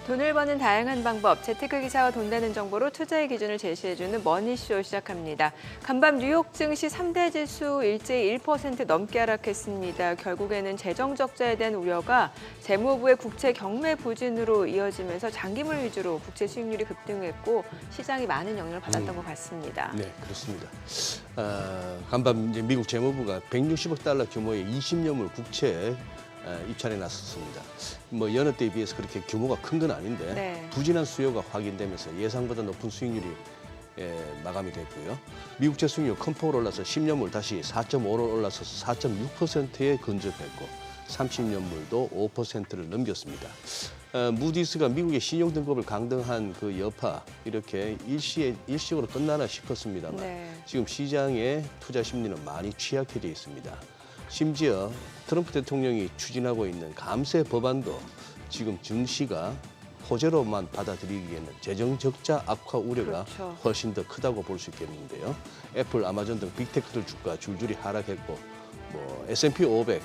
돈을 버는 다양한 방법, 재테크 기사와 돈 되는 정보로 투자의 기준을 제시해주는 머니쇼 시작합니다. 간밤 뉴욕 증시 3대 지수 일제히 1% 넘게 하락했습니다. 결국에는 재정 적자에 대한 우려가 재무부의 국채 경매 부진으로 이어지면서 장기물 위주로 국채 수익률이 급등했고 시장이 많은 영향을 받았던 것 같습니다. 네, 그렇습니다. 간밤 이제 미국 재무부가 160억 달러 규모의 20년물 국채 입찰에 나섰습니다. 뭐 여느 때에 비해서 그렇게 규모가 큰 건 아닌데 네. 부진한 수요가 확인되면서 예상보다 높은 수익률이 마감이 됐고요. 미국채 수익률 큰 폭으로 올라서 10년물 다시 4.5로 올라서서 4.6%에 근접했고 30년물도 5%를 넘겼습니다. 무디스가 미국의 신용등급을 강등한 그 여파 이렇게 일시적으로 끝나나 싶었습니다만 지금 시장의 투자 심리는 많이 취약해져 있습니다. 심지어 트럼프 대통령이 추진하고 있는 감세 법안도 지금 증시가 호재로만 받아들이기에는 재정 적자 악화 우려가 훨씬 더 크다고 볼 수 있겠는데요. 애플, 아마존 등 빅테크들 주가 줄줄이 하락했고 뭐 S&P 500,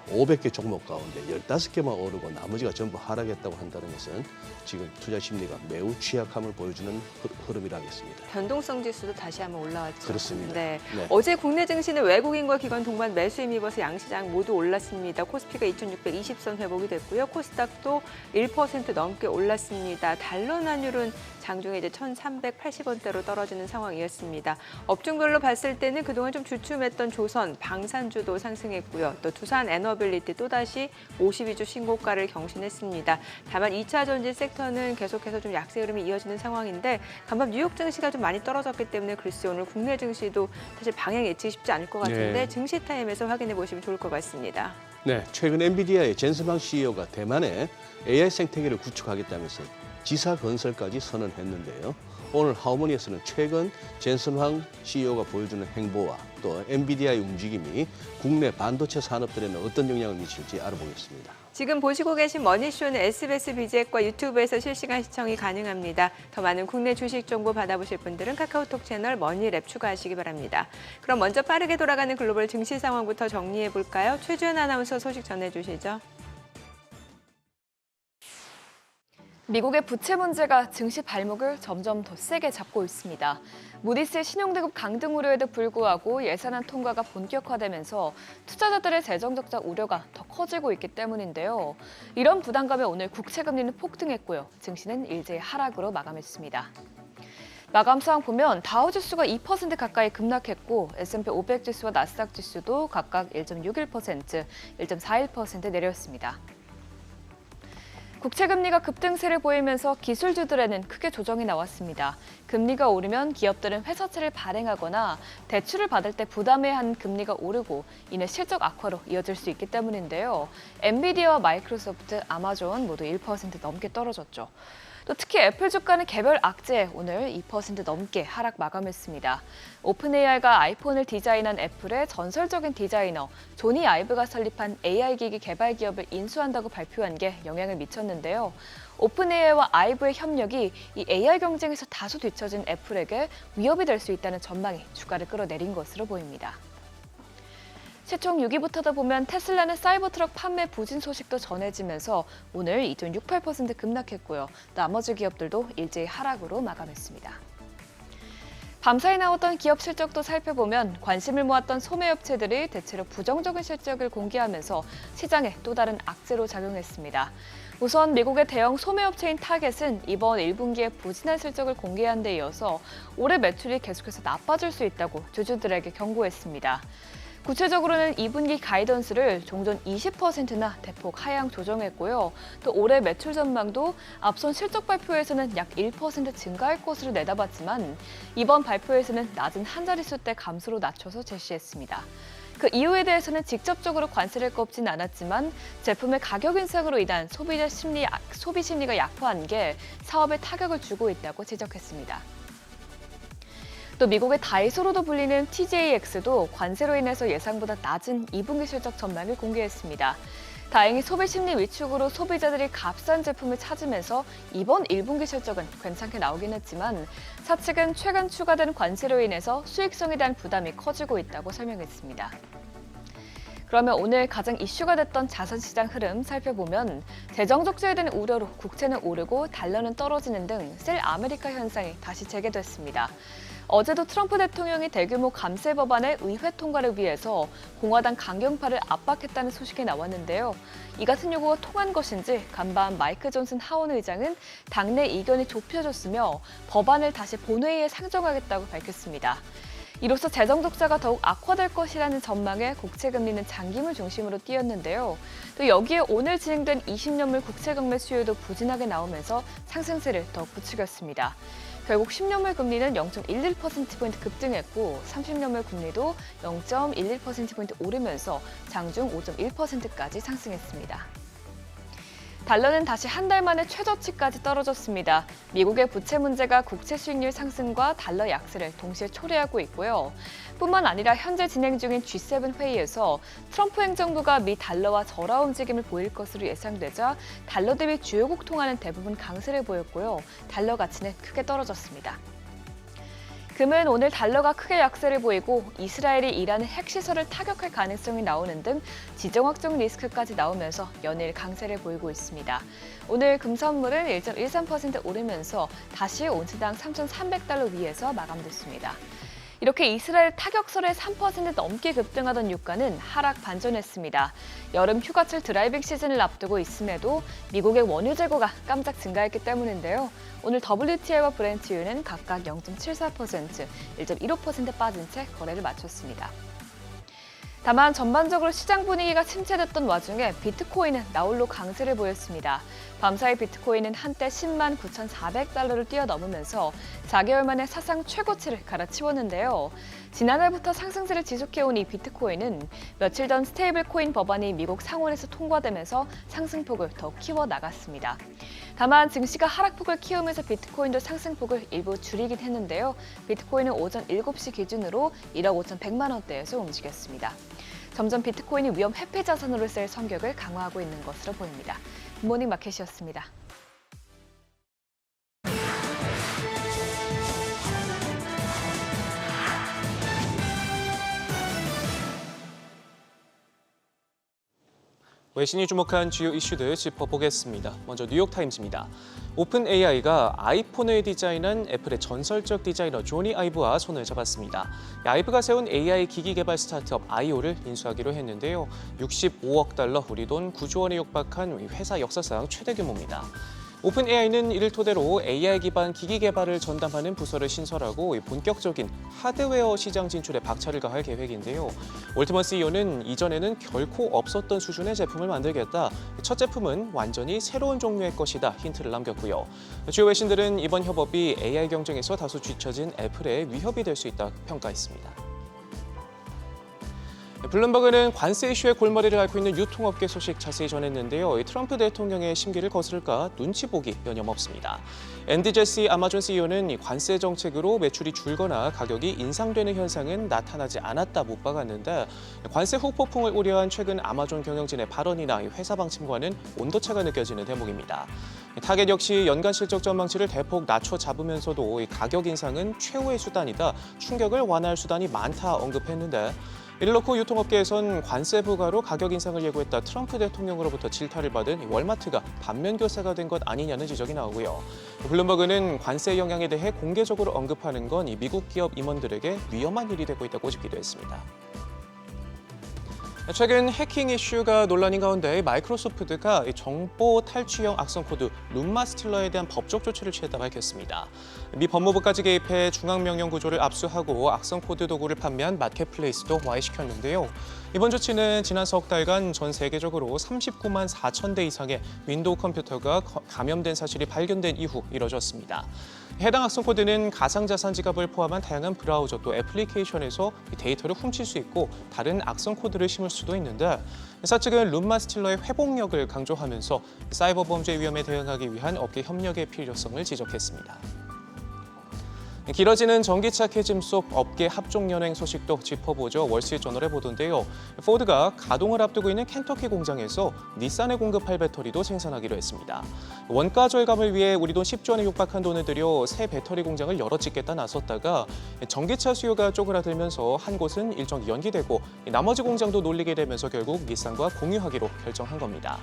500개 종목 가운데 15개만 오르고 나머지가 전부 하락했다고 한다는 것은 지금 투자 심리가 매우 취약함을 보여주는 흐름이라겠습니다. 변동성 지수도 다시 한번 올라왔죠. 그렇습니다. 네. 네. 어제 국내 증시는 외국인과 기관 동반 매수 힘입어서 양시장 모두 올랐습니다. 코스피가 2620선 회복이 됐고요. 코스닥도 1% 넘게 올랐습니다. 달러 환율은 장중에 이제 1,380원대로 떨어지는 상황이었습니다. 업종별로 봤을 때는 그동안 좀 주춤했던 조선, 방산주도 상승했고요. 또 두산 에너빌리티 또다시 52주 신고가를 경신했습니다. 다만 2차 전지 섹터는 계속해서 좀 약세 흐름이 이어지는 상황인데 간밤 뉴욕 증시가 좀 많이 떨어졌기 때문에 글쎄 오늘 국내 증시도 사실 방향 예측이 쉽지 않을 것 같은데 증시 타임에서 확인해 보시면 좋을 것 같습니다. 네, 최근 엔비디아의 젠슨 황 CEO가 대만에 AI 생태계를 구축하겠다면서 지사 건설까지 선언했는데요. 오늘 하우머니에서는 최근 젠슨 황 CEO가 보여주는 행보와 또 엔비디아의 움직임이 국내 반도체 산업들에는 어떤 영향을 미칠지 알아보겠습니다. 지금 보시고 계신 머니쇼는 SBS 비즈앱과 유튜브에서 실시간 시청이 가능합니다. 더 많은 국내 주식 정보 받아보실 분들은 카카오톡 채널 머니랩 추가하시기 바랍니다. 그럼 먼저 빠르게 돌아가는 글로벌 증시 상황부터 정리해 볼까요? 최주연 아나운서 소식 전해주시죠. 미국의 부채 문제가 증시 발목을 점점 더 세게 잡고 있습니다. 무디스의 신용등급 강등 우려에도 불구하고 예산안 통과가 본격화되면서 투자자들의 재정 적자 우려가 더 커지고 있기 때문인데요. 이런 부담감에 오늘 국채금리는 폭등했고요. 증시는 일제히 하락으로 마감했습니다. 마감 상황 보면 다우지수가 2% 가까이 급락했고 S&P 500 지수와 나스닥 지수도 각각 1.61%, 1.41% 내렸습니다. 국채금리가 급등세를 보이면서 기술주들에는 크게 조정이 나왔습니다. 금리가 오르면 기업들은 회사채를 발행하거나 대출을 받을 때 부담해야 하는 금리가 오르고 이는 실적 악화로 이어질 수 있기 때문인데요. 엔비디아와 마이크로소프트, 아마존 모두 1% 넘게 떨어졌죠. 또 특히 애플 주가는 개별 악재에 오늘 2% 넘게 하락 마감했습니다. 오픈AI가 아이폰을 디자인한 애플의 전설적인 디자이너 조니 아이브가 설립한 AI 기기 개발 기업을 인수한다고 발표한 게 영향을 미쳤는데요. 오픈AI와 아이브의 협력이 이 AI 경쟁에서 다소 뒤처진 애플에게 위협이 될 수 있다는 전망이 주가를 끌어내린 것으로 보입니다. 시총 6위부터다 보면 테슬라는 사이버트럭 판매 부진 소식도 전해지면서 오늘 2.68% 급락했고요. 나머지 기업들도 일제히 하락으로 마감했습니다. 밤사이 나왔던 기업 실적도 살펴보면 관심을 모았던 소매업체들이 대체로 부정적인 실적을 공개하면서 시장에 또 다른 악재로 작용했습니다. 우선 미국의 대형 소매업체인 타겟은 이번 1분기에 부진한 실적을 공개한 데 이어서 올해 매출이 계속해서 나빠질 수 있다고 주주들에게 경고했습니다. 구체적으로는 2분기 가이던스를 종전 20%나 대폭 하향 조정했고요. 또 올해 매출 전망도 앞선 실적 발표에서는 약 1% 증가할 것으로 내다봤지만 이번 발표에서는 낮은 한 자릿수대 감소로 낮춰서 제시했습니다. 그 이유에 대해서는 직접적으로 관세를 꼽진 않았지만 제품의 가격 인상으로 인한 소비 심리가 약화한 게 사업에 타격을 주고 있다고 지적했습니다. 또 미국의 다이소로도 불리는 TJX도 관세로 인해서 예상보다 낮은 2분기 실적 전망을 공개했습니다. 다행히 소비 심리 위축으로 소비자들이 값싼 제품을 찾으면서 이번 1분기 실적은 괜찮게 나오긴 했지만 사측은 최근 추가된 관세로 인해서 수익성에 대한 부담이 커지고 있다고 설명했습니다. 그러면 오늘 가장 이슈가 됐던 자산시장 흐름 살펴보면 재정 적자에 대한 우려로 국채는 오르고 달러는 떨어지는 등 셀 아메리카 현상이 다시 재개됐습니다. 어제도 트럼프 대통령이 대규모 감세 법안의 의회 통과를 위해서 공화당 강경파를 압박했다는 소식이 나왔는데요. 이 같은 요구가 통한 것인지 간밤 마이크 존슨 하원 의장은 당내 이견이 좁혀졌으며 법안을 다시 본회의에 상정하겠다고 밝혔습니다. 이로써 재정 적자가 더욱 악화될 것이라는 전망에 국채 금리는 장기물 중심으로 뛰었는데요. 또 여기에 오늘 진행된 20년물 국채 경매 수요도 부진하게 나오면서 상승세를 더욱 부추겼습니다. 결국 10년물 금리는 0.11%포인트 급등했고 30년물 금리도 0.11%포인트 오르면서 장중 5.1%까지 상승했습니다. 달러는 다시 한 달 만에 최저치까지 떨어졌습니다. 미국의 부채 문제가 국채 수익률 상승과 달러 약세를 동시에 초래하고 있고요. 뿐만 아니라 현재 진행 중인 G7 회의에서 트럼프 행정부가 미 달러와 절하 움직임을 보일 것으로 예상되자 달러 대비 주요국 통화는 대부분 강세를 보였고요. 달러 가치는 크게 떨어졌습니다. 금은 오늘 달러가 크게 약세를 보이고 이스라엘이 이란의 핵시설을 타격할 가능성이 나오는 등 지정학적 리스크까지 나오면서 연일 강세를 보이고 있습니다. 오늘 금 선물은 1.13% 오르면서 다시 온스당 3,300달러 위에서 마감됐습니다. 이렇게 이스라엘 타격설에 3% 넘게 급등하던 유가는 하락 반전했습니다. 여름 휴가철 드라이빙 시즌을 앞두고 있음에도 미국의 원유 재고가 깜짝 증가했기 때문인데요. 오늘 WTI와 브렌트유는 각각 0.74%, 1.15% 빠진 채 거래를 마쳤습니다. 다만 전반적으로 시장 분위기가 침체됐던 와중에 비트코인은 나홀로 강세를 보였습니다. 밤사이 비트코인은 한때 10만 9,400달러를 뛰어넘으면서 4개월 만에 사상 최고치를 갈아치웠는데요. 지난달부터 상승세를 지속해온 이 비트코인은 며칠 전 스테이블 코인 법안이 미국 상원에서 통과되면서 상승폭을 더욱 키워나갔습니다. 다만 증시가 하락폭을 키우면서 비트코인도 상승폭을 일부 줄이긴 했는데요. 비트코인은 오전 7시 기준으로 1억 5,100만 원대에서 움직였습니다. 점점 비트코인이 위험 회피 자산으로 쓸 성격을 강화하고 있는 것으로 보입니다. 굿모닝 마켓이었습니다. 외신이 주목한 주요 이슈들 짚어보겠습니다. 먼저 뉴욕타임즈입니다. 오픈 AI가 아이폰을 디자인한 애플의 전설적 디자이너 조니 아이브와 손을 잡았습니다. 아이브가 세운 AI 기기 개발 스타트업 아이오를 인수하기로 했는데요. 65억 달러, 우리 돈 9조 원에 육박한 회사 역사상 최대 규모입니다. 오픈 AI는 이를 토대로 AI 기반 기기 개발을 전담하는 부서를 신설하고 본격적인 하드웨어 시장 진출에 박차를 가할 계획인데요. 올트먼 CEO는 이전에는 결코 없었던 수준의 제품을 만들겠다. 첫 제품은 완전히 새로운 종류의 것이다 힌트를 남겼고요. 주요 외신들은 이번 협업이 AI 경쟁에서 다소 뒤처진 애플의 위협이 될 수 있다 평가했습니다. 블룸버그는 관세 이슈의 골머리를 앓고 있는 유통업계 소식 자세히 전했는데요. 트럼프 대통령의 심기를 거스를까 눈치 보기 여념없습니다. 앤디 제시 아마존 CEO는 관세 정책으로 매출이 줄거나 가격이 인상되는 현상은 나타나지 않았다 못 박았는데 관세 후폭풍을 우려한 최근 아마존 경영진의 발언이나 회사 방침과는 온도차가 느껴지는 대목입니다. 타겟 역시 연간 실적 전망치를 대폭 낮춰 잡으면서도 가격 인상은 최후의 수단이다, 충격을 완화할 수단이 많다 언급했는데 이를 놓고 유통업계에선 관세 부과로 가격 인상을 예고했다 트럼프 대통령으로부터 질타를 받은 월마트가 반면 교사가 된 것 아니냐는 지적이 나오고요. 블룸버그는 관세 영향에 대해 공개적으로 언급하는 건 이 미국 기업 임원들에게 위험한 일이 되고 있다고 짚기도 했습니다. 최근 해킹 이슈가 논란인 가운데 마이크로소프트가 정보 탈취형 악성 코드 룸마스틸러에 대한 법적 조치를 취했다 밝혔습니다. 미 법무부까지 개입해 중앙명령 구조를 압수하고 악성 코드 도구를 판매한 마켓플레이스도 와해시켰는데요. 이번 조치는 지난 석 달간 전 세계적으로 39만 4천 대 이상의 윈도우 컴퓨터가 감염된 사실이 발견된 이후 이뤄졌습니다. 해당 악성 코드는 가상자산 지갑을 포함한 다양한 브라우저 또 애플리케이션에서 데이터를 훔칠 수 있고 다른 악성 코드를 심을 수도 있는데 회사 측은 룸마스틸러의 회복력을 강조하면서 사이버 범죄 위험에 대응하기 위한 업계 협력의 필요성을 지적했습니다. 길어지는 전기차 캐즘 속 업계 합종 연행 소식도 짚어보죠. 월스트리트저널의 보도인데요. 포드가 가동을 앞두고 있는 켄터키 공장에서 닛산에 공급할 배터리도 생산하기로 했습니다. 원가 절감을 위해 우리 돈 10조 원에 육박한 돈을 들여 새 배터리 공장을 열어 짓겠다 나섰다가 전기차 수요가 쪼그라들면서 한 곳은 일정이 연기되고 나머지 공장도 놀리게 되면서 결국 닛산과 공유하기로 결정한 겁니다.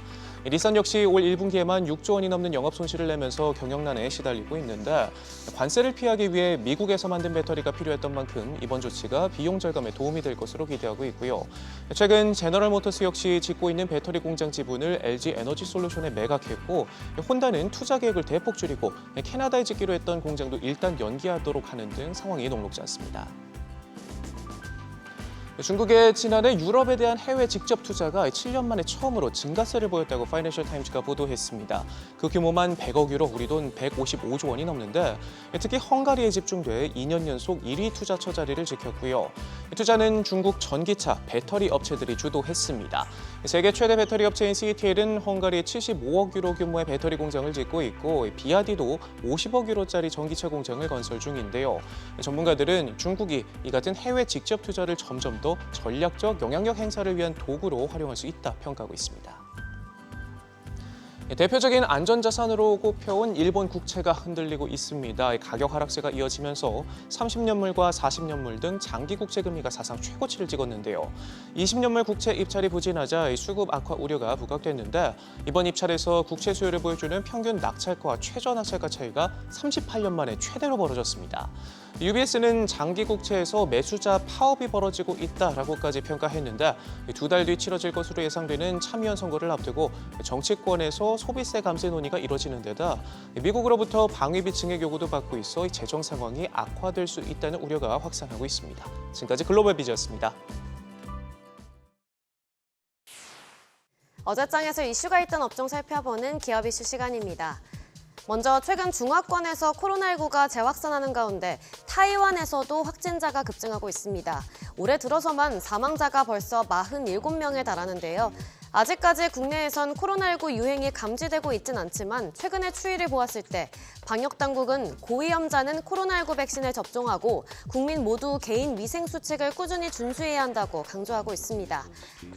닛산 역시 올 1분기에만 6조 원이 넘는 영업 손실을 내면서 경영난에 시달리고 있는데 관세를 피하기 위해 미국에서 만든 배터리가 필요했던 만큼 이번 조치가 비용 절감에 도움이 될 것으로 기대하고 있고요. 최근 제너럴모터스 역시 짓고 있는 배터리 공장 지분을 LG 에너지 솔루션에 매각했고 혼다는 투자 계획을 대폭 줄이고 캐나다에 짓기로 했던 공장도 일단 연기하도록 하는 등 상황이 녹록지 않습니다. 중국의 지난해 유럽에 대한 해외 직접 투자가 7년 만에 처음으로 증가세를 보였다고 파이낸셜 타임즈가 보도했습니다. 그 규모만 100억 유로, 우리 돈 155조 원이 넘는데 특히 헝가리에 집중돼 2년 연속 1위 투자처 자리를 지켰고요. 투자는 중국 전기차, 배터리 업체들이 주도했습니다. 세계 최대 배터리 업체인 CATL은 헝가리에 75억 유로 규모의 배터리 공장을 짓고 있고 비아디도 50억 유로짜리 전기차 공장을 건설 중인데요. 전문가들은 중국이 이 같은 해외 직접 투자를 점점 더 전략적 영향력 행사를 위한 도구로 활용할 수 있다 평가하고 있습니다. 대표적인 안전자산으로 꼽혀온 일본 국채가 흔들리고 있습니다. 가격 하락세가 이어지면서 30년물과 40년물 등 장기 국채 금리가 사상 최고치를 찍었는데요. 20년물 국채 입찰이 부진하자 수급 악화 우려가 부각됐는데 이번 입찰에서 국채 수요를 보여주는 평균 낙찰가 최저 낙찰가 차이가 38년 만에 최대로 벌어졌습니다. UBS는 장기 국채에서 매수자 파업이 벌어지고 있다라고까지 평가했는데 2달 뒤 치러질 것으로 예상되는 참의원 선거를 앞두고 정치권에서 소비세 감세 논의가 이뤄지는 데다 미국으로부터 방위비 증액 요구도 받고 있어 재정 상황이 악화될 수 있다는 우려가 확산하고 있습니다. 지금까지 글로벌 비즈였습니다. 어제장에서 이슈가 있던 업종 살펴보는 기업 이슈 시간입니다. 먼저 최근 중화권에서 코로나19가 재확산하는 가운데 타이완에서도 확진자가 급증하고 있습니다. 올해 들어서만 사망자가 벌써 47명에 달하는데요. 아직까지 국내에선 코로나19 유행이 감지되고 있진 않지만 최근의 추이를 보았을 때 방역당국은 고위험자는 코로나19 백신을 접종하고 국민 모두 개인 위생 수칙을 꾸준히 준수해야 한다고 강조하고 있습니다.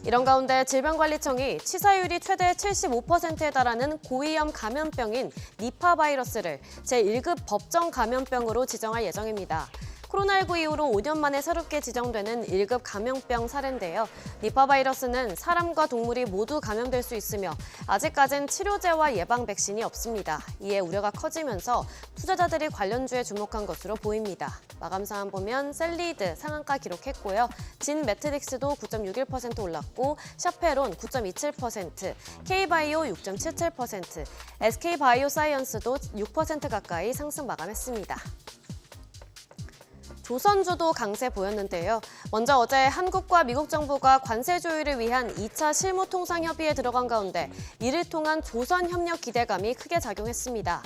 이런 가운데 질병관리청이 치사율이 최대 75%에 달하는 고위험 감염병인 니파 바이러스를 제1급 법정 감염병으로 지정할 예정입니다. 코로나19 이후로 5년 만에 새롭게 지정되는 1급 감염병 사례인데요. 니파 바이러스는 사람과 동물이 모두 감염될 수 있으며 아직까진 치료제와 예방 백신이 없습니다. 이에 우려가 커지면서 투자자들이 관련주에 주목한 것으로 보입니다. 마감 상황 보면 셀리드 상한가 기록했고요. 진 매트릭스도 9.61% 올랐고 샤페론 9.27%, K바이오 6.77%, SK바이오사이언스도 6% 가까이 상승 마감했습니다. 조선주도 강세 보였는데요. 먼저 어제 한국과 미국 정부가 관세 조율을 위한 2차 실무통상협의에 들어간 가운데 이를 통한 조선협력 기대감이 크게 작용했습니다.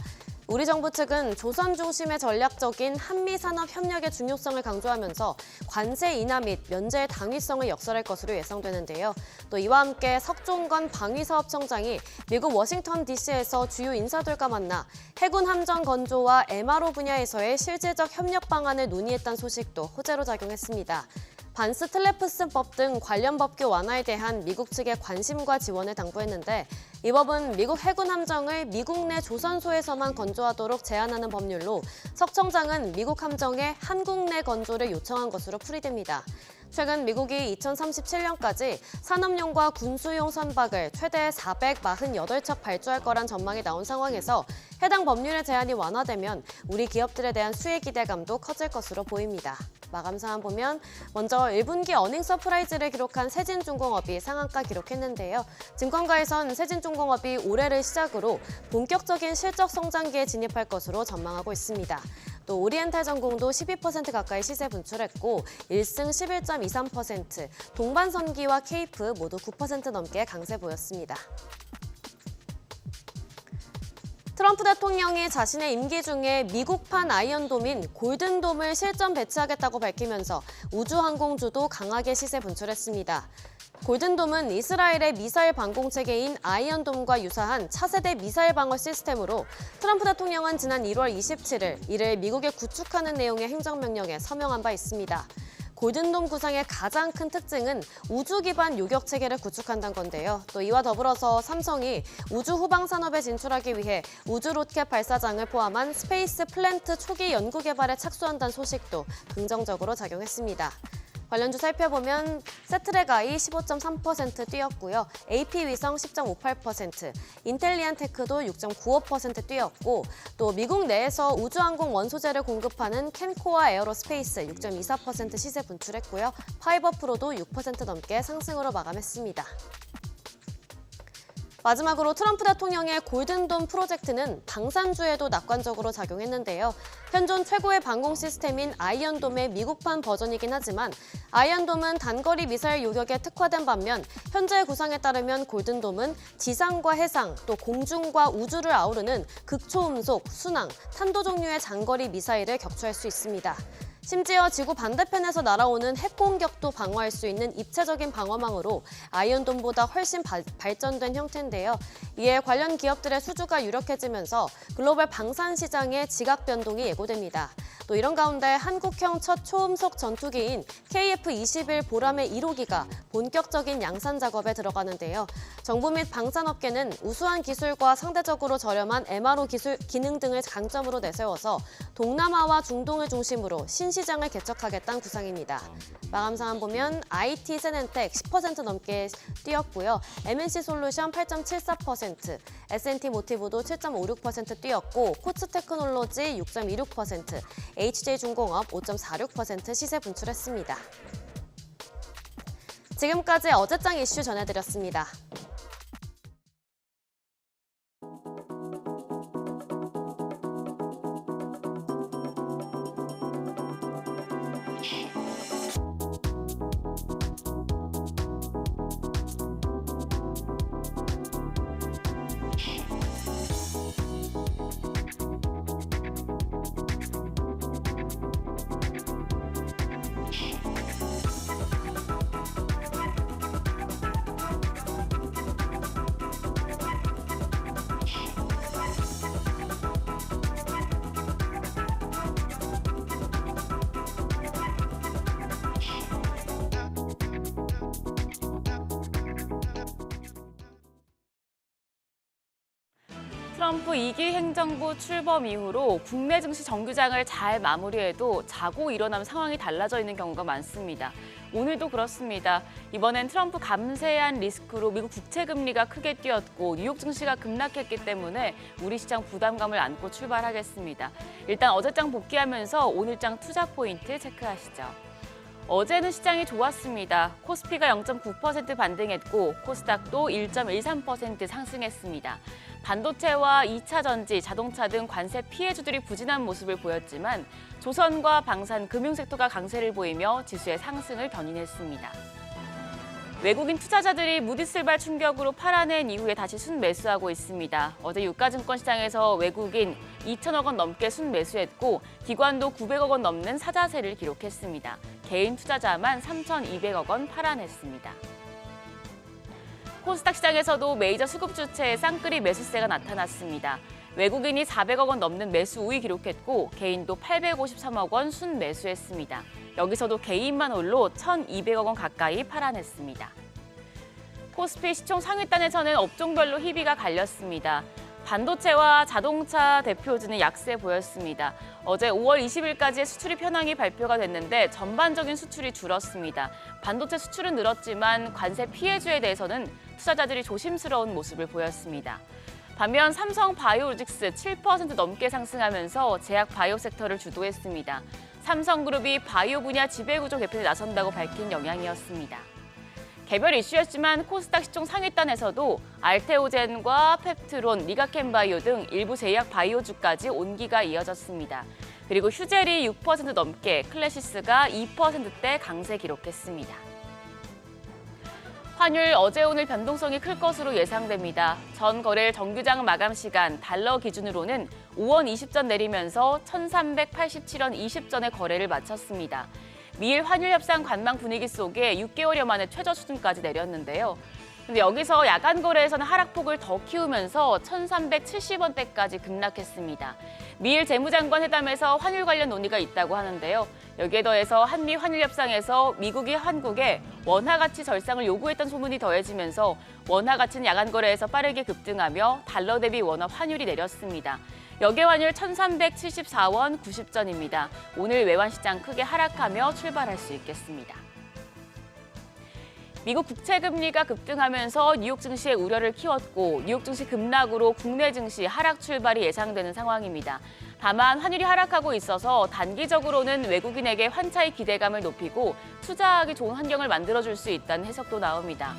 우리 정부 측은 조선 중심의 전략적인 한미산업 협력의 중요성을 강조하면서 관세 인하 및 면제의 당위성을 역설할 것으로 예상되는데요. 또 이와 함께 석종건 방위사업청장이 미국 워싱턴 DC에서 주요 인사들과 만나 해군 함정 건조와 MRO 분야에서의 실질적 협력 방안을 논의했다는 소식도 호재로 작용했습니다. 반스틀래프슨법 등 관련 법규 완화에 대한 미국 측의 관심과 지원을 당부했는데 이 법은 미국 해군 함정을 미국 내 조선소에서만 건조하도록 제한하는 법률로 석 청장은 미국 함정의 한국 내 건조를 요청한 것으로 풀이됩니다. 최근 미국이 2037년까지 산업용과 군수용 선박을 최대 448척 발주할 거란 전망이 나온 상황에서 해당 법률의 제한이 완화되면 우리 기업들에 대한 수혜 기대감도 커질 것으로 보입니다. 마감 상황 보면 먼저 1분기 어닝 서프라이즈를 기록한 세진중공업이 상한가 기록했는데요. 증권가에선 세진중공업이 올해를 시작으로 본격적인 실적 성장기에 진입할 것으로 전망하고 있습니다. 또 오리엔탈전공도 12% 가까이 시세 분출했고 1승 11.23%, 동반선기와 케이프 모두 9% 넘게 강세 보였습니다. 트럼프 대통령이 자신의 임기 중에 미국판 아이언돔인 골든돔을 실전 배치하겠다고 밝히면서 우주항공주도 강하게 시세 분출했습니다. 골든돔은 이스라엘의 미사일 방공 체계인 아이언돔과 유사한 차세대 미사일 방어 시스템으로 트럼프 대통령은 지난 1월 27일 이를 미국에 구축하는 내용의 행정명령에 서명한 바 있습니다. 골든돔 구상의 가장 큰 특징은 우주 기반 요격 체계를 구축한다는 건데요. 또 이와 더불어서 삼성이 우주 후방 산업에 진출하기 위해 우주 로켓 발사장을 포함한 스페이스 플랜트 초기 연구 개발에 착수한다는 소식도 긍정적으로 작용했습니다. 관련주 살펴보면 세트랙아이 15.3% 뛰었고요. AP 위성 10.58%, 인텔리안테크도 6.95% 뛰었고 또 미국 내에서 우주항공 원소재를 공급하는 캔코아 에어로스페이스 6.24% 시세 분출했고요. 파이버 프로도 6% 넘게 상승으로 마감했습니다. 마지막으로 트럼프 대통령의 골든돔 프로젝트는 방산주에도 낙관적으로 작용했는데요. 현존 최고의 방공 시스템인 아이언돔의 미국판 버전이긴 하지만 아이언돔은 단거리 미사일 요격에 특화된 반면 현재 구상에 따르면 골든돔은 지상과 해상, 또 공중과 우주를 아우르는 극초음속, 순항, 탄도 종류의 장거리 미사일을 격추할 수 있습니다. 심지어 지구 반대편에서 날아오는 핵 공격도 방어할 수 있는 입체적인 방어망으로 아이언돔보다 훨씬 발전된 형태인데요. 이에 관련 기업들의 수주가 유력해지면서 글로벌 방산 시장의 지각 변동이 예고됩니다. 또 이런 가운데 한국형 첫 초음속 전투기인 KF-21 보람의 1호기가 본격적인 양산 작업에 들어가는데요. 정부 및 방산업계는 우수한 기술과 상대적으로 저렴한 MRO 기술 기능 등을 강점으로 내세워서 동남아와 중동을 중심으로 신시장을 개척하겠다는 구상입니다. 마감 상황 보면 IT 세넨텍 10% 넘게 뛰었고요. MNC 솔루션 8.74%, S&T 모티브도 7.56% 뛰었고 코츠 테크놀로지 6.26%, HJ중공업 5.46% 시세 분출했습니다. 지금까지 어제장 이슈 전해드렸습니다. 트럼프 2기 행정부 출범 이후로 국내 증시 정규장을 잘 마무리해도 자고 일어나면 상황이 달라져 있는 경우가 많습니다. 오늘도 그렇습니다. 이번엔 트럼프 감세한 리스크로 미국 국채 금리가 크게 뛰었고 뉴욕 증시가 급락했기 때문에 우리 시장 부담감을 안고 출발하겠습니다. 일단 어제장 복귀하면서 오늘장 투자 포인트 체크하시죠. 어제는 시장이 좋았습니다. 코스피가 0.9% 반등했고 코스닥도 1.13% 상승했습니다. 반도체와 2차 전지, 자동차 등 관세 피해주들이 부진한 모습을 보였지만 조선과 방산, 금융섹터가 강세를 보이며 지수의 상승을 견인했습니다. 외국인 투자자들이 무디스발 충격으로 팔아낸 이후에 다시 순매수하고 있습니다. 어제 유가증권 시장에서 외국인 2천억 원 넘게 순매수했고 기관도 900억 원 넘는 사자세를 기록했습니다. 개인 투자자만 3,200억 원 팔아냈습니다. 코스닥 시장에서도 메이저 수급 주체의 쌍끌이 매수세가 나타났습니다. 외국인이 400억 원 넘는 매수 우위 기록했고 개인도 853억 원 순매수했습니다. 여기서도 개인만 홀로 1,200억 원 가까이 팔아냈습니다. 코스피 시총 상위단에서는 업종별로 희비가 갈렸습니다. 반도체와 자동차 대표주는 약세 보였습니다. 어제 5월 20일까지의 수출입 현황이 발표가 됐는데 전반적인 수출이 줄었습니다. 반도체 수출은 늘었지만 관세 피해주에 대해서는 투자자들이 조심스러운 모습을 보였습니다. 반면 삼성 바이오로직스 7% 넘게 상승하면서 제약 바이오 섹터를 주도했습니다. 삼성그룹이 바이오 분야 지배구조 개편에 나선다고 밝힌 영향이었습니다. 개별 이슈였지만 코스닥 시총 상위단에서도 알테오젠과 펩트론, 리가켄바이오 등 일부 제약 바이오주까지 온기가 이어졌습니다. 그리고 휴젤이 6% 넘게, 클래시스가 2%대 강세 기록했습니다. 환율 어제 오늘 변동성이 클 것으로 예상됩니다. 전 거래일 정규장 마감 시간 달러 기준으로는 5원 20전 내리면서 1,387원 20전의 거래를 마쳤습니다. 미일 환율 협상 관망 분위기 속에 6개월여 만에 최저 수준까지 내렸는데요. 근데 여기서 야간 거래에서는 하락폭을 더 키우면서 1,370원대까지 급락했습니다. 미일 재무장관 회담에서 환율 관련 논의가 있다고 하는데요. 여기에 더해서 한미 환율 협상에서 미국이 한국에 원화 가치 절상을 요구했던 소문이 더해지면서 원화 가치는 야간 거래에서 빠르게 급등하며 달러 대비 원화 환율이 내렸습니다. 역외 환율 1,374원 90전입니다. 오늘 외환 시장 크게 하락하며 출발할 수 있겠습니다. 미국 국채 금리가 급등하면서 뉴욕 증시의 우려를 키웠고 뉴욕 증시 급락으로 국내 증시 하락 출발이 예상되는 상황입니다. 다만 환율이 하락하고 있어서 단기적으로는 외국인에게 환차의 기대감을 높이고 투자하기 좋은 환경을 만들어줄 수 있다는 해석도 나옵니다.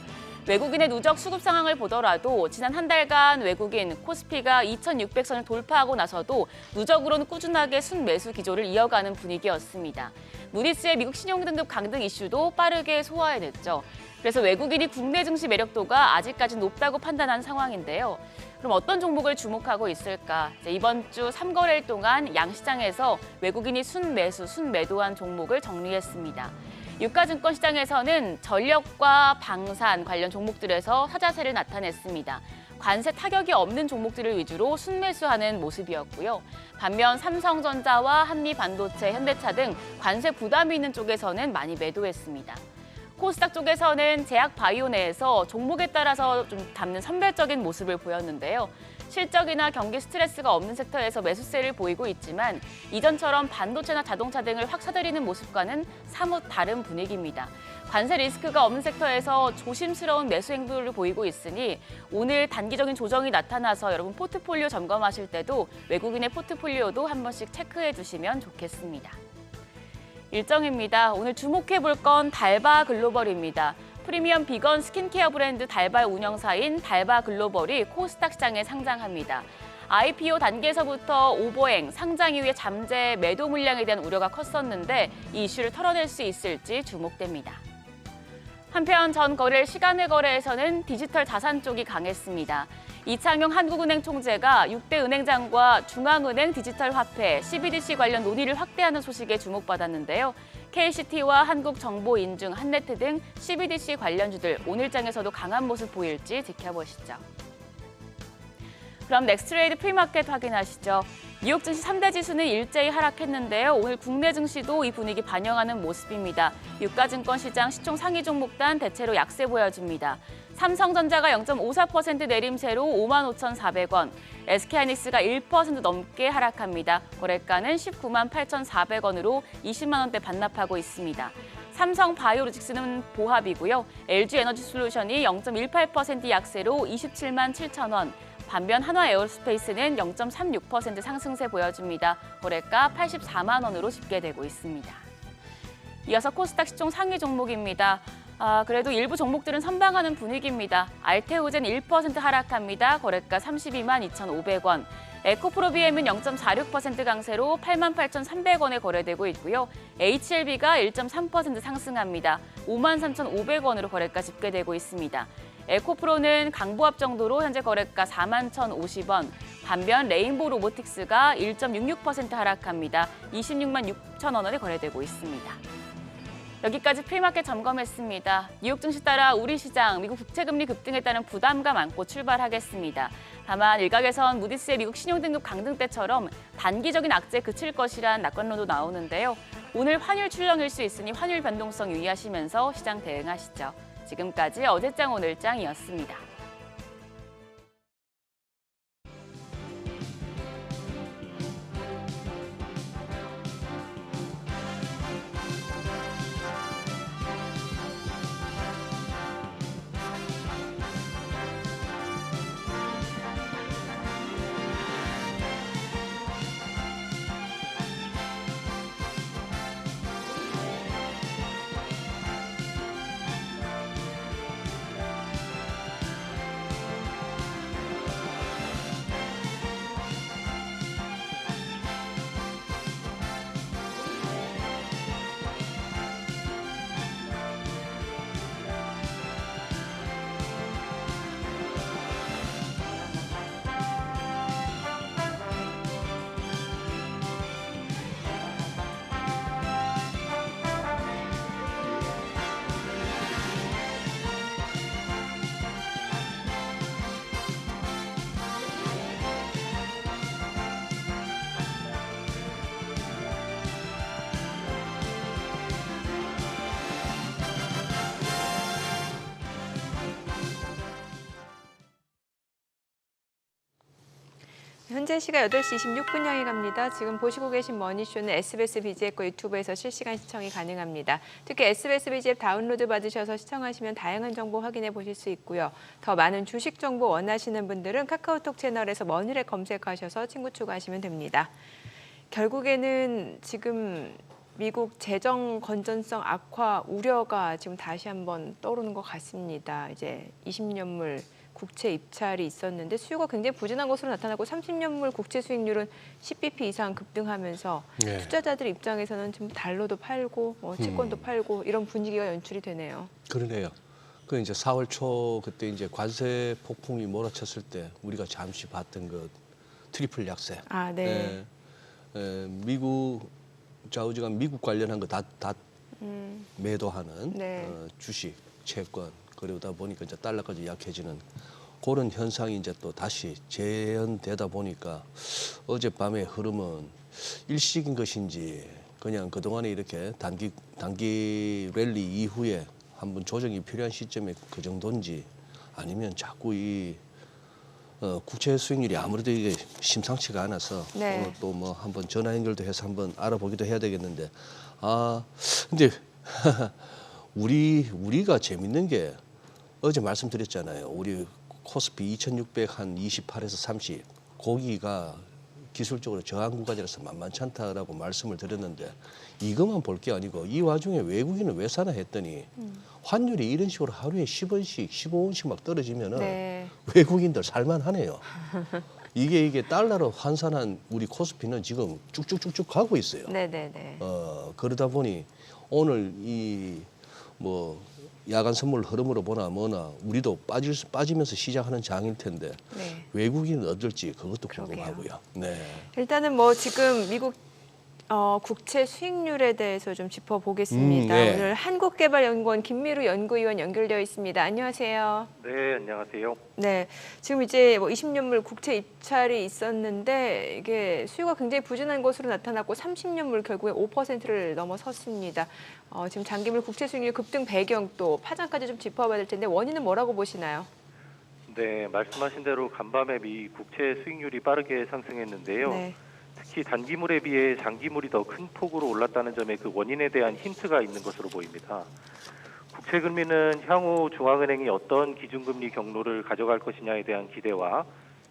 외국인의 누적 수급 상황을 보더라도 지난 한 달간 외국인 코스피가 2,600선을 돌파하고 나서도 누적으로는 꾸준하게 순매수 기조를 이어가는 분위기였습니다. 무디스의 미국 신용등급 강등 이슈도 빠르게 소화해냈죠. 그래서 외국인이 국내 증시 매력도가 아직까지 높다고 판단한 상황인데요. 그럼 어떤 종목을 주목하고 있을까? 이번 주 3거래일 동안 양시장에서 외국인이 순매수, 순매도한 종목을 정리했습니다. 유가증권 시장에서는 전력과 방산 관련 종목들에서 사자세를 나타냈습니다. 관세 타격이 없는 종목들을 위주로 순매수하는 모습이었고요. 반면 삼성전자와 한미반도체, 현대차 등 관세 부담이 있는 쪽에서는 많이 매도했습니다. 코스닥 쪽에서는 제약바이오 내에서 종목에 따라서 좀 담는 선별적인 모습을 보였는데요. 실적이나 경기 스트레스가 없는 섹터에서 매수세를 보이고 있지만 이전처럼 반도체나 자동차 등을 확 사들이는 모습과는 사뭇 다른 분위기입니다. 관세 리스크가 없는 섹터에서 조심스러운 매수 행보를 보이고 있으니 오늘 단기적인 조정이 나타나서 여러분 포트폴리오 점검하실 때도 외국인의 포트폴리오도 한 번씩 체크해 주시면 좋겠습니다. 일정입니다. 오늘 주목해볼 건 달바 글로벌입니다. 프리미엄 비건 스킨케어 브랜드 달바의 운영사인 달바 글로벌이 코스닥 시장에 상장합니다. IPO 단계에서부터 오버행, 상장 이후의 잠재 매도 물량에 대한 우려가 컸었는데 이 이슈를 털어낼 수 있을지 주목됩니다. 한편 전 거래일 시간외 거래에서는 디지털 자산 쪽이 강했습니다. 이창용 한국은행 총재가 6대 은행장과 중앙은행 디지털 화폐, CBDC 관련 논의를 확대하는 소식에 주목받았는데요. KCT와 한국정보인증, 한네트 등 CBDC 관련주들 오늘장에서도 강한 모습 보일지 지켜보시죠. 그럼 넥스트레이드 프리마켓 확인하시죠. 뉴욕 증시 3대 지수는 일제히 하락했는데요. 오늘 국내 증시도 이 분위기 반영하는 모습입니다. 유가증권 시장 시총 상위 종목단 대체로 약세 보여줍니다. 삼성전자가 0.54% 내림세로 55,400원, SK하이닉스가 1% 넘게 하락합니다. 거래가는 198,400원으로 20만 원대 반납하고 있습니다. 삼성바이오로직스는 보합이고요. LG에너지솔루션이 0.18% 약세로 27만 7천 원, 반면 한화에어로스페이스는 0.36% 상승세 보여줍니다. 거래가 84만 원으로 집계되고 있습니다. 이어서 코스닥 시총 상위 종목입니다. 그래도 일부 종목들은 선방하는 분위기입니다. 알테오젠 1% 하락합니다. 거래가 32만 2,500원. 에코프로비엠은 0.46% 강세로 88,300원에 거래되고 있고요. HLB가 1.3% 상승합니다. 53,500원으로 거래가 집계되고 있습니다. 에코프로는 강보합 정도로 현재 거래가 41,050원. 반면 레인보우 로보틱스가 1.66% 하락합니다. 26만 6천 원에 거래되고 있습니다. 여기까지 프리마켓 점검했습니다. 뉴욕 증시 따라 우리 시장, 미국 국채금리 급등에 따른 부담감 안고 출발하겠습니다. 다만 일각에선 무디스의 미국 신용등급 강등 때처럼 단기적인 악재에 그칠 것이란 낙관론도 나오는데요. 오늘 환율 출렁일 수 있으니 환율 변동성 유의하시면서 시장 대응하시죠. 지금까지 어제장 오늘장이었습니다. 현재 시각 8시 26분 향해 갑니다. 지금 보시고 계신 머니쇼는 SBS BG앱과 유튜브에서 실시간 시청이 가능합니다. 특히 SBS BG앱 다운로드 받으셔서 시청하시면 다양한 정보 확인해 보실 수 있고요. 더 많은 주식 정보 원하시는 분들은 카카오톡 채널에서 머니를 검색하셔서 친구 추가하시면 됩니다. 결국에는 지금 미국 재정 건전성 악화 우려가 지금 다시 한번 떠오르는 것 같습니다. 이제 20년물 국채 입찰이 있었는데 수요가 굉장히 부진한 것으로 나타나고 30년물 국채 수익률은 10bp 이상 급등하면서 네. 투자자들 입장에서는 지금 달러도 팔고 채권도 팔고 이런 분위기가 연출이 되네요. 그러네요. 그 이제 4월 초 그때 이제 관세 폭풍이 몰아쳤을 때 우리가 잠시 봤던 그 트리플 약세. 아, 네. 미국 좌우지간 미국 관련한 거 다 매도하는 네. 주식, 채권 그러다 보니까 이제 달러까지 약해지는 그런 현상이 이제 또 다시 재현되다 보니까 어젯밤의 흐름은 일시적인 것인지 그냥 그동안에 이렇게 단기 랠리 이후에 한번 조정이 필요한 시점에 그 정도인지 아니면 자꾸 이 국채 수익률이 아무래도 이게 심상치가 않아서 네. 오늘 또 뭐 한번 전화 연결도 해서 한번 알아보기도 해야 되겠는데 근데 우리가 재밌는 게 어제 말씀드렸잖아요. 우리 코스피 2600 한 28에서 30 거기가 기술적으로 저항 구간이라서 만만치 않다라고 말씀을 드렸는데 이것만 볼 게 아니고 이 와중에 외국인은 왜 사나 했더니 환율이 이런 식으로 하루에 10원씩 15원씩 막 떨어지면은 네. 외국인들 살만하네요. 이게 달러로 환산한 우리 코스피는 지금 쭉쭉쭉쭉 가고 있어요. 네네네. 그러다 보니 오늘 이 뭐 야간 선물 흐름으로 보나 뭐나 우리도 빠지면서 시작하는 장일 텐데 네. 외국인은 어떨지 그것도 그러게요. 궁금하고요. 네. 일단은 뭐 지금 미국 국채 수익률에 대해서 좀 짚어보겠습니다. 네. 오늘 한국개발연구원 김미루 연구위원 연결되어 있습니다. 안녕하세요. 네, 안녕하세요. 네, 지금 이제 뭐 20년물 국채 입찰이 있었는데 이게 수요가 굉장히 부진한 것으로 나타났고 30년물 결국에 5%를 넘어섰습니다. 지금 장기물 국채 수익률 급등 배경 또 파장까지 좀 짚어봐야 될 텐데 원인은 뭐라고 보시나요? 네, 말씀하신 대로 간밤에 미 국채 수익률이 빠르게 상승했는데요. 네. 특히 단기물에 비해 장기물이 더 큰 폭으로 올랐다는 점에 그 원인에 대한 힌트가 있는 것으로 보입니다. 국채금리는 향후 중앙은행이 어떤 기준금리 경로를 가져갈 것이냐에 대한 기대와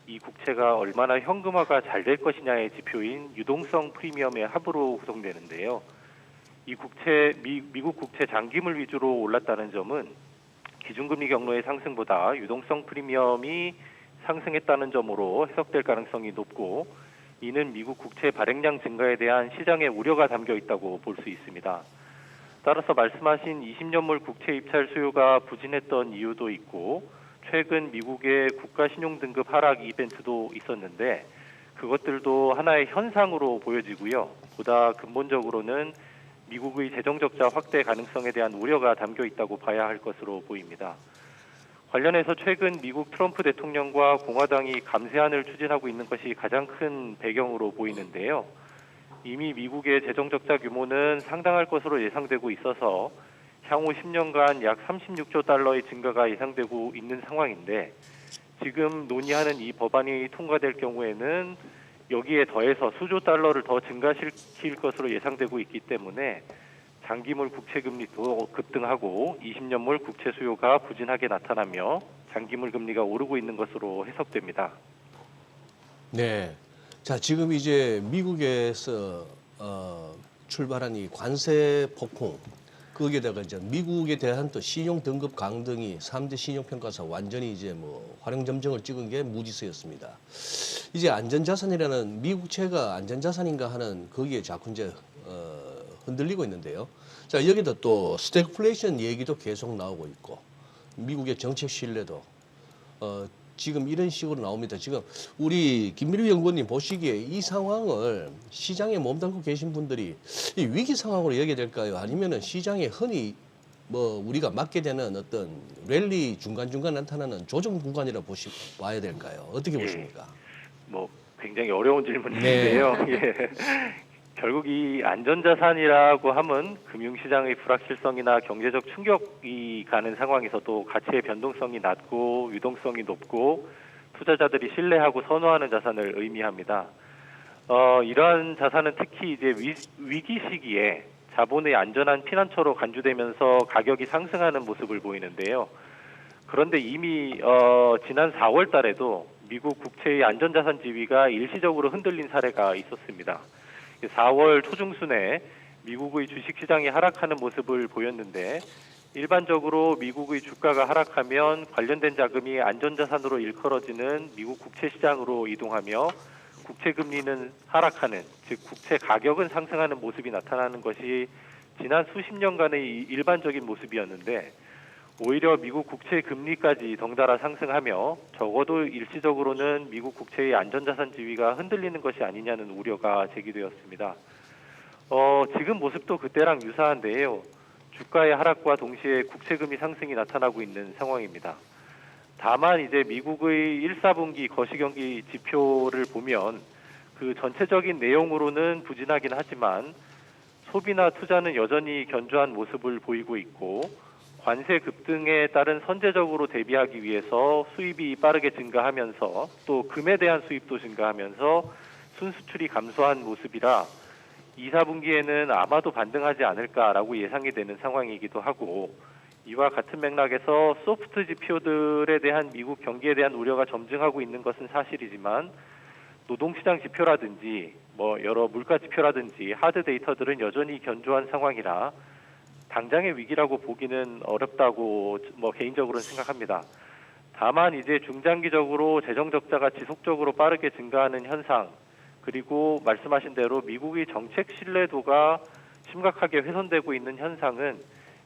이 국채가 얼마나 현금화가 잘 될 것이냐의 지표인 유동성 프리미엄의 합으로 구성되는데요. 이 미국 국채 장기물 위주로 올랐다는 점은 기준금리 경로의 상승보다 유동성 프리미엄이 상승했다는 점으로 해석될 가능성이 높고 이는 미국 국채 발행량 증가에 대한 시장의 우려가 담겨 있다고 볼 수 있습니다. 따라서 말씀하신 20년물 국채 입찰 수요가 부진했던 이유도 있고 최근 미국의 국가신용등급 하락 이벤트도 있었는데 그것들도 하나의 현상으로 보여지고요. 보다 근본적으로는 미국의 재정적자 확대 가능성에 대한 우려가 담겨 있다고 봐야 할 것으로 보입니다. 관련해서 최근 미국 트럼프 대통령과 공화당이 감세안을 추진하고 있는 것이 가장 큰 배경으로 보이는데요. 이미 미국의 재정적자 규모는 상당할 것으로 예상되고 있어서 향후 10년간 약 36조 달러의 증가가 예상되고 있는 상황인데 지금 논의하는 이 법안이 통과될 경우에는 여기에 더해서 수조 달러를 더 증가시킬 것으로 예상되고 있기 때문에 장기물 국채 금리도 급등하고 20년물 국채 수요가 부진하게 나타나며 장기물 금리가 오르고 있는 것으로 해석됩니다. 네. 자, 지금 이제 미국에서 출발한 이 관세 폭풍 거기에다가 이제 미국에 대한 또 신용 등급 강등이 3대 신용평가사 완전히 이제 뭐 화룡점정을 찍은 게 무지수였습니다. 이제 안전자산이라는 미국채가 안전자산인가 하는 거기에 자꾸 이제 흔들리고 있는데요. 자, 여기다 또 스태그플레이션 얘기도 계속 나오고 있고 미국의 정책 신뢰도 지금 이런 식으로 나옵니다. 지금 우리 김미루 연구원님 보시기에 이 상황을 시장에 몸담고 계신 분들이 이 위기 상황으로 여겨야 될까요? 아니면은 시장에 흔히 뭐 우리가 맞게 되는 어떤 랠리 중간중간 나타나는 조정 구간이라 봐야 될까요? 어떻게 보십니까? 뭐 굉장히 어려운 질문인데요. 네. 예. 결국 이 안전자산이라고 하면 금융시장의 불확실성이나 경제적 충격이 가는 상황에서도 가치의 변동성이 낮고 유동성이 높고 투자자들이 신뢰하고 선호하는 자산을 의미합니다. 이러한 자산은 특히 이제 위기 시기에 자본의 안전한 피난처로 간주되면서 가격이 상승하는 모습을 보이는데요. 그런데 이미 지난 4월 달에도 미국 국채의 안전자산 지위가 일시적으로 흔들린 사례가 있었습니다. 4월 초중순에 미국의 주식시장이 하락하는 모습을 보였는데 일반적으로 미국의 주가가 하락하면 관련된 자금이 안전자산으로 일컬어지는 미국 국채시장으로 이동하며 국채 금리는 하락하는, 즉 국채 가격은 상승하는 모습이 나타나는 것이 지난 수십 년간의 일반적인 모습이었는데 오히려 미국 국채 금리까지 덩달아 상승하며 적어도 일시적으로는 미국 국채의 안전자산 지위가 흔들리는 것이 아니냐는 우려가 제기되었습니다. 지금 모습도 그때랑 유사한데요. 주가의 하락과 동시에 국채금리 상승이 나타나고 있는 상황입니다. 다만 이제 미국의 1, 4분기 거시경기 지표를 보면 그 전체적인 내용으로는 부진하긴 하지만 소비나 투자는 여전히 견조한 모습을 보이고 있고 관세 급등에 따른 선제적으로 대비하기 위해서 수입이 빠르게 증가하면서 또 금에 대한 수입도 증가하면서 순수출이 감소한 모습이라 2, 4분기에는 아마도 반등하지 않을까라고 예상이 되는 상황이기도 하고 이와 같은 맥락에서 소프트 지표들에 대한 미국 경기에 대한 우려가 점증하고 있는 것은 사실이지만 노동시장 지표라든지 여러 물가 지표라든지 하드 데이터들은 여전히 견조한 상황이라 당장의 위기라고 보기는 어렵다고 개인적으로는 생각합니다. 다만 이제 중장기적으로 재정 적자가 지속적으로 빠르게 증가하는 현상 그리고 말씀하신 대로 미국의 정책 신뢰도가 심각하게 훼손되고 있는 현상은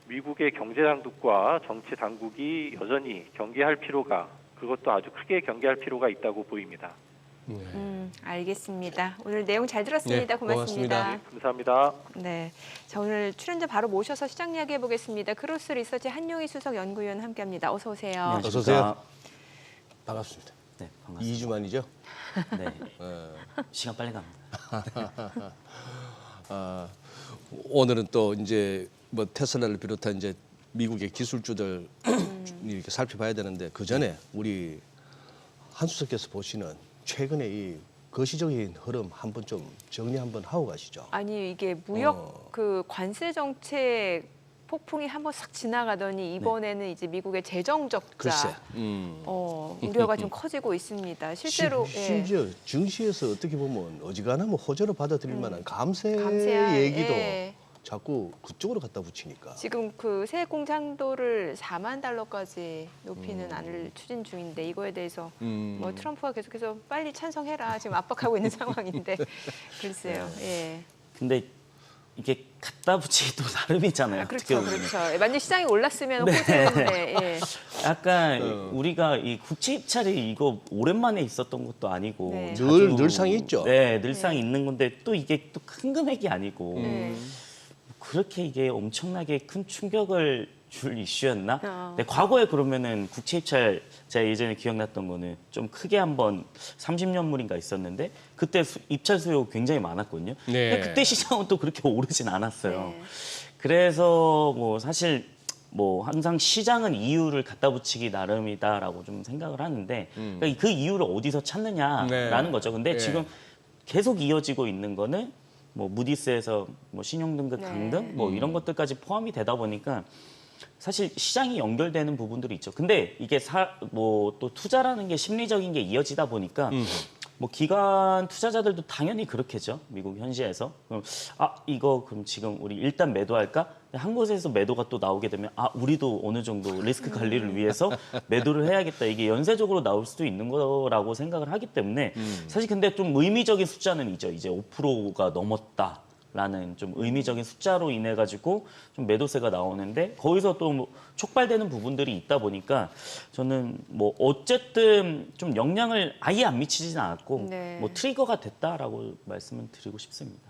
미국의 경제 당국과 정치 당국이 여전히 경계할 필요가 그것도 아주 크게 경계할 필요가 있다고 보입니다. 알겠습니다. 오늘 내용 잘 들었습니다. 네, 고맙습니다. 고맙습니다. 감사합니다. 네, 자 오늘 출연자 바로 모셔서 시장 이야기 해보겠습니다. 크로스 리서치 한용희 수석 연구위원 함께합니다. 어서 오세요. 어서 오세요. 반갑습니다. 네, 반갑습니다. 2주 만이죠? 네, 시간 빨리 갑니다. 오늘은 또 이제 테슬라를 비롯한 이제 미국의 기술주들 이렇게 살펴봐야 되는데 그 전에 우리 한 수석께서 보시는 최근의 이 거시적인 흐름 한번 좀 정리 한번 하고 가시죠. 아니 이게 무역 그 관세 정책 폭풍이 한번 싹 지나가더니 이번에는 이제 미국의 재정 적자 글쎄, 우려가 좀 커지고 있습니다. 실제로 심지어 증시에서 어떻게 보면 어지간하면 호재로 받아들일 만한 감세 얘기도 자꾸 그쪽으로 갖다 붙이니까. 지금 그 세액 공제한도를 4만 달러까지 높이는 안을 추진 중인데 이거에 대해서 트럼프가 계속해서 빨리 찬성해라 지금 압박하고 있는 상황인데 글쎄요. 예. 근데 이게 갖다 붙이기도 나름이잖아요. 그렇죠, 그렇죠. 만약 시장이 올랐으면 호재인데. 예. 약간 우리가 이 국채 입찰이 이거 오랜만에 있었던 것도 아니고 네. 늘상 있죠. 네, 늘상 있는 건데 또 이게 또 큰 금액이 아니고 그렇게 이게 엄청나게 큰 충격을 줄 이슈였나? 네, 과거에 그러면은 국채 입찰 제가 예전에 기억났던 거는 좀 크게 한번 30년물인가 있었는데 그때 입찰 수요 굉장히 많았거든요. 네. 근데 그때 시장은 또 그렇게 오르진 않았어요. 네. 그래서 사실 항상 시장은 이유를 갖다 붙이기 나름이다라고 좀 생각을 하는데 그러니까 그 이유를 어디서 찾느냐라는 거죠. 근데 지금 계속 이어지고 있는 거는 무디스에서 신용등급 강등 이런 것들까지 포함이 되다 보니까 사실 시장이 연결되는 부분들이 있죠. 근데 이게 또 투자라는 게 심리적인 게 이어지다 보니까 기관 투자자들도 당연히 그렇겠죠. 미국 현지에서. 그럼 이거 그럼 지금 우리 일단 매도할까? 한 곳에서 매도가 또 나오게 되면 우리도 어느 정도 리스크 관리를 위해서 매도를 해야겠다. 이게 연쇄적으로 나올 수도 있는 거라고 생각을 하기 때문에 사실 근데 좀 의미적인 숫자는 있죠. 이제 5%가 넘었다. 라는 좀 의미적인 숫자로 인해 가지고 좀 매도세가 나오는데 거기서 또 촉발되는 부분들이 있다 보니까 저는 어쨌든 좀 영향을 아예 안 미치지는 않았고 트리거가 됐다라고 말씀을 드리고 싶습니다.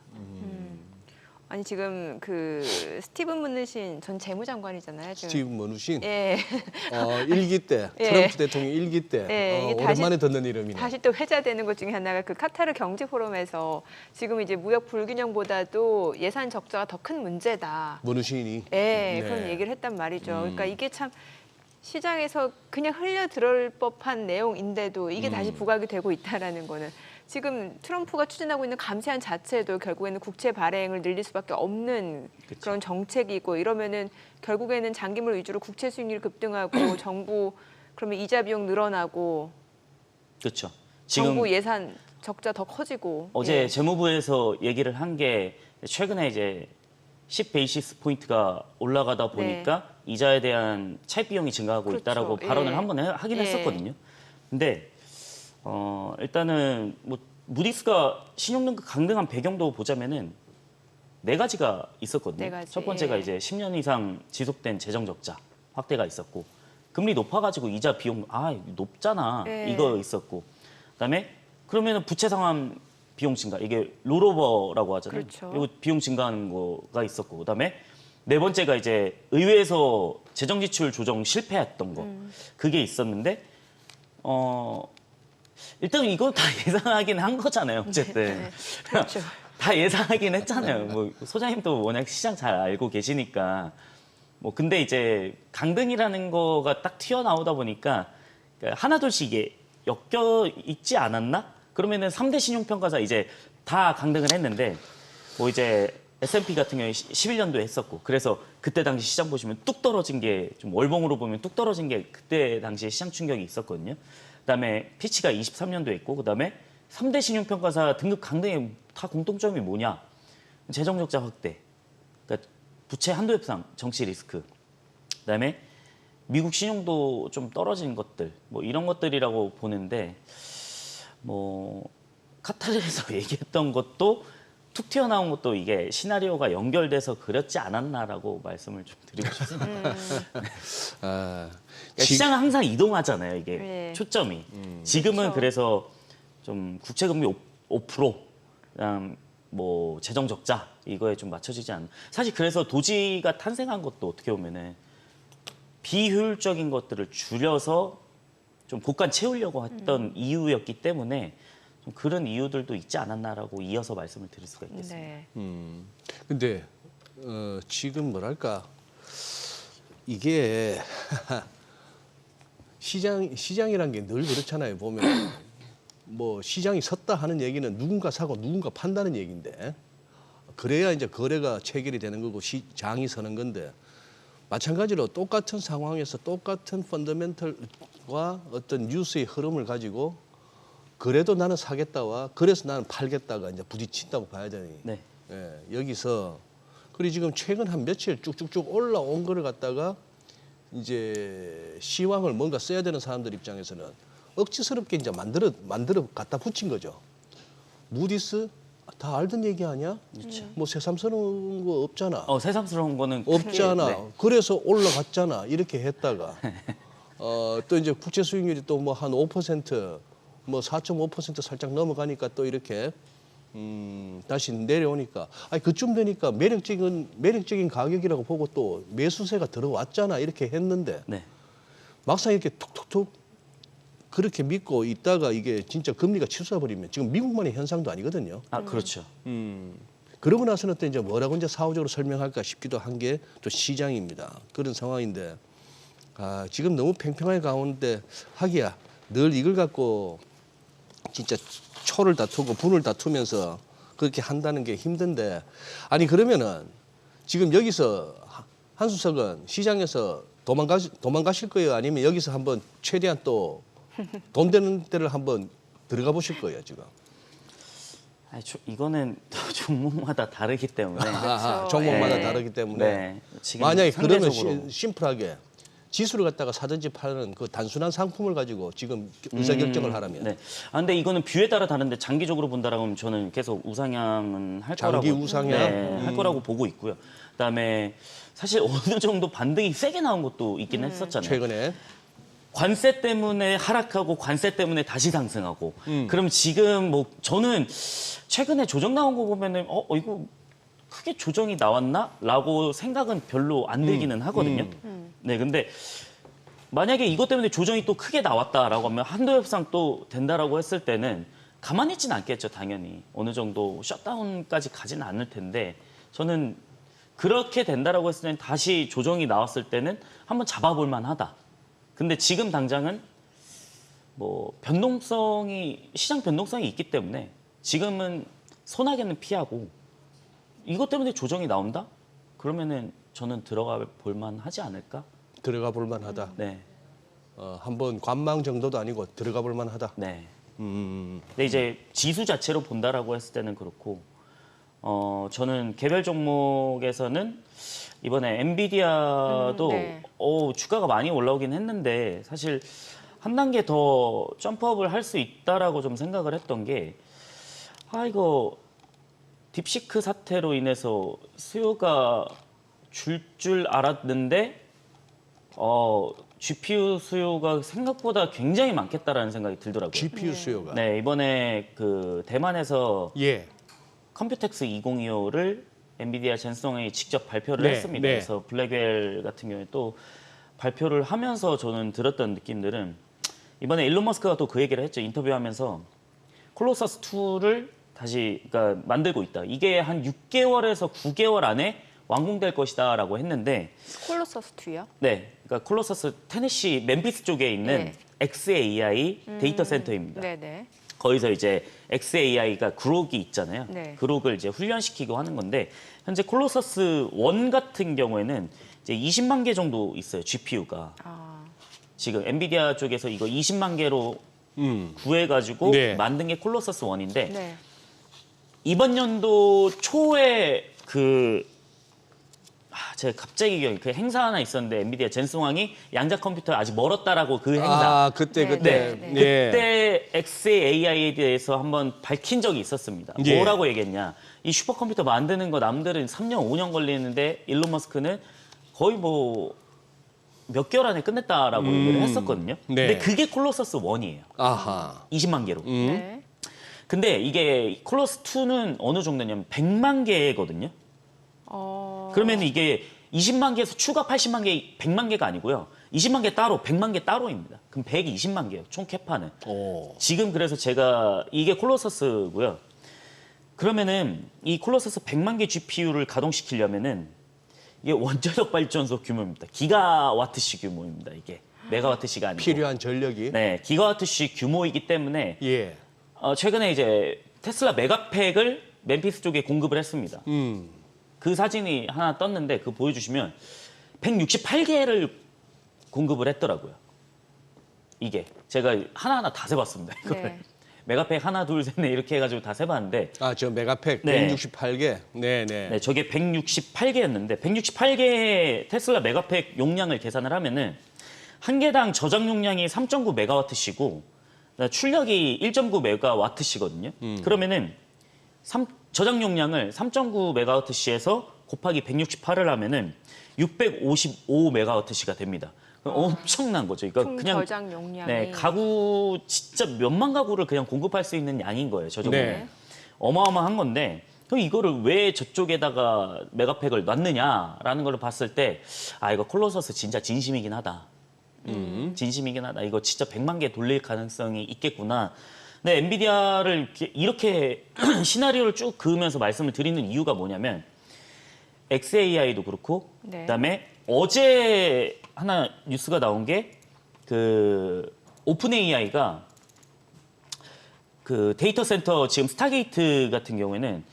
아니 지금 그 스티븐 문누신 전 재무장관이잖아요. 지금. 스티븐 문누신. 예. 일기 때 트럼프 대통령 일기 때 이게 오랜만에 듣는 이름이네. 다시 또 회자되는 것 중에 하나가 그 카타르 경제 포럼에서 지금 이제 무역 불균형보다도 예산 적자가 더 큰 문제다. 문누신이. 네, 그런 얘기를 했단 말이죠. 그러니까 이게 참 시장에서 그냥 흘려 들어올 법한 내용인데도 이게 다시 부각이 되고 있다라는 거는 지금 트럼프가 추진하고 있는 감세안 자체도 결국에는 국채 발행을 늘릴 수밖에 없는 그쵸. 그런 정책이고 이러면은 결국에는 장기물 위주로 국채 수익률이 급등하고 정부 그러면 이자 비용 늘어나고 그렇죠. 정부 예산 적자 더 커지고 어제 예. 재무부에서 얘기를 한 게 최근에 이제 10 베이시스 포인트가 올라가다 보니까 이자에 대한 차입 비용이 증가하고 그렇죠. 있다라고 발언을 예. 한번 하긴 예. 했었거든요. 근데 일단은 뭐 무디스가 신용등급 강등한 배경도 보자면은 네 가지가 있었거든요. 네 가지, 첫 번째가 예. 이제 10년 이상 지속된 재정 적자 확대가 있었고 금리 높아가지고 이자 비용 높잖아 예. 이거 있었고 그다음에 그러면은 부채 상환 비용 증가 이게 롤오버라고 하잖아요. 그렇죠. 이거 비용 증가하는 거가 있었고 그다음에 네 번째가 이제 의회에서 재정 지출 조정 실패했던 거 그게 있었는데 일단 이건 다 예상하긴 한 거잖아요. 어쨌든 네. 그렇죠. 다 예상하긴 했잖아요. 뭐 소장님도 워낙 시장 잘 알고 계시니까 뭐 근데 이제 강등이라는 거가 딱 튀어나오다 보니까 하나둘씩 이게 엮여 있지 않았나? 그러면은 3대 신용평가사 이제 다 강등을 했는데 뭐 이제 S&P 같은 경우에 11년도에 했었고 그래서 그때 당시 시장 보시면 뚝 떨어진 게 좀 월봉으로 보면 뚝 떨어진 게 그때 당시에 시장 충격이 있었거든요. 그다음에 피치가 23년도에 있고 그다음에 3대 신용평가사 등급 강등의 다 공통점이 뭐냐? 재정 적자 확대, 그러니까 부채 한도 협상, 정치 리스크, 그다음에 미국 신용도 좀 떨어진 것들, 뭐 이런 것들이라고 보는데 뭐 카타르에서 얘기했던 것도 툭 튀어나온 것도 이게 시나리오가 연결돼서 그렸지 않았나라고 말씀을 좀 드리고 싶습니다. 아, 그러니까 시장은 항상 이동하잖아요, 이게 네. 초점이. 지금은 그렇죠. 그래서 좀 국채금리 5%, 그다음 뭐 재정 적자 이거에 좀 맞춰지지 않나. 사실 그래서 도지가 탄생한 것도 어떻게 보면은 비효율적인 것들을 줄여서 좀 고간 채우려고 했던 이유였기 때문에 좀 그런 이유들도 있지 않았나라고 이어서 말씀을 드릴 수가 있겠습니다. 네. 근데 지금 뭐랄까 이게 시장이란 게 늘 그렇잖아요. 보면 뭐 시장이 섰다 하는 얘기는 누군가 사고 누군가 판다는 얘기인데 그래야 이제 거래가 체결이 되는 거고 장이 서는 건데 마찬가지로 똑같은 상황에서 똑같은 펀더멘털과 어떤 뉴스의 흐름을 가지고 그래도 나는 사겠다와 그래서 나는 팔겠다가 이제 부딪힌다고 봐야 되니 네. 예, 여기서 그리고 지금 최근 한 며칠 쭉쭉쭉 올라온 거를 갖다가 이제 시황을 뭔가 써야 되는 사람들 입장에서는 억지스럽게 이제 만들어 갖다 붙인 거죠. 무디스 다 알던 얘기 아니야? 뭐 새삼스러운 거 없잖아. 새삼스러운 거는 없잖아. 네. 그래서 올라갔잖아. 이렇게 했다가 또 이제 국채 수익률이 또 뭐 한 5%, 뭐 4.5% 살짝 넘어가니까 또 이렇게 다시 내려오니까 그쯤 되니까 매력적인 가격이라고 보고 또 매수세가 들어왔잖아. 이렇게 했는데 네. 막상 이렇게 툭툭툭 그렇게 믿고 있다가 이게 진짜 금리가 치솟아버리면 지금 미국만의 현상도 아니거든요. 그렇죠. 그러고 나서는 또 이제 뭐라고 이제 사후적으로 설명할까 싶기도 한 게 또 시장입니다. 그런 상황인데 지금 너무 팽팽한 가운데 하기야 늘 이걸 갖고 진짜 초를 다투고 분을 다투면서 그렇게 한다는 게 힘든데 아니 그러면은 지금 여기서 한수석은 시장에서 도망가실 거예요? 아니면 여기서 한번 최대한 또 돈 되는 데를 한번 들어가 보실 거예요, 지금? 이거는 또 종목마다 다르기 때문에. 종목마다 네. 다르기 때문에. 네. 지금 만약에 그러면 상대적으로. 심플하게 지수를 갖다가 사든지 팔는 그 단순한 상품을 가지고 지금 의사결정을 하라면. 네. 근데 이거는 뷰에 따라 다른데 장기적으로 본다라면 저는 계속 우상향은 할 장기 거라고. 우상향? 네, 할 거라고 보고 있고요. 그다음에 사실 어느 정도 반등이 세게 나온 것도 있긴 했었잖아요. 최근에. 관세 때문에 하락하고 관세 때문에 다시 상승하고. 그럼 지금 뭐 저는 최근에 조정 나온 거 보면은 이거 크게 조정이 나왔나?라고 생각은 별로 안 들기는 하거든요. 네, 근데 만약에 이것 때문에 조정이 또 크게 나왔다라고 하면 한도 협상 또 된다라고 했을 때는 가만히 있지는 않겠죠, 당연히. 어느 정도 셧다운까지 가지는 않을 텐데 저는 그렇게 된다라고 했을 때는 다시 조정이 나왔을 때는 한번 잡아볼 만하다. 근데 지금 당장은 뭐 시장 변동성이 있기 때문에 지금은 소나기는 피하고 이것 때문에 조정이 나온다? 그러면은 저는 들어가 볼 만하지 않을까? 들어가 볼 만하다. 네. 한번 관망 정도도 아니고 들어가 볼 만하다. 네. 근데 이제 지수 자체로 본다라고 했을 때는 그렇고 저는 개별 종목에서는 이번에 엔비디아도 네. 주가가 많이 올라오긴 했는데 사실 한 단계 더 점프업을 할 수 있다라고 좀 생각을 했던 게 이거 딥시크 사태로 인해서 수요가 줄 알았는데 GPU 수요가 생각보다 굉장히 많겠다라는 생각이 들더라고요. GPU 수요가. 네, 이번에 그 대만에서 예. 컴퓨텍스 2025를 엔비디아 젠슨홍이 직접 발표를 네, 했습니다. 네. 그래서 블랙웰 같은 경우에 또 발표를 하면서 저는 들었던 느낌들은 이번에 일론 머스크가 또 그 얘기를 했죠. 인터뷰하면서 콜로서스 2를 다시 그러니까 만들고 있다. 이게 한 6개월에서 9개월 안에 완공될 것이다라고 했는데 콜로서스 2요? 네, 그러니까 콜로서스 테네시 멤피스 쪽에 있는 네. XAI 데이터 센터입니다. 네네. 거기서 이제 XAI가 그록이 있잖아요. 네. 그록을 이제 훈련시키고 하는 건데 현재 콜로서스 1 같은 경우에는 이제 20만 개 정도 있어요. GPU가. 지금 엔비디아 쪽에서 이거 20만 개로 구해가지고 네. 만든 게 콜로서스 1인데 네. 이번 연도 초에 제가 갑자기 그 행사 하나 있었는데 엔비디아 젠슨왕이 양자 컴퓨터 아직 멀었다라고 그 행사. 그때. 네. 예. 그때 XAI에 대해서 한번 밝힌 적이 있었습니다. 예. 뭐라고 얘기했냐. 이 슈퍼컴퓨터 만드는 거 남들은 3년, 5년 걸리는데 일론 머스크는 거의 뭐 몇 개월 안에 끝냈다라고 얘기를 했었거든요. 네. 근데 그게 콜로서스 1이에요. 아하. 20만 개로. 네. 근데 이게 콜로스 2는 어느 정도냐면 100만 개거든요. 그러면 이게 20만 개에서 추가 80만 개, 100만 개가 아니고요. 20만 개 따로, 100만 개 따로입니다. 그럼 120만 개예요. 총 캐파는. 지금 그래서 제가 이게 콜로서스고요. 그러면은 이 콜로서스 100만 개 GPU를 가동시키려면은 이게 원자력 발전소 규모입니다. 기가와트시 규모입니다. 이게 메가와트시가 아니고. 필요한 전력이. 네, 기가와트시 규모이기 때문에 예. 최근에 이제 테슬라 메가팩을 멤피스 쪽에 공급을 했습니다. 그 사진이 하나 떴는데 그거 보여주시면 168개를 공급을 했더라고요. 이게 제가 하나하나 다 세봤습니다. 이거를. 네. 메가팩 하나, 둘, 셋, 넷 이렇게 해가지고 다 세봤는데 저 메가팩 네. 168개. 네네. 네, 저게 168개였는데 168개의 테슬라 메가팩 용량을 계산을 하면은 한 개당 저장 용량이 3.9 메가와트시고 출력이 1.9 메가와트시거든요. 그러면은 저장 용량을 3.9 메가와트시에서 곱하기 168을 하면은 655 메가와트시가 됩니다. 엄청난 거죠. 그러니까 총 그냥 저장 용량이. 네, 가구 진짜 몇만 가구를 그냥 공급할 수 있는 양인 거예요. 저 정도면. 네. 어마어마한 건데 그럼 이거를 왜 저쪽에다가 메가팩을 놨느냐라는 걸 봤을 때 이거 콜로서스 진짜 진심이긴 하다. 진심이긴 하다. 이거 진짜 100만 개 돌릴 가능성이 있겠구나. 근데 엔비디아를 이렇게 시나리오를 쭉 그으면서 말씀을 드리는 이유가 뭐냐면 XAI도 그렇고 네. 그다음에 어제 하나 뉴스가 나온 게 그 오픈 AI가 그 데이터 센터 지금 스타게이트 같은 경우에는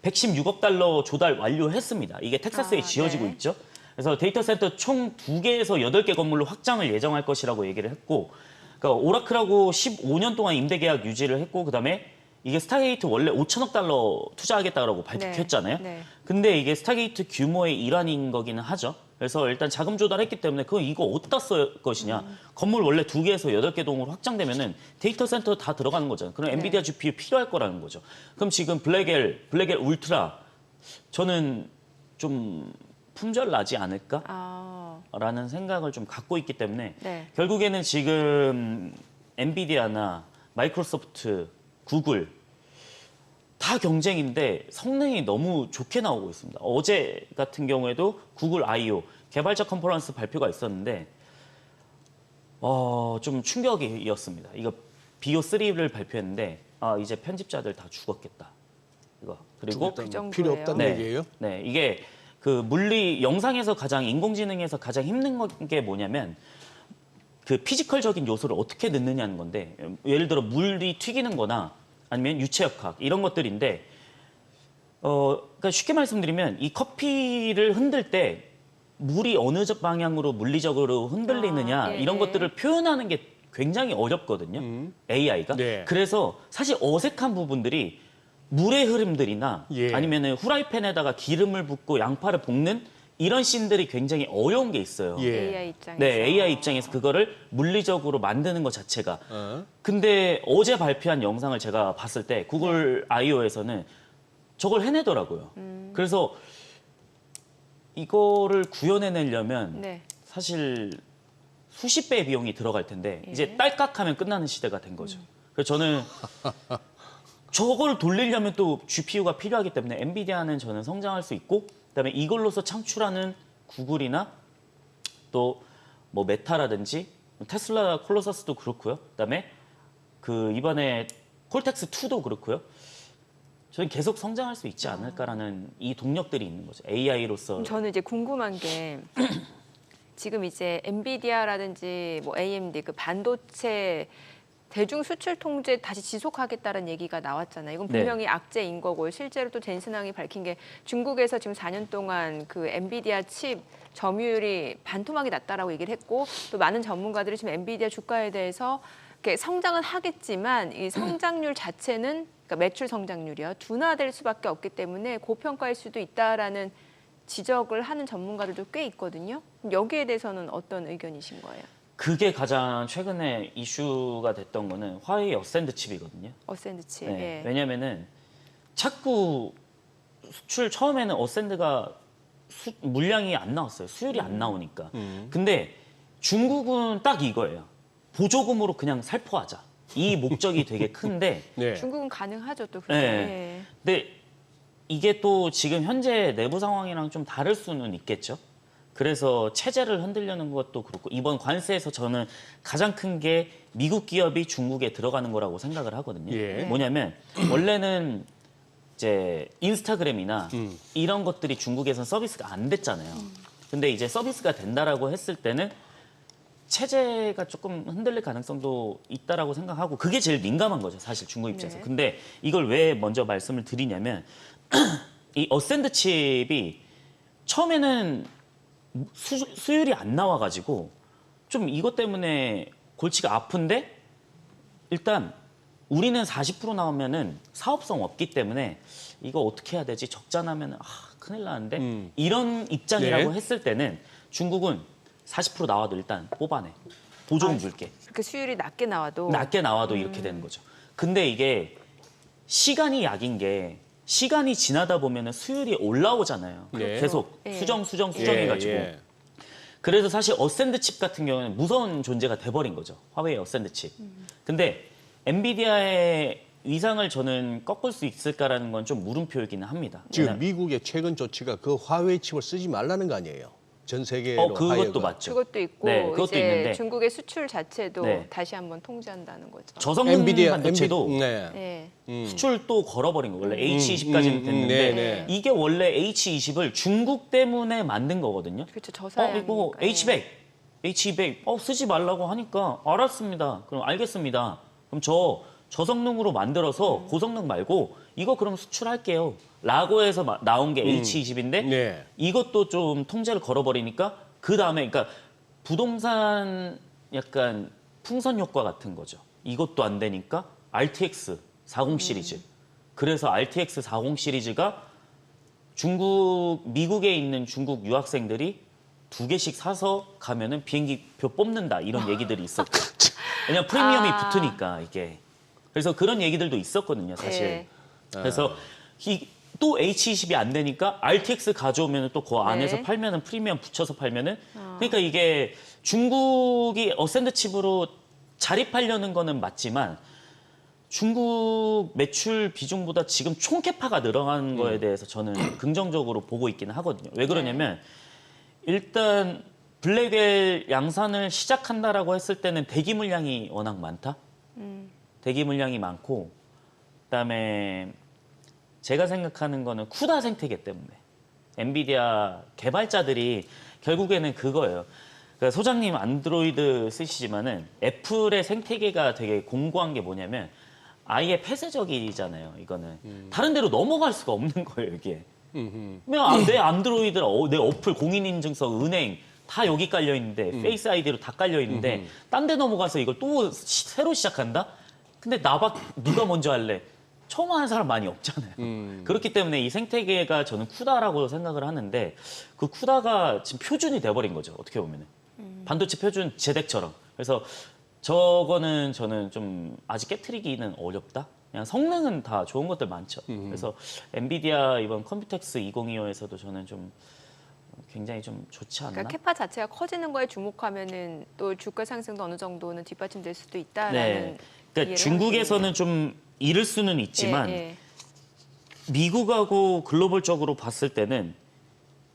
116억 달러 조달 완료했습니다. 이게 텍사스에 지어지고 네. 있죠. 그래서 데이터 센터 총 2개에서 8개 건물로 확장을 예정할 것이라고 얘기를 했고 그러니까 오라클하고 15년 동안 임대 계약 유지를 했고 그다음에 이게 스타게이트 원래 5천억 달러 투자하겠다고 발표했잖아요. 네. 근데 이게 스타게이트 규모의 일환인 거기는 하죠. 그래서 일단 자금 조달했기 때문에 그거 이거 어디다 쓸 것이냐. 건물 원래 2개에서 8개 동으로 확장되면은 데이터 센터 다 들어가는 거잖아요. 그럼 엔비디아 GPU 필요할 거라는 거죠. 그럼 지금 블랙엘 울트라 저는 좀 품절 나지 않을까라는 생각을 좀 갖고 있기 때문에 네. 결국에는 지금 엔비디아나 마이크로소프트, 구글 다 경쟁인데 성능이 너무 좋게 나오고 있습니다. 어제 같은 경우에도 구글 I/O 개발자 컨퍼런스 발표가 있었는데 좀 충격이었습니다. 이거 BO3를 발표했는데 이제 편집자들 다 죽었겠다. 이거 그리고 그 정도예요? 필요 없다는 네. 얘기예요? 네, 이게 그 영상에서 가장 인공지능에서 가장 힘든 게 뭐냐면 그 피지컬적인 요소를 어떻게 넣느냐는 건데 예를 들어 물이 튀기는 거나 아니면 유체역학 이런 것들인데 그러니까 쉽게 말씀드리면 이 커피를 흔들 때 물이 어느 방향으로 물리적으로 흔들리느냐 이런 것들을 표현하는 게 굉장히 어렵거든요. AI가. 네. 그래서 사실 어색한 부분들이 물의 흐름들이나 예. 아니면 후라이팬에다가 기름을 붓고 양파를 볶는 이런 씬들이 굉장히 어려운 게 있어요. 예. AI 입장에서. 네, AI 입장에서 그거를 물리적으로 만드는 것 자체가. 어? 근데 어제 발표한 영상을 제가 봤을 때 구글 I.O.에서는 저걸 해내더라고요. 그래서 이거를 구현해내려면 네. 사실 수십 배의 비용이 들어갈 텐데 예. 이제 딸깍하면 끝나는 시대가 된 거죠. 그래서 저는 저걸 돌리려면 또 GPU가 필요하기 때문에 엔비디아는 저는 성장할 수 있고 그다음에 이걸로서 창출하는 구글이나 또 뭐 메타라든지 테슬라 콜로서스도 그렇고요. 그다음에 그 이번에 콜텍스 2도 그렇고요. 저는 계속 성장할 수 있지 않을까라는 이 동력들이 있는 거죠. AI로서. 그럼 저는 이제 궁금한 게 지금 이제 엔비디아라든지 뭐 AMD 그 반도체 대중 수출 통제 다시 지속하겠다는 얘기가 나왔잖아요. 이건 분명히 악재인 거고요. 실제로 또 젠슨항이 밝힌 게 중국에서 지금 4년 동안 그 엔비디아 칩 점유율이 반토막이 났다라고 얘기를 했고 또 많은 전문가들이 지금 엔비디아 주가에 대해서 이렇게 성장은 하겠지만 이 성장률 자체는 그러니까 매출 성장률이요 둔화될 수밖에 없기 때문에 고평가일 수도 있다라는 지적을 하는 전문가들도 꽤 있거든요. 여기에 대해서는 어떤 의견이신 거예요? 그게 가장 최근에 이슈가 됐던 거는 화웨이 어센드 칩이거든요. 어센드 칩. 네, 예. 왜냐면은 자꾸 수출 처음에는 어센드가 물량이 안 나왔어요. 수율이 안 나오니까. 근데 중국은 딱 이거예요. 보조금으로 그냥 살포하자. 이 목적이 되게 큰데 네. 중국은 가능하죠 또 그게. 네. 예. 근데 이게 또 지금 현재 내부 상황이랑 좀 다를 수는 있겠죠. 그래서 체제를 흔들려는 것도 그렇고 이번 관세에서 저는 가장 큰 게 미국 기업이 중국에 들어가는 거라고 생각을 하거든요. 예. 뭐냐면 원래는 이제 인스타그램이나 이런 것들이 중국에선 서비스가 안 됐잖아요. 근데 이제 서비스가 된다라고 했을 때는 체제가 조금 흔들릴 가능성도 있다라고 생각하고 그게 제일 민감한 거죠, 사실 중국 입장에서. 네. 근데 이걸 왜 먼저 말씀을 드리냐면 이 어센드 칩이 처음에는 수율이 안 나와가지고 좀 이것 때문에 골치가 아픈데 일단 우리는 40% 나오면은 사업성 없기 때문에 이거 어떻게 해야 되지? 적자 나면은 큰일 나는데 이런 입장이라고 네. 했을 때는 중국은 40% 나와도 일단 뽑아내. 보조금 줄게. 그렇게 수율이 낮게 나와도 낮게 나와도 이렇게 되는 거죠. 근데 이게 시간이 약인 게 시간이 지나다 보면은 수율이 올라오잖아요. 네. 계속 예. 수정해가지고. 예. 그래서 사실 어센드 칩 같은 경우는 무서운 존재가 돼버린 거죠. 화웨이 어센드 칩. 근데 엔비디아의 위상을 저는 꺾을 수 있을까라는 건 좀 물음표이기는 합니다. 지금 미국의 최근 조치가 그 화웨이 칩을 쓰지 말라는 거 아니에요? 전 세계로 그것도 하여금. 맞죠. 그것도 있고 네, 그것도 이제 있는데. 중국의 수출 자체도 네. 다시 한번 통제한다는 거죠. 저성능 엔비디아 반도체도 네. 예. 수출도 걸어버린 거 원래 H20까지는 됐는데 네, 네. 이게 원래 H20을 중국 때문에 만든 거거든요. 그렇죠. 저사양. 이거 H100, H200 쓰지 말라고 하니까 알았습니다. 그럼 알겠습니다. 그럼 저성능으로 만들어서 고성능 말고 이거 그럼 수출할게요. 라고 해서 나온 게 H20인데 네. 이것도 좀 통제를 걸어버리니까 그 다음에 그러니까 부동산 약간 풍선 효과 같은 거죠. 이것도 안 되니까 RTX 40 시리즈. 그래서 RTX 40 시리즈가 미국에 있는 중국 유학생들이 2개씩 사서 가면은 비행기표 뽑는다 이런 얘기들이 있었고. 왜냐면 프리미엄이 붙으니까 이게. 그래서 그런 얘기들도 있었거든요, 사실. 네. 그래서 또 H20이 안 되니까 RTX 가져오면 또 그 안에서 네. 팔면은 프리미엄 붙여서 팔면은 그러니까 이게 중국이 어센드 칩으로 자립하려는 거는 맞지만 중국 매출 비중보다 지금 총캐파가 늘어난 거에 대해서 저는 긍정적으로 보고 있기는 하거든요. 왜 그러냐면 일단 블랙웰 양산을 시작한다라고 했을 때는 대기 물량이 워낙 많다. 대기 물량이 많고 그다음에 제가 생각하는 거는 쿠다 생태계 때문에 엔비디아 개발자들이 결국에는 그거예요. 그러니까 소장님 안드로이드 쓰시지만은 애플의 생태계가 되게 공고한 게 뭐냐면 아예 폐쇄적이잖아요. 이거는 다른 데로 넘어갈 수가 없는 거예요, 이게. 그냥 내 안드로이드, 내 어플, 공인인증서, 은행 다 여기 깔려 있는데 페이스 아이디로 다 깔려 있는데 딴 데 넘어가서 이걸 또 새로 시작한다? 근데 누가 먼저 할래? 처음 하는 사람 많이 없잖아요. 그렇기 때문에 이 생태계가 저는 쿠다라고 생각을 하는데 그 쿠다가 지금 표준이 돼버린 거죠. 어떻게 보면은. 반도체 표준 제덱처럼. 그래서 저거는 저는 좀 아직 깨트리기는 어렵다. 그냥 성능은 다 좋은 것들 많죠. 그래서 엔비디아 이번 컴퓨텍스 2025에서도 저는 좀 굉장히 좀 좋지 않나? 그러니까 캐파 자체가 커지는 거에 주목하면은 또 주가 상승도 어느 정도는 뒷받침될 수도 있다라는. 네. 그러니까 이해를 중국에서는 좀 잃을 수는 있지만 예, 예. 미국하고 글로벌적으로 봤을 때는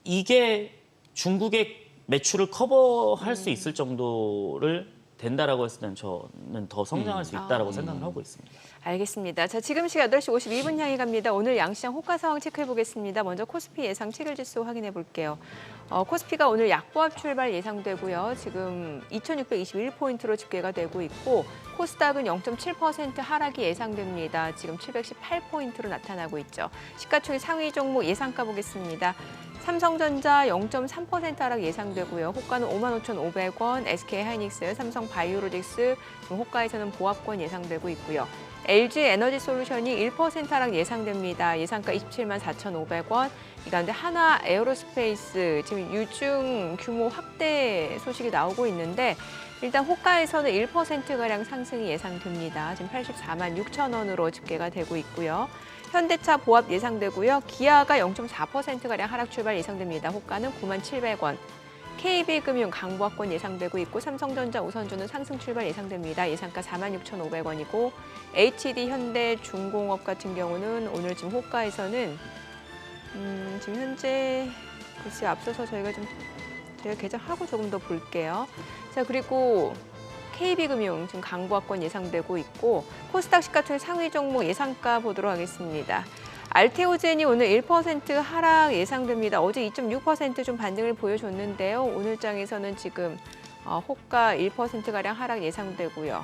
이게 중국의 매출을 커버할 수 있을 정도를 된다라고 했을 때는 저는 더 성장할 수 있다라고 생각을 하고 있습니다. 알겠습니다. 자, 지금 시각 8시 52분 향해 갑니다. 오늘 양시장 호가 상황 체크해 보겠습니다. 먼저 코스피 예상 체결지수 확인해 볼게요. 코스피가 오늘 약보합 출발 예상되고요. 지금 2,621포인트로 집계가 되고 있고 코스닥은 0.7% 하락이 예상됩니다. 지금 718포인트로 나타나고 있죠. 시가총액 상위 종목 예상가 보겠습니다. 삼성전자 0.3% 하락 예상되고요. 호가는 55,500원, SK하이닉스, 삼성바이오로직스 지금 호가에서는 보합권 예상되고 있고요. LG에너지솔루션이 1% 하락 예상됩니다. 예상가 274,500원. 이 가운데 하나 에어로스페이스 지금 유증 규모 확대 소식이 나오고 있는데 일단 호가에서는 1%가량 상승이 예상됩니다. 지금 846,000원으로 집계가 되고 있고요. 현대차 보합 예상되고요. 기아가 0.4%가량 하락 출발 예상됩니다. 호가는 97,000원. KB금융 강보합권 예상되고 있고 삼성전자 우선주는 상승 출발 예상됩니다. 예상가 46,500원이고 HD 현대중공업 같은 경우는 오늘 지금 호가에서는 지금 현재 글쎄 앞서서 저희가 개장하고 조금 더 볼게요. 자, 그리고 KB금융 지금 강보합권 예상되고 있고 코스닥 시가총액 상위 종목 예상가 보도록 하겠습니다. 알테오젠이 오늘 1% 하락 예상됩니다. 어제 2.6% 좀 반등을 보여줬는데요. 오늘 장에서는 지금 호가 1%가량 하락 예상되고요.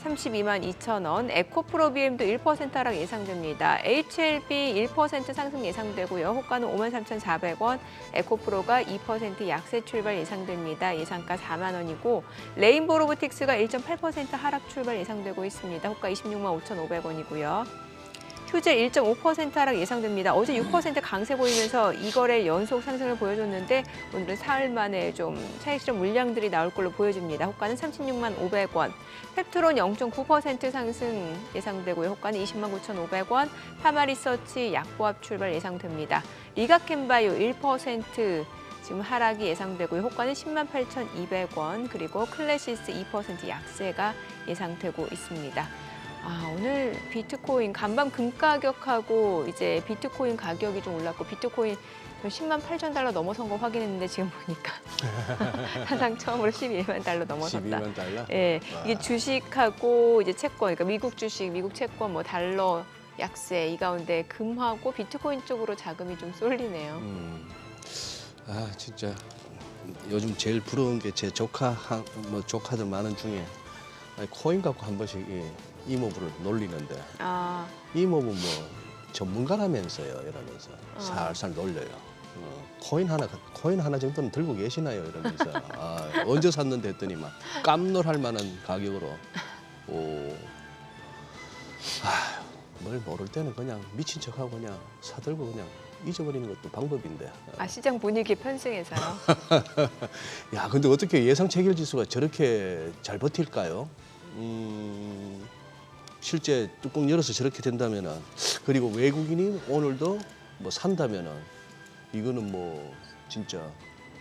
322,200원, 에코프로비엠도 1% 하락 예상됩니다. HLB 1% 상승 예상되고요. 호가는 53,400원, 에코프로가 2% 약세 출발 예상됩니다. 예상가 40,000원이고 레인보로보틱스가 1.8% 하락 출발 예상되고 있습니다. 호가 265,500원이고요. 휴젤 1.5% 하락 예상됩니다. 어제 6% 강세 보이면서 2거래 연속 상승을 보여줬는데 오늘은 사흘 만에 좀 차익 실현 물량들이 나올 걸로 보여집니다. 호가는 365,500원. 펩트론 0.9% 상승 예상되고요. 호가는 209,500원. 파마리서치 약보합 출발 예상됩니다. 리가캠바이오 1% 지금 하락이 예상되고요. 호가는 108,200원. 그리고 클래시스 2% 약세가 예상되고 있습니다. 오늘 비트코인 간밤 금 가격하고 이제 비트코인 가격이 좀 올랐고 비트코인 108,000달러 넘어선 거 확인했는데 지금 보니까 사상 처음으로 12만 달러 넘어섰다. 12만 달러? 예, 이게 주식하고 이제 채권, 그러니까 미국 주식, 미국 채권, 뭐 달러 약세 이 가운데 금하고 비트코인 쪽으로 자금이 좀 쏠리네요. 진짜 요즘 제일 부러운 게 제 조카들 많은 중에 코인 갖고 한 번씩 이모부를 놀리는데 이모부 뭐 전문가라면서요 이러면서 살살 놀려요. 코인 하나 정도는 들고 계시나요 이러면서 언제 샀는데 했더니 막 깜놀할 만한 가격으로 뭘 모를 때는 그냥 미친 척하고 그냥 사들고 그냥 잊어버리는 것도 방법인데. 시장 분위기 편승해서요. 야, 근데 어떻게 예상 체결 지수가 저렇게 잘 버틸까요? 실제 뚜껑 열어서 저렇게 된다면은 그리고 외국인이 오늘도 뭐 산다면은 이거는 뭐 진짜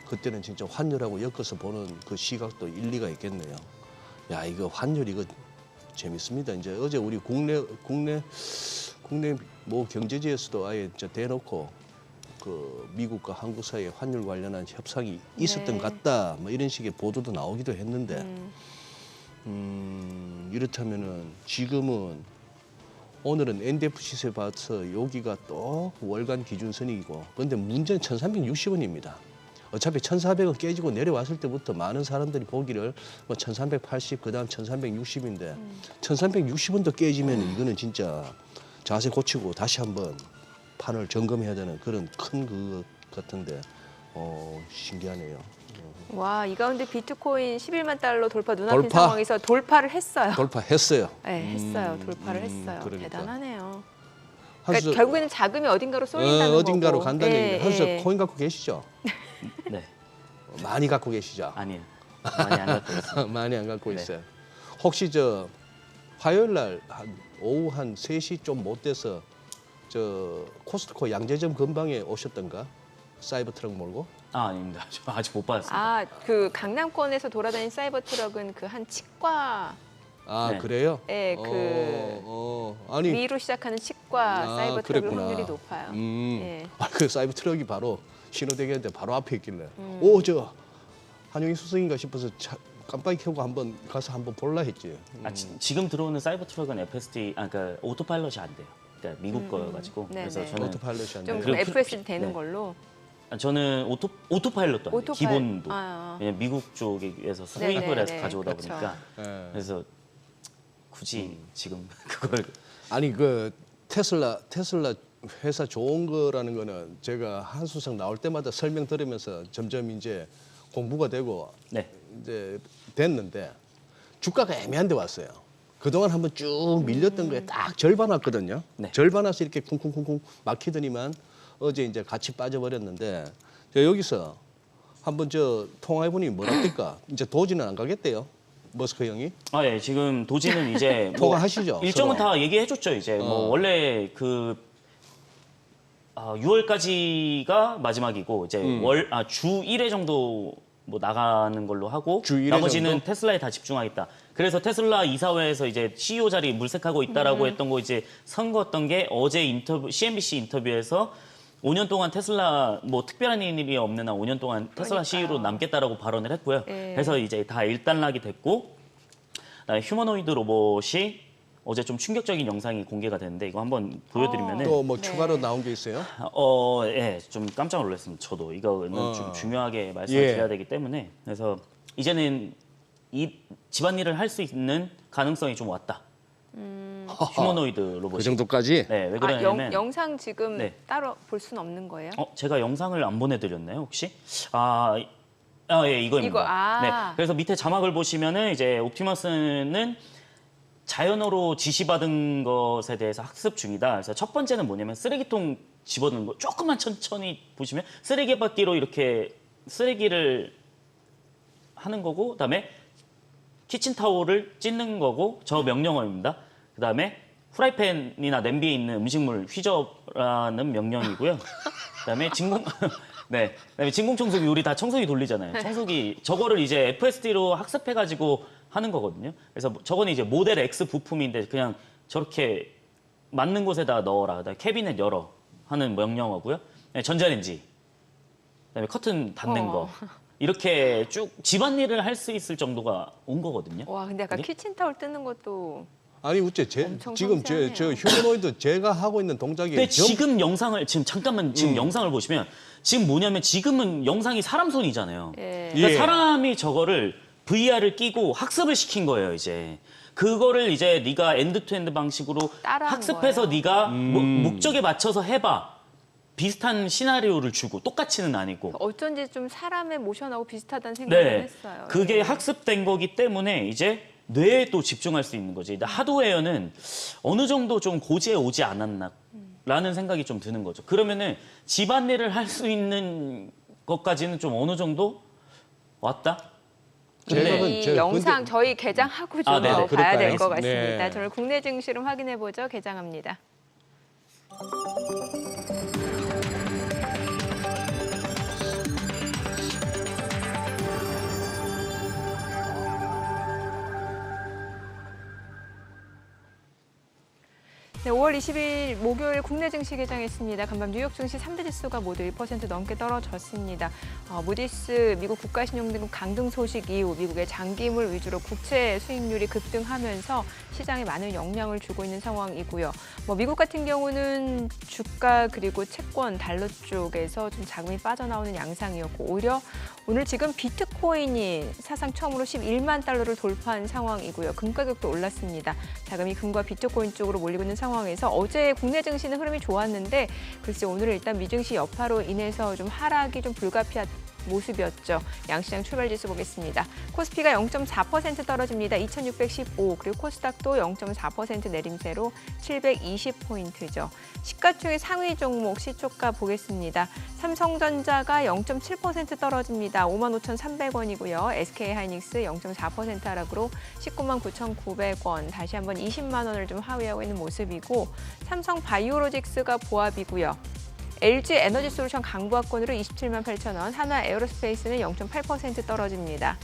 그때는 진짜 환율하고 엮어서 보는 그 시각도 일리가 있겠네요. 야, 이거 환율 이거 재밌습니다. 이제 어제 우리 국내 뭐 경제지에서도 아예 대놓고 그 미국과 한국 사이에 환율 관련한 협상이 있었던 것 같다. 뭐 이런 식의 보도도 나오기도 했는데. 이렇다면은 지금은 오늘은 NDF 시세 봐서 여기가 또 월간 기준선이고 근데 문제는 1,360원입니다. 어차피 1,400은 깨지고 내려왔을 때부터 많은 사람들이 보기를 뭐 1,380, 그다음 1,360인데 1,360원도 깨지면 이거는 진짜 자세 고치고 다시 한번 판을 점검해야 되는 그런 큰 그 같은데 신기하네요. 와, 이 가운데 비트코인 11만 달러 돌파 눈앞인 돌파. 상황에서 돌파를 했어요. 돌파했어요. 네, 했어요. 돌파를 했어요. 그러니까. 대단하네요. 그러니까 한수 결국에는 자금이 어딘가로 쏠린다는 어딘가로 거고. 간다는 예, 얘기. 한수 예. 코인 갖고 계시죠? 네, 많이 갖고 계시죠? 아니에요. 많이 안 갖고 있어요. 많이 안 갖고 네. 있어요. 혹시 저 화요일 날 오후 한 3시 좀 못 돼서 저 코스트코 양재점 근방에 오셨던가? 사이버 트럭 몰고? 아닙니다. 저 아직 못 받았습니다. 아, 그 강남권에서 돌아다니는 사이버 트럭은 그 한 치과 아 네. 그래요? 예, 아니 미로 시작하는 치과 사이버 트럭의 그랬구나. 확률이 높아요. 예. 그 사이버 트럭이 바로 신호대기한테 바로 앞에 있길래 오 저 한용희 수석인가 싶어서 깜빡이 켜고 한번 가서 한번 볼라 했지. 지금 들어오는 사이버 트럭은 FSD, 그러니까 오토파일럿이 안 돼요. 그러니까 미국 거여가지고 네, 그래서 네. 저는 오토파일럿이 안 좀 돼. 그리고 FSD 되는 네. 걸로. 저는 오토파일럿도 안 돼요. 기본도. 왜냐면 미국 쪽에서 수입을 네네네, 해서 가져오다 그렇죠. 보니까 예. 그래서 굳이 지금 그걸 아니 그 테슬라 회사 좋은 거라는 거는 제가 한수석 나올 때마다 설명 들으면서 점점 이제 공부가 되고 네. 이제 됐는데 주가가 애매한 데 왔어요. 그동안 한번 쭉 밀렸던 거에 딱 절반 왔거든요. 네. 절반 와서 이렇게 쿵쿵쿵쿵 막히더니만 어제 이제 같이 빠져버렸는데 저 여기서 한번 저 통화해보니 뭐랄까 이제 도지는 안 가겠대요. 머스크 형이. 예, 지금 도지는 이제 통화하시죠, 일정은 서로. 다 얘기해줬죠. 이제 뭐 원래 그 6월까지가 마지막이고 이제 주 1회 정도 뭐 나가는 걸로 하고 주 1회 나머지는 정도? 테슬라에 다 집중하겠다. 그래서 테슬라 이사회에서 이제 CEO 자리 물색하고 있다라고 했던 거 이제 선거했던 게 어제 CNBC 인터뷰에서 5년 동안 테슬라 뭐 특별한 일이 없는 한 5년 동안 테슬라 CEO로 남겠다라고 발언을 했고요. 예. 그래서 이제 다 일단락이 됐고 그다음에 휴머노이드 로봇이 어제 좀 충격적인 영상이 공개가 됐는데 이거 한번 보여드리면은 또 뭐 네. 추가로 나온 게 있어요? 예, 좀 깜짝 놀랐습니다. 저도 이거는 좀 중요하게 말씀을 예. 드려야 되기 때문에 그래서 이제는 이 집안일을 할 수 있는 가능성이 좀 왔다. 휴머노이드 로봇이. 그 정도까지? 네, 왜 아, 그러냐면 영상 지금 네. 따로 볼 수는 없는 거예요? 제가 영상을 안 보내드렸나요 혹시? 예, 이거입니다. 이거, 아. 네, 그래서 밑에 자막을 보시면은 이제 옵티머스는 자연어로 지시받은 것에 대해서 학습 중이다. 그래서 첫 번째는 뭐냐면 쓰레기통 집어넣는 거 조금만 천천히 보시면 쓰레기 바퀴로 이렇게 쓰레기를 하는 거고 그다음에 키친타올을 찢는 거고 저 명령어입니다. 그다음에 후라이팬이나 냄비에 있는 음식물 휘저라는 명령이고요. 그다음에 네, 그다음에 진공청소기 우리 다 청소기 돌리잖아요. 청소기 저거를 이제 FSD로 학습해가지고 하는 거거든요. 그래서 저거는 이제 모델 X 부품인데 그냥 저렇게 맞는 곳에다 넣어라. 그다음에 캐비넷 열어 하는 명령어고요. 네, 전자레인지, 그다음에 커튼 닫는 거 이렇게 쭉 집안일을 할 수 있을 정도가 온 거거든요. 와, 근데 아까 이게? 키친타올 뜨는 것도 아니 우째 엄청 지금 섬세하네요. 저 휴머노이드 제가 하고 있는 동작이 근데 지금 영상을 지금 영상을 보시면 지금 뭐냐면 지금은 영상이 사람 손이잖아요. 예. 그러니까 예. 사람이 저거를 VR을 끼고 학습을 시킨 거예요, 이제. 그거를 이제 네가 엔드투엔드 방식으로 따라한 학습해서 거예요. 네가 목적에 맞춰서 해봐. 비슷한 시나리오를 주고 똑같이는 아니고. 어쩐지 좀 사람의 모션하고 비슷하다는 생각을 네, 했어요. 그게 예. 학습된 거기 때문에 이제 뇌에 또 집중할 수 있는 거지. 근데 하드웨어는 어느 정도 좀 고지에 오지 않았나라는 생각이 좀 드는 거죠. 그러면은 집안일을 할 수 있는 것까지는 좀 어느 정도 왔다? 이 제가 영상 근데- 저희 개장하고 좀 네네. 봐야 그럴까요? 될 것 같습니다. 네. 저는 국내 증시를 확인해 보죠. 개장합니다. 네, 네, 5월 20일 목요일 국내 증시 개장했습니다. 간밤 뉴욕 증시 3대 지수가 모두 1% 넘게 떨어졌습니다. 무디스 미국 국가신용등급 강등 소식 이후 미국의 장기물 위주로 국채 수익률이 급등하면서 시장에 많은 영향을 주고 있는 상황이고요. 미국 같은 경우는 주가 그리고 채권 달러 쪽에서 좀 자금이 빠져나오는 양상이었고 오히려 오늘 지금 비트코인이 사상 처음으로 11만 달러를 돌파한 상황이고요. 금 가격도 올랐습니다. 자금이 금과 비트코인 쪽으로 몰리고 있는 상황에서 어제 국내 증시는 흐름이 좋았는데 글쎄 오늘은 일단 미증시 여파로 인해서 좀 하락이 좀 불가피한 모습이었죠. 양시장 출발지수 보겠습니다. 코스피가 0.4% 떨어집니다. 2615. 그리고 코스닥도 0.4% 내림세로 720포인트죠. 시가총액 상위 종목 시초가 보겠습니다. 삼성전자가 0.7% 떨어집니다. 55,300원이고요. SK하이닉스 0.4% 하락으로 199,900원. 다시 한번 20만 원을 좀 하회하고 있는 모습이고 삼성바이오로직스가 보합이고요. LG 에너지솔루션 강부합권으로 27만 8천 원, 한화 에어로스페이스는 0.8% 떨어집니다.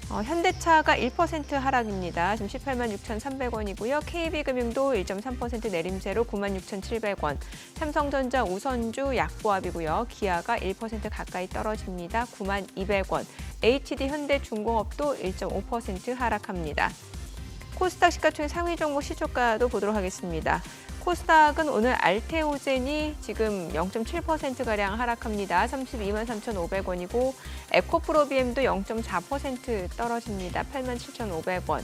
현대차가 1% 하락입니다. 지금 18만 6,300원이고요. KB금융도 1.3% 내림세로 9만 6,700원. 삼성전자 우선주 약보합이고요. 기아가 1% 가까이 떨어집니다. 9만 200원. HD 현대중공업도 1.5% 하락합니다. 코스닥 시가총액 상위 종목 시초가도 보도록 하겠습니다. 코스닥은 오늘 알테오젠이 지금 0.7%가량 하락합니다. 32만 3,500원이고 에코프로비엠도 0.4% 떨어집니다. 8만 7,500원.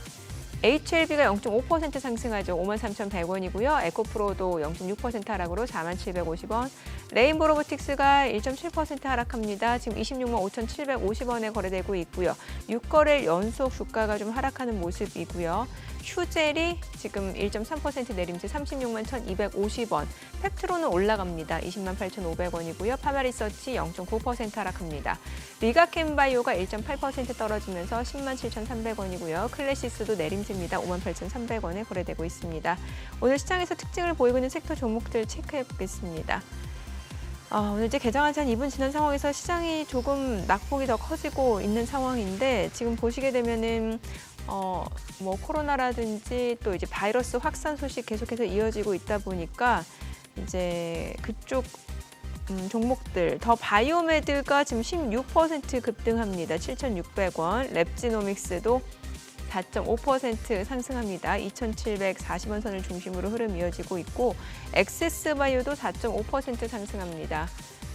HLB가 0.5% 상승하죠. 5만 3,100원이고요. 에코프로도 0.6% 하락으로 4만 750원. 레인보로보틱스가 1.7% 하락합니다. 지금 26만 5,750원에 거래되고 있고요. 6거래일 연속 주가가 좀 하락하는 모습이고요. 휴젤이 지금 1.3% 내림세 36만 1,250원. 팩트로는 올라갑니다. 20만 8,500원이고요. 파마리서치 0.9% 하락합니다. 리가캠바이오가 1.8% 떨어지면서 10만 7,300원이고요. 클래시스도 내림세입니다. 5만 8,300원에 거래되고 있습니다. 오늘 시장에서 특징을 보이고 있는 섹터 종목들 체크해 보겠습니다. 오늘 이제 개장한 지 한 2분 지난 상황에서 시장이 조금 낙폭이 더 커지고 있는 상황인데 지금 보시게 되면은 코로나라든지 또 이제 바이러스 확산 소식 계속해서 이어지고 있다 보니까 이제 그쪽 종목들 더 바이오메드가 지금 16% 급등합니다. 7,600원. 랩지노믹스도 4.5% 상승합니다. 2,740원 선을 중심으로 흐름 이어지고 있고 엑세스바이오도 4.5% 상승합니다.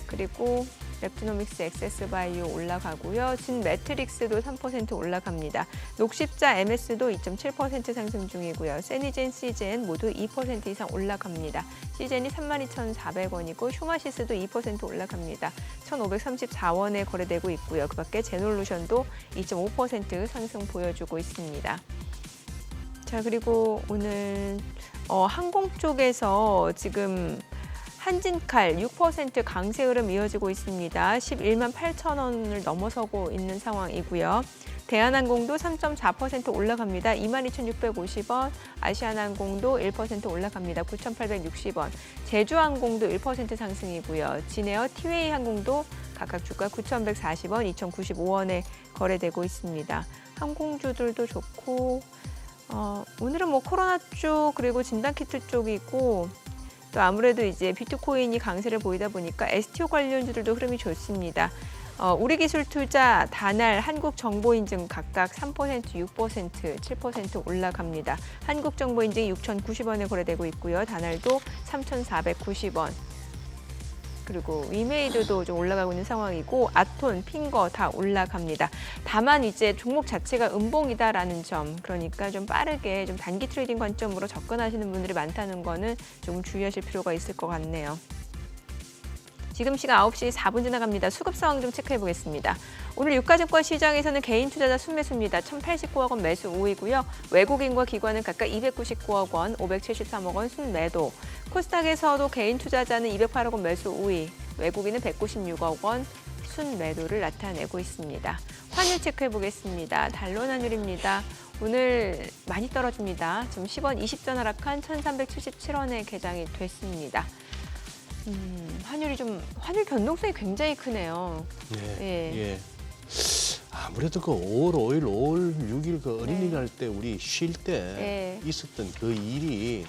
그리고 랩지노믹스, 엑세스바이오 올라가고요. 진매트릭스도 3% 올라갑니다. 녹십자 MS도 2.7% 상승 중이고요. 세니젠, 시젠 모두 2% 이상 올라갑니다. 시젠이 32,400원이고 휴마시스도 2% 올라갑니다. 1,534원에 거래되고 있고요. 그밖에 제놀루션도 2.5% 상승 보여주고 있습니다. 자, 그리고 오늘 항공 쪽에서 지금 한진칼 6% 강세 흐름 이어지고 있습니다. 11만 8천 원을 넘어서고 있는 상황이고요. 대한항공도 3.4% 올라갑니다. 22,650원. 아시아나항공도 1% 올라갑니다. 9,860원. 제주항공도 1% 상승이고요. 진에어 티웨이 항공도 각각 주가 9,140원, 2,095원에 거래되고 있습니다. 항공주들도 좋고 오늘은 코로나 쪽 그리고 진단키트 쪽이고 또 아무래도 이제 비트코인이 강세를 보이다 보니까 STO 관련주들도 흐름이 좋습니다. 우리기술투자, 다날, 한국정보인증 각각 3%, 6%, 7% 올라갑니다. 한국정보인증이 6,090원에 거래되고 있고요. 다날도 3,490원. 그리고 위메이드도 좀 올라가고 있는 상황이고 아톤, 핑거 다 올라갑니다. 다만 이제 종목 자체가 음봉이다라는 점, 그러니까 좀 빠르게 좀 단기 트레이딩 관점으로 접근하시는 분들이 많다는 거는 좀 주의하실 필요가 있을 것 같네요. 지금 시간 9시 4분 지나갑니다. 수급 상황 좀 체크해 보겠습니다. 오늘 유가증권 시장에서는 개인 투자자 순매수입니다. 1,089억 원 매수 우위고요. 외국인과 기관은 각각 299억 원, 573억 원 순매도. 코스닥에서도 개인 투자자는 208억 원 매수 우위, 외국인은 196억 원 순매도를 나타내고 있습니다. 환율 체크해 보겠습니다. 달러 환율입니다. 오늘 많이 떨어집니다. 지금 10원 20전 하락한 1,377원에 개장이 됐습니다. 환율 변동성이 굉장히 크네요. 예. 아무래도 그 5월 5일, 5월 6일 그 어린이날 때 우리 쉴 때 있었던 그 일이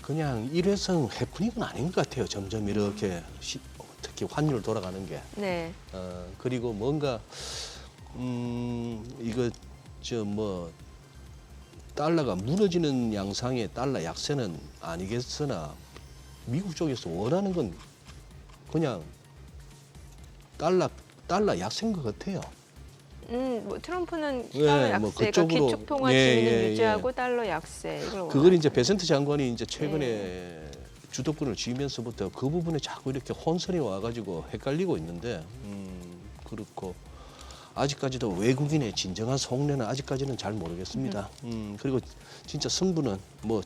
그냥 일회성 해프닝은 아닌 것 같아요. 점점 이렇게 특히 환율 돌아가는 게. 네. 그리고 뭔가 이거 달러가 무너지는 양상의 달러 약세는 아니겠으나 미국 쪽에서 원하는 건 그냥 달러 약세인 것 같아요. 뭐 트럼프는 예, 달러 약세, 뭐 그러니까 그쪽으로, 기축통화 예, 지위는 예, 유지하고 달러 약세. 이걸 그걸 이제 베센트 장관이 이제 최근에 네. 주도권을 쥐면서부터 그 부분에 자꾸 이렇게 혼선이 와가지고 헷갈리고 있는데 그렇고 아직까지도 외국인의 진정한 속내는 아직까지는 잘 모르겠습니다. 그리고 진짜 승부는 뭐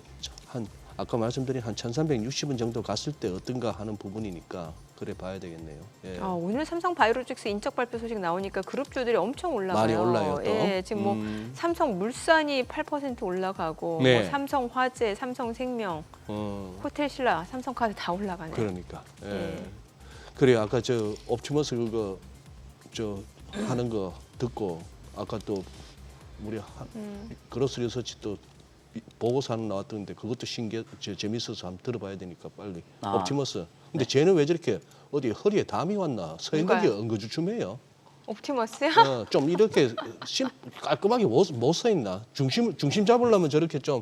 아까 말씀드린 한 1360원 정도 갔을 때 어떤가 하는 부분이니까 그래 봐야 되겠네요. 예. 오늘 삼성 바이오로직스 인적 발표 소식 나오니까 그룹주들이 엄청 올라가요. 많이 올라요, 또. 예, 지금 뭐 삼성물산이 8% 올라가고 네. 뭐 삼성화재, 삼성생명, 호텔신라, 삼성카드 다 올라가네요. 그러니까. 예. 예. 그래요. 아까 저 옵티머스 그거 하는 거 듣고 아까 또 우리 그로스 리서치 또 보고서 하나 나왔던데 그것도 재밌어서 한번 들어봐야 되니까 빨리. 옵티머스. 근데 쟤는 왜 저렇게 어디 허리에 담이 왔나? 서 있는 게 엉거주춤해요. 옵티머스요? 좀 이렇게 깔끔하게 못 서 있나? 중심 잡으려면 저렇게 좀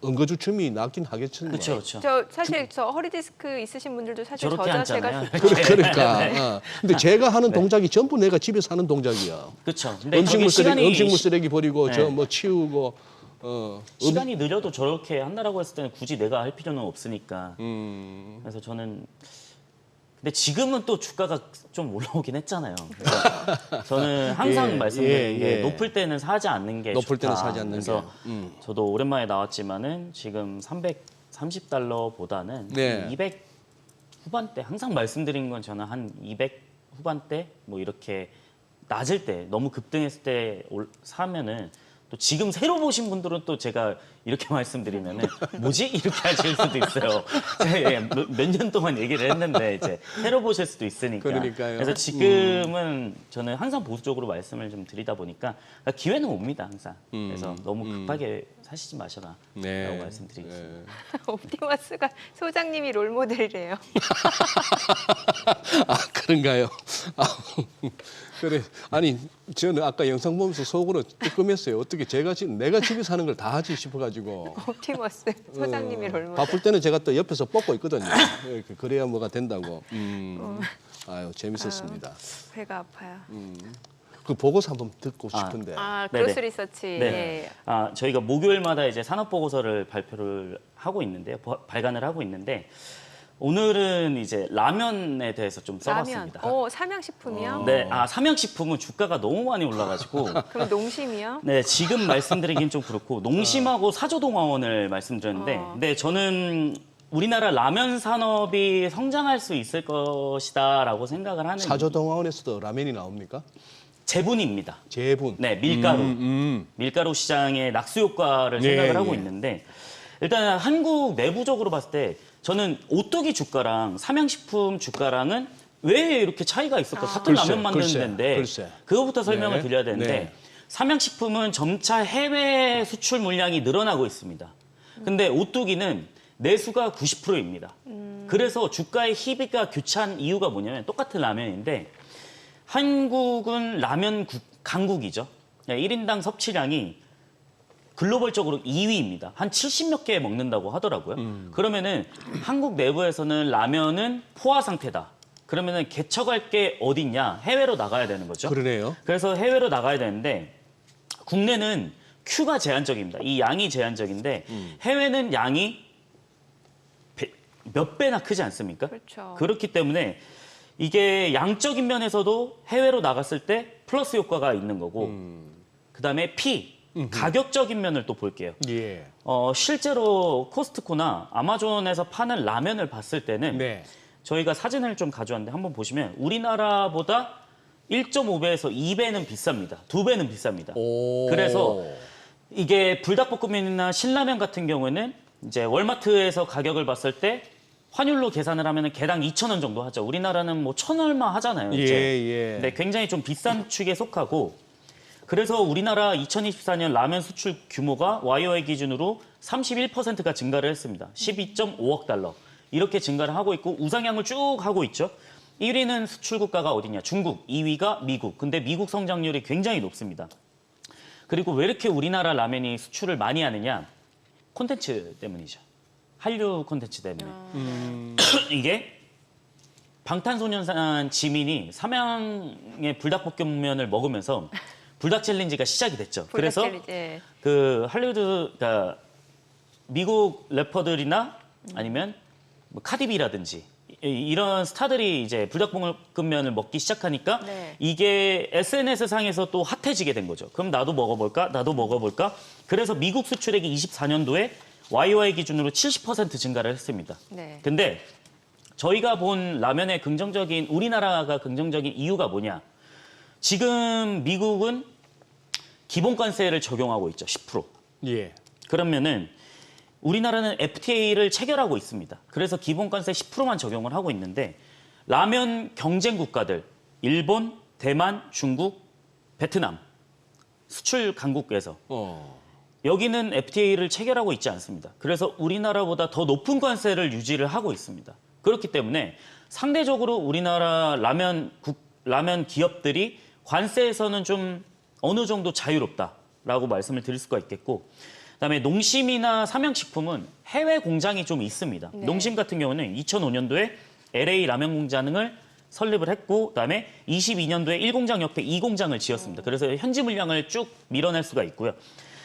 엉거주춤이 낫긴 하겠지만. 그렇죠. 저 사실 저 허리 디스크 있으신 분들도 사실 저 저렇게 자세가 앉잖아요. 그러니까. 근데 제가 하는 동작이 전부 내가 집에서 하는 동작이야. 그렇죠. 근데 저게 음식물 쓰레기 버리고 저 뭐 치우고. 시간이 느려도 저렇게 한다라고 했을 때는 굳이 내가 할 필요는 없으니까. 그래서 저는 근데 지금은 또 주가가 좀 올라오긴 했잖아요. 그래서 저는 항상 말씀드리는 게 높을 때는 사지 않는 게 높을 좋다. 때는 사지 않는 그래서 게. 저도 오랜만에 나왔지만은 지금 330달러보다는 네. 200 후반대 항상 말씀드린 건 저는 한 200 후반대 뭐 이렇게 낮을 때 너무 급등했을 때 사면은 또 지금 새로 보신 분들은 또 제가 이렇게 말씀드리면은 뭐지? 이렇게 하실 수도 있어요. 몇 년 동안 얘기를 했는데 이제 새로 보실 수도 있으니까. 그러니까요. 그래서 지금은 저는 항상 보수적으로 말씀을 좀 드리다 보니까 기회는 옵니다, 항상. 그래서 너무 급하게 사시지 마셔라. 라고 말씀드리겠습니다. 옵티머스가 소장님이 롤모델이래요. 그런가요? 그래. 아니 저는 아까 영상 보면서 속으로 뜨끔했어요. 어떻게 내가 집에서 하는 걸 다 하지 싶어가지고. 옵티머스 소장님이 롤모델. 바쁠 때는 제가 또 옆에서 뽑고 있거든요. 이렇게 그래야 뭐가 된다고. 아유 재밌었습니다. 배가 아파요. 그 보고서 한번 듣고 싶은데. 크로스 네네. 리서치. 네. 예. 저희가 목요일마다 이제 산업 보고서를 발표를 하고 있는데요. 발간을 하고 있는데 오늘은 이제 라면에 대해서 좀 써봤습니다. 삼양식품이요? 네, 삼양식품은 주가가 너무 많이 올라가지고. 그럼 농심이요? 네, 지금 말씀드리긴 좀 그렇고 농심하고 사조동화원을 말씀드렸는데, 네, 저는 우리나라 라면 산업이 성장할 수 있을 것이다라고 생각을 하는. 사조동화원에서도 라면이 나옵니까? 제분입니다. 제분. 네, 밀가루. 밀가루 시장의 낙수 효과를 생각을 하고 있는데 일단 한국 내부적으로 봤을 때 저는 오뚜기 주가랑 삼양식품 주가랑은 왜 이렇게 차이가 있을까? 같은 라면 만드는 데인데 그거부터 설명을 드려야 되는데 삼양식품은 점차 해외 수출 물량이 늘어나고 있습니다. 근데 오뚜기는 내수가 90%입니다. 그래서 주가의 희비가 교차한 이유가 뭐냐면 똑같은 라면인데 한국은 라면 강국이죠. 1인당 섭취량이 글로벌적으로 2위입니다. 한 70몇 개 먹는다고 하더라고요. 그러면은 한국 내부에서는 라면은 포화 상태다. 그러면은 개척할 게 어딨냐? 해외로 나가야 되는 거죠. 그러네요. 그래서 해외로 나가야 되는데 국내는 큐가 제한적입니다. 이 양이 제한적인데 해외는 양이 몇 배나 크지 않습니까? 그렇죠. 그렇기 때문에 이게 양적인 면에서도 해외로 나갔을 때 플러스 효과가 있는 거고 그다음에 가격적인 면을 또 볼게요. 예. 실제로 코스트코나 아마존에서 파는 라면을 봤을 때는 저희가 사진을 좀 가져왔는데 한번 보시면 우리나라보다 1.5배에서 2배는 비쌉니다. 2배는 비쌉니다. 그래서 이게 불닭볶음면이나 신라면 같은 경우에는 이제 월마트에서 가격을 봤을 때 환율로 계산을 하면 개당 2,000원 정도 하죠. 우리나라는 뭐 1,000 얼마 하잖아요. 이제. 근데 굉장히 좀 비싼 축에 속하고 그래서 우리나라 2024년 라면 수출 규모가 와이어의 기준으로 31%가 증가를 했습니다. 12.5억 달러. 이렇게 증가를 하고 있고 우상향을 쭉 하고 있죠. 1위는 수출 국가가 어디냐? 중국, 2위가 미국. 근데 미국 성장률이 굉장히 높습니다. 그리고 왜 이렇게 우리나라 라면이 수출을 많이 하느냐? 콘텐츠 때문이죠. 한류 콘텐츠 때문에. 이게 방탄소년단 지민이 삼양의 불닭볶음면을 먹으면서 불닭 챌린지가 시작이 됐죠. 그래서 그 할리우드, 그러니까 미국 래퍼들이나 아니면 뭐 카디비라든지 이런 스타들이 이제 불닭볶음면을 먹기 시작하니까 이게 SNS 상에서 또 핫해지게 된 거죠. 그럼 나도 먹어볼까? 나도 먹어볼까? 그래서 미국 수출액이 24년도에 YY 기준으로 70% 증가를 했습니다. 근데 저희가 본 라면의 긍정적인, 우리나라가 긍정적인 이유가 뭐냐? 지금 미국은 기본관세를 적용하고 있죠. 10%. 예. 그러면은 우리나라는 FTA를 체결하고 있습니다. 그래서 기본관세 10%만 적용을 하고 있는데 라면 경쟁 국가들, 일본, 대만, 중국, 베트남, 수출 강국에서 여기는 FTA를 체결하고 있지 않습니다. 그래서 우리나라보다 더 높은 관세를 유지를 하고 있습니다. 그렇기 때문에 상대적으로 우리나라 라면 기업들이 관세에서는 좀 어느 정도 자유롭다라고 말씀을 드릴 수가 있겠고, 그다음에 농심이나 삼양식품은 해외 공장이 좀 있습니다. 농심 같은 경우는 2005년도에 LA 라면 공장을 설립을 했고, 그다음에 22년도에 1공장 옆에 2공장을 지었습니다. 그래서 현지 물량을 쭉 밀어낼 수가 있고요.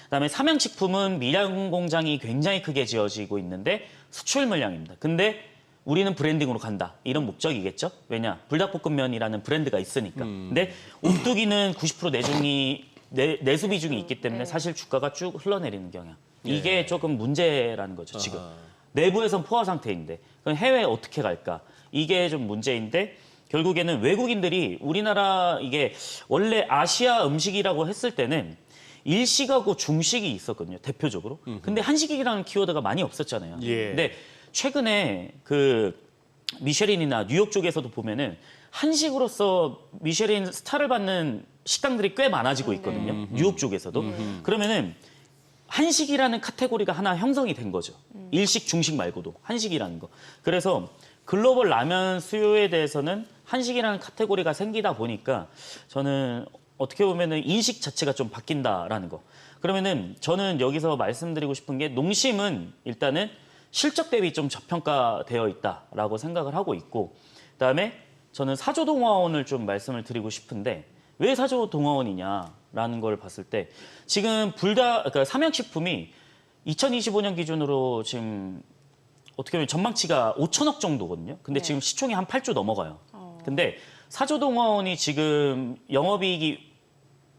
그다음에 삼양식품은 밀양 공장이 굉장히 크게 지어지고 있는데 수출 물량입니다. 근데 우리는 브랜딩으로 간다. 이런 목적이겠죠. 왜냐? 불닭볶음면이라는 브랜드가 있으니까. 근데 오뚜기는 90% 내수 비중이 있기 때문에 사실 주가가 쭉 흘러내리는 경향. 이게 조금 문제라는 거죠, 지금. 내부에선 포화 상태인데 그럼 해외에 어떻게 갈까? 이게 좀 문제인데 결국에는 외국인들이 우리나라 이게 원래 아시아 음식이라고 했을 때는 일식하고 중식이 있었거든요, 대표적으로. 근데 한식이라는 키워드가 많이 없었잖아요. 근데 최근에 그 미쉐린이나 뉴욕 쪽에서도 보면은 한식으로서 미쉐린 스타를 받는 식당들이 꽤 많아지고 있거든요. 뉴욕 쪽에서도. 그러면은 한식이라는 카테고리가 하나 형성이 된 거죠. 일식, 중식 말고도 한식이라는 거. 그래서 글로벌 라면 수요에 대해서는 한식이라는 카테고리가 생기다 보니까 저는 어떻게 보면은 인식 자체가 좀 바뀐다라는 거. 그러면은 저는 여기서 말씀드리고 싶은 게 농심은 일단은 실적 대비 좀 저평가되어 있다라고 생각을 하고 있고, 그다음에 저는 사조동화원을 좀 말씀을 드리고 싶은데 왜 사조동화원이냐라는 걸 봤을 때 지금 그러니까 삼양식품이 2025년 기준으로 지금 어떻게 보면 전망치가 5천억 정도거든요. 근데 지금 시총이 한 8조 넘어가요. 근데 사조동화원이 지금 영업이익이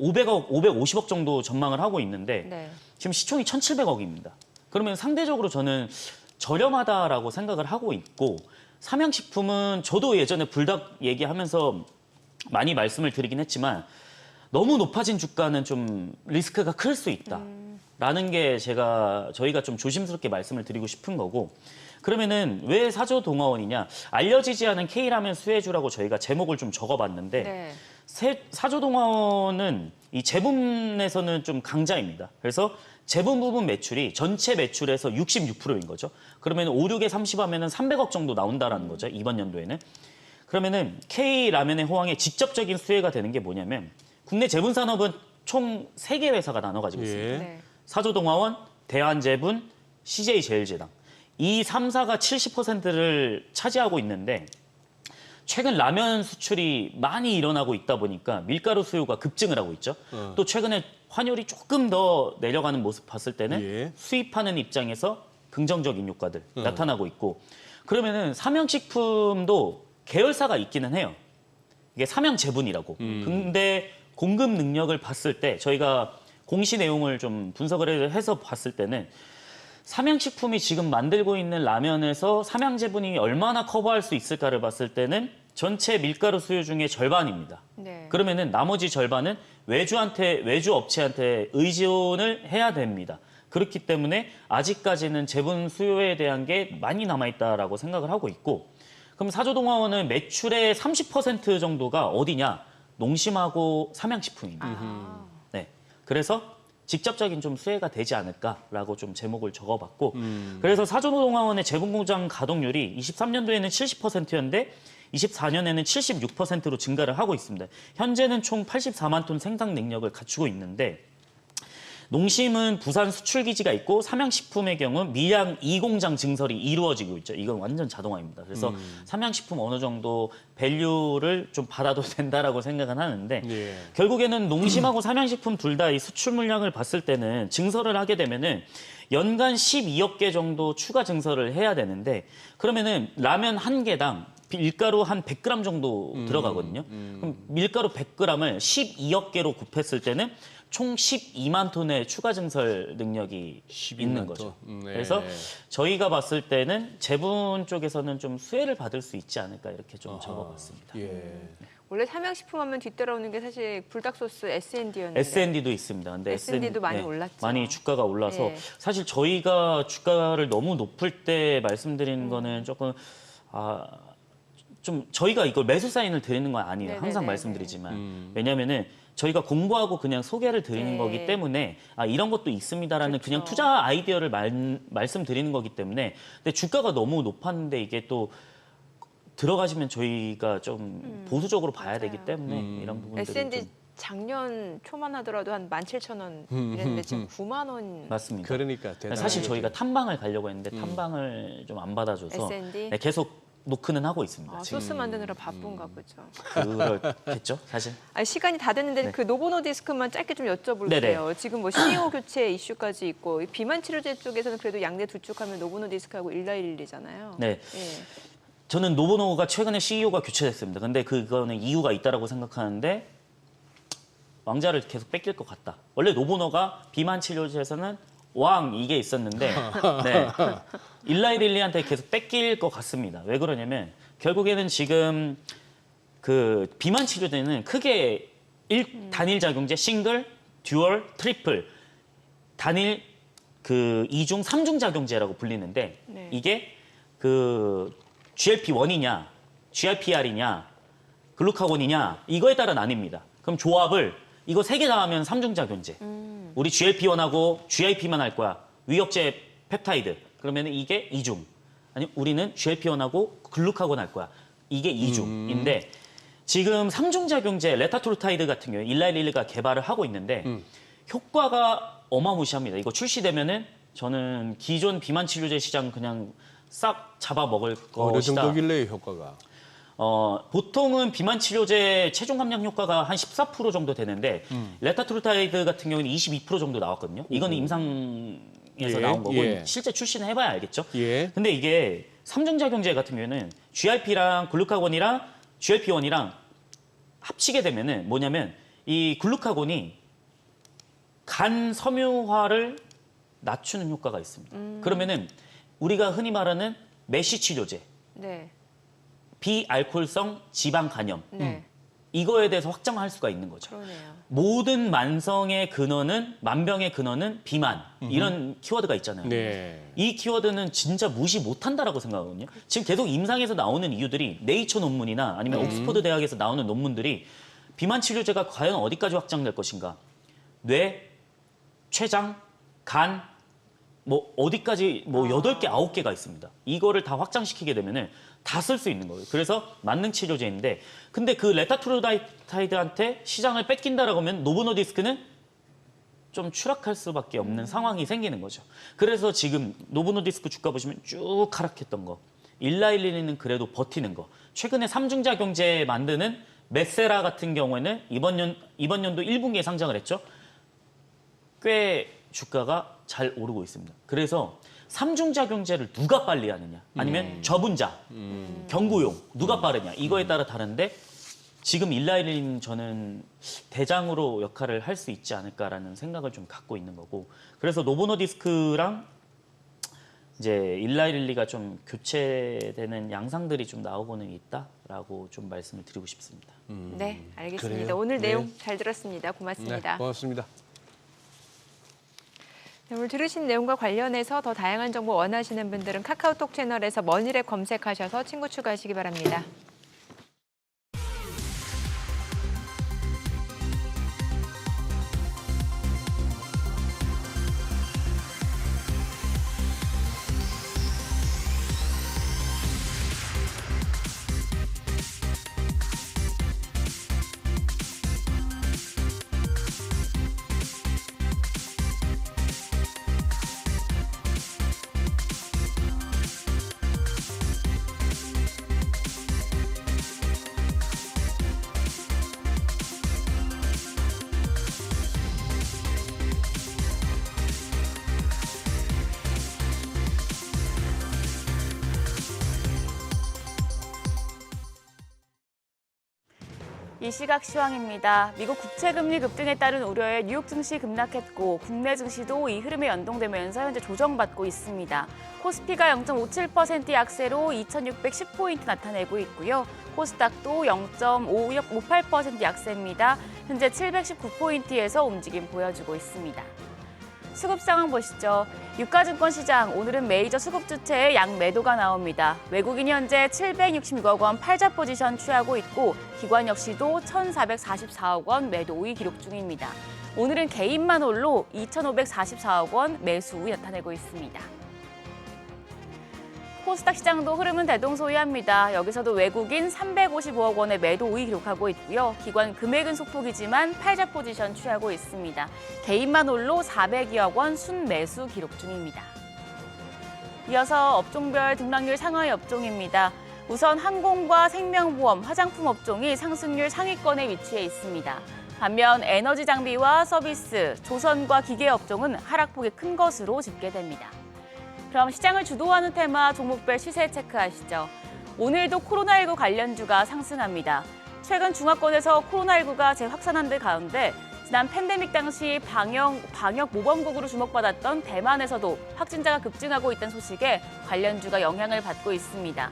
500억, 550억 정도 전망을 하고 있는데 지금 시총이 1,700억입니다. 그러면 상대적으로 저는 저렴하다라고 생각을 하고 있고, 삼양식품은 저도 예전에 불닭 얘기하면서 많이 말씀을 드리긴 했지만 너무 높아진 주가는 좀 리스크가 클 수 있다라는 게 저희가 좀 조심스럽게 말씀을 드리고 싶은 거고, 그러면은 왜 사조동화원이냐? 알려지지 않은 K라면 수혜주라고 저희가 제목을 좀 적어봤는데 사조동화원은 이 제분에서는 좀 강자입니다. 그래서 제분 부분 매출이 전체 매출에서 66%인 거죠. 그러면 5, 6에 30 하면은 300억 정도 나온다라는 거죠, 이번 연도에는. 그러면은 K라면의 호황에 직접적인 수혜가 되는 게 뭐냐면 국내 제분 산업은 총 3개 회사가 나눠 가지고 있습니다. 사조동화원, 대한제분, CJ제일제당. 이 3사가 70%를 차지하고 있는데 최근 라면 수출이 많이 일어나고 있다 보니까 밀가루 수요가 급증을 하고 있죠. 또 최근에 환율이 조금 더 내려가는 모습 봤을 때는 수입하는 입장에서 긍정적인 효과들 나타나고 있고, 그러면은 삼양식품도 계열사가 있기는 해요. 이게 삼양제분이라고. 근데 공급 능력을 봤을 때 저희가 공시 내용을 좀 분석을 해서 봤을 때는 삼양식품이 지금 만들고 있는 라면에서 삼양제분이 얼마나 커버할 수 있을까를 봤을 때는 전체 밀가루 수요 중에 절반입니다. 그러면은 나머지 절반은 외주 업체한테 의존을 해야 됩니다. 그렇기 때문에 아직까지는 제분 수요에 대한 게 많이 남아있다라고 생각을 하고 있고, 그럼 사조동화원은 매출의 30% 정도가 어디냐? 농심하고 삼양식품입니다. 네. 그래서 직접적인 좀 수혜가 되지 않을까라고 좀 제목을 적어봤고 그래서 사전노동화원의 재분공장 가동률이 23년도에는 70%였는데 24년에는 76%로 증가를 하고 있습니다. 현재는 총 84만 톤 생산 능력을 갖추고 있는데 농심은 부산 수출기지가 있고 삼양식품의 경우 밀양 2공장 증설이 이루어지고 있죠. 이건 완전 자동화입니다. 그래서 삼양식품 어느 정도 밸류를 좀 받아도 된다라고 생각은 하는데 예. 결국에는 농심하고 삼양식품 둘 다 이 수출 물량을 봤을 때는 증설을 하게 되면은 연간 12억 개 정도 추가 증설을 해야 되는데 그러면은 라면 한 개당 밀가루 한 100g 정도 들어가거든요. 그럼 밀가루 100g을 12억 개로 곱했을 때는 총 12만 톤의 추가 증설 능력이 12만 있는 톤. 거죠. 네. 그래서 저희가 봤을 때는 제분 쪽에서는 좀 수혜를 받을 수 있지 않을까 이렇게 좀 적어봤습니다. 예. 원래 삼양식품 하면 뒤따라오는 게 사실 불닭소스 S&D였는데 S&D도 있습니다. 근데 S&D도 많이 올랐죠. 많이 주가가 올라서 네. 사실 저희가 주가를 너무 높을 때 말씀드리는 거는 조금 좀 저희가 이걸 매수 사인을 드리는 건 아니에요. 네네네네. 항상 말씀드리지만 왜냐면은 저희가 공부하고 그냥 소개를 드리는 네. 거기 때문에 이런 것도 있습니다라는 그냥 그렇죠. 투자 아이디어를 말씀드리는 거기 때문에 근데 주가가 너무 높았는데 이게 또 들어가시면 저희가 좀 보수적으로 봐야 되기 때문에 이런 부분들이 S&D 좀 작년 초만 하더라도 한 17,000원 이랬는데 지금 9만 원 맞습니다. 그러니까 대단하게 사실 저희가 탐방을 가려고 했는데 탐방을 좀 안 받아줘서 S&D? 네, 계속 노크는 하고 있습니다. 지금 소스 만드느라 바쁜가 보죠. 그렇겠죠, 사실. 아니, 시간이 다 됐는데 네. 그 노보노디스크만 짧게 좀 여쭤볼게요. 네네. 지금 뭐 CEO 교체 이슈까지 있고 이 비만 치료제 쪽에서는 그래도 양대 두 쪽 하면 노보노디스크하고 1111이잖아요. 네. 예. 저는 노보노가 최근에 CEO가 교체됐습니다. 근데 그거는 이유가 있다라고 생각하는데 왕자를 계속 뺏길 것 같다. 원래 노보노가 비만 치료제에서는 왕 이게 있었는데 네. 일라이릴리한테 계속 뺏길 것 같습니다. 왜 그러냐면 결국에는 지금 그 비만 치료제는 크게 단일 작용제 싱글, 듀얼, 트리플 단일 그 2중, 3중 작용제라고 불리는데 네. 이게 그 GLP-1이냐, GIPR이냐, 글루카곤이냐 이거에 따라 나뉩니다. 그럼 조합을 이거 3개 다 하면 3중 작용제. 우리 GLP-1하고 GIP만 할 거야. 위협제 펩타이드. 그러면 이게 2중. 아니 우리는 GLP-1하고 글루카곤 할 거야. 이게 2중인데 지금 3중 작용제 레타토르타이드 같은 경우에 일라이릴리가 개발을 하고 있는데 효과가 어마무시합니다. 이거 출시되면은 저는 기존 비만 치료제 시장 그냥 싹 잡아먹을 어느 것이다. 정도길래 효과가? 보통은 비만 치료제 체중 감량 효과가 한 14% 정도 되는데 레타토르타이드 같은 경우는 22% 정도 나왔거든요. 이거는 임상에서 예, 나온 거고 예. 실제 출시는 해봐야 알겠죠. 예. 근데 이게 3중 작용제 같은 경우에는 GIP랑 글루카곤이랑 GLP-1이랑 합치게 되면은 뭐냐면 이 글루카곤이 간 섬유화를 낮추는 효과가 있습니다. 그러면은 우리가 흔히 말하는 메쉬 치료제, 네. 비알코올성 지방 간염 네. 이거에 대해서 확장할 수가 있는 거죠. 그러네요. 모든 만성의 근원은 만병의 근원은 비만 이런 키워드가 있잖아요. 네. 이 키워드는 진짜 무시 못한다라고 생각하거든요. 지금 계속 임상에서 나오는 이유들이 네이처 논문이나 아니면 옥스퍼드 대학에서 나오는 논문들이 비만 치료제가 과연 어디까지 확장될 것인가? 뇌, 췌장, 간, 뭐 어디까지 뭐 8개, 9개가 있습니다. 이거를 다 확장시키게 되면은 다 쓸 수 있는 거예요. 그래서 만능 치료제인데 근데 그 레타토르타이드한테 시장을 뺏긴다라고 하면 노보노디스크는 좀 추락할 수밖에 없는 상황이 생기는 거죠. 그래서 지금 노보노디스크 주가 보시면 쭉 하락했던 거. 일라일리는 그래도 버티는 거. 최근에 3중 작용제 만드는 메세라 같은 경우에는 이번 연도 1분기에 상장을 했죠. 꽤 주가가 잘 오르고 있습니다. 그래서 3중 작용제를 누가 빨리 하느냐 아니면 저분자, 경구용 누가 빠르냐 이거에 따라 다른데 지금 일라일리는 저는 대장으로 역할을 할 수 있지 않을까라는 생각을 좀 갖고 있는 거고 그래서 노보노디스크랑 이제 일라일리가 좀 교체되는 양상들이 좀 나오고는 있다라고 좀 말씀을 드리고 싶습니다. 네, 알겠습니다. 그래요? 오늘 네. 내용 잘 들었습니다. 네, 고맙습니다. 고맙습니다. 네, 오늘 들으신 내용과 관련해서 더 다양한 정보 원하시는 분들은 카카오톡 채널에서 머니랩 검색하셔서 친구 추가하시기 바랍니다. 이 시각 시황입니다. 미국 국채금리 급등에 따른 우려에 뉴욕 증시 급락했고 국내 증시도 이 흐름에 연동되면서 현재 조정받고 있습니다. 코스피가 0.57% 약세로 2,610포인트 나타내고 있고요. 코스닥도 0.58% 약세입니다. 현재 719포인트에서 움직임 보여주고 있습니다. 수급 상황 보시죠. 유가증권 시장, 오늘은 메이저 수급 주체의 양매도가 나옵니다. 외국인이 현재 766억 원 팔자 포지션 취하고 있고 기관 역시도 1,444억 원 매도 우위 기록 중입니다. 오늘은 개인만 홀로 2,544억 원 매수 우위 나타내고 있습니다. 코스닥 시장도 흐름은 대동소이합니다. 여기서도 외국인 355억 원의 매도 우위 기록하고 있고요. 기관 금액은 소폭이지만 팔자 포지션 취하고 있습니다. 개인만 홀로 402억 원 순매수 기록 중입니다. 이어서 업종별 등락률 상하이 업종입니다. 우선 항공과 생명보험, 화장품 업종이 상승률 상위권에 위치해 있습니다. 반면 에너지 장비와 서비스, 조선과 기계 업종은 하락폭이 큰 것으로 집계됩니다. 그럼 시장을 주도하는 테마 종목별 시세 체크하시죠. 오늘도 코로나19 관련주가 상승합니다. 최근 중화권에서 코로나19가 재확산한 데 가운데 지난 팬데믹 당시 방역 모범국으로 주목받았던 대만에서도 확진자가 급증하고 있다는 소식에 관련주가 영향을 받고 있습니다.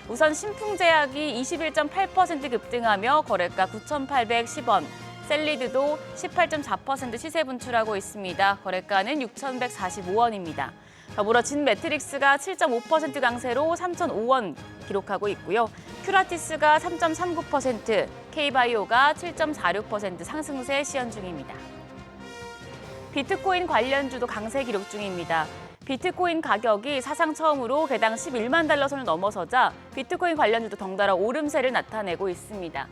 우선 신풍제약이 21.8% 급등하며 거래가 9,810원, 셀리드도 18.4% 시세 분출하고 있습니다. 거래가는 6,145원입니다. 더불어 진매트릭스가 7.5% 강세로 3,005원 기록하고 있고요. 큐라티스가 3.39%, K바이오가 7.46% 상승세 시현 중입니다. 비트코인 관련주도 강세 기록 중입니다. 비트코인 가격이 사상 처음으로 개당 11만 달러 선을 넘어서자 비트코인 관련주도 덩달아 오름세를 나타내고 있습니다.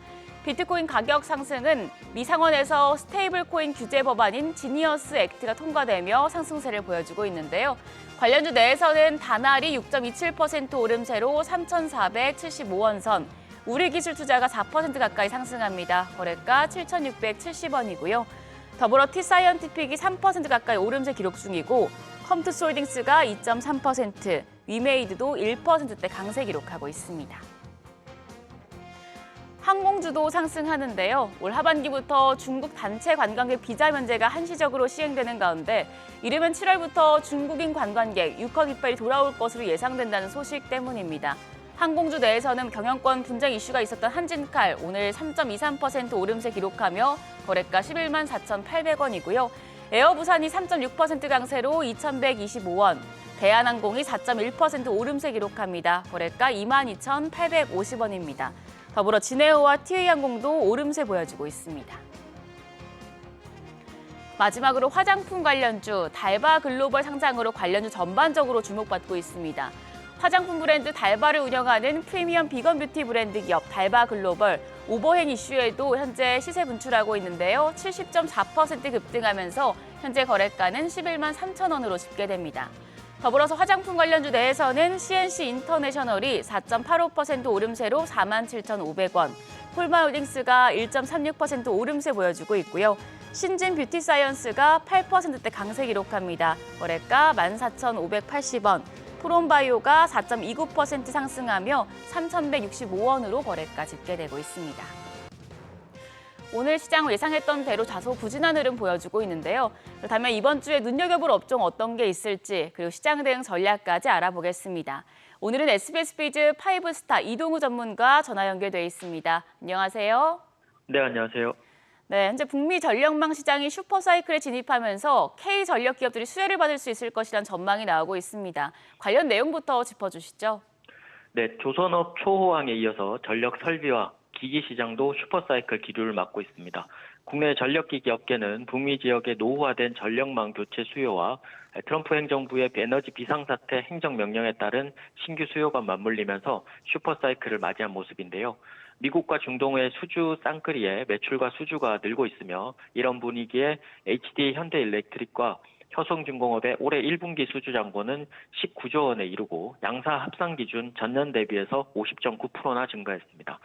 비트코인 가격 상승은 미 상원에서 스테이블 코인 규제 법안인 지니어스 액트가 통과되며 상승세를 보여주고 있는데요. 관련주 내에서는 다날이 6.27% 오름세로 3,475원 선, 우리기술투자가 4% 가까이 상승합니다. 거래가 7,670원이고요. 더불어 T사이언티픽이 3% 가까이 오름세 기록 중이고 컴투스홀딩스가 2.3%, 위메이드도 1%대 강세 기록하고 있습니다. 항공주도 상승하는데요. 올 하반기부터 중국 단체 관광객 비자 면제가 한시적으로 시행되는 가운데 이르면 7월부터 중국인 관광객 6억 이빨이 돌아올 것으로 예상된다는 소식 때문입니다. 항공주 내에서는 경영권 분쟁 이슈가 있었던 한진칼 오늘 3.23% 오름세 기록하며 거래가 11만 4,800원이고요. 에어부산이 3.6% 강세로 2,125원, 대한항공이 4.1% 오름세 기록합니다. 거래가 22,850원입니다. 더불어 진에어와 티웨이항공도 오름세 보여주고 있습니다. 마지막으로 화장품 관련주, 달바 글로벌 상장으로 관련주 전반적으로 주목받고 있습니다. 화장품 브랜드 달바를 운영하는 프리미엄 비건 뷰티 브랜드 기업 달바 글로벌, 오버행 이슈에도 현재 시세 분출하고 있는데요. 70.4% 급등하면서 현재 거래가는 11만 3천 원으로 집계됩니다. 더불어서 화장품 관련주 내에서는 CNC 인터내셔널이 4.85% 오름세로 47,500원, 폴마홀딩스가 1.36% 오름세 보여주고 있고요. 신진 뷰티사이언스가 8%대 강세 기록합니다. 거래가 14,580원, 프롬바이오가 4.29% 상승하며 3,165원으로 거래가 집계되고 있습니다. 오늘 시장을 예상했던 대로 다소 부진한 흐름 보여주고 있는데요. 그렇다면 이번 주에 눈여겨볼 업종 어떤 게 있을지 그리고 시장 대응 전략까지 알아보겠습니다. 오늘은 SBS 비즈 5스타 이동우 전문가 전화 연결돼 있습니다. 안녕하세요. 네, 안녕하세요. 네, 현재 북미 전력망 시장이 슈퍼사이클에 진입하면서 K전력 기업들이 수혜를 받을 수 있을 것이라는 전망이 나오고 있습니다. 관련 내용부터 짚어주시죠. 네, 조선업 초호황에 이어서 전력 설비와 기기 시장도 슈퍼사이클 기류를 맞고 있습니다. 국내 전력기기 업계는 북미 지역의 노후화된 전력망 교체 수요와 트럼프 행정부의 에너지 비상사태 행정명령에 따른 신규 수요가 맞물리면서 슈퍼사이클을 맞이한 모습인데요. 미국과 중동의 수주 쌍끌이에 매출과 수주가 늘고 있으며 이런 분위기에 HD 현대일렉트릭과 효성중공업의 올해 1분기 수주 잔고는 19조 원에 이르고 양사 합산 기준 전년 대비해서 50.9%나 증가했습니다.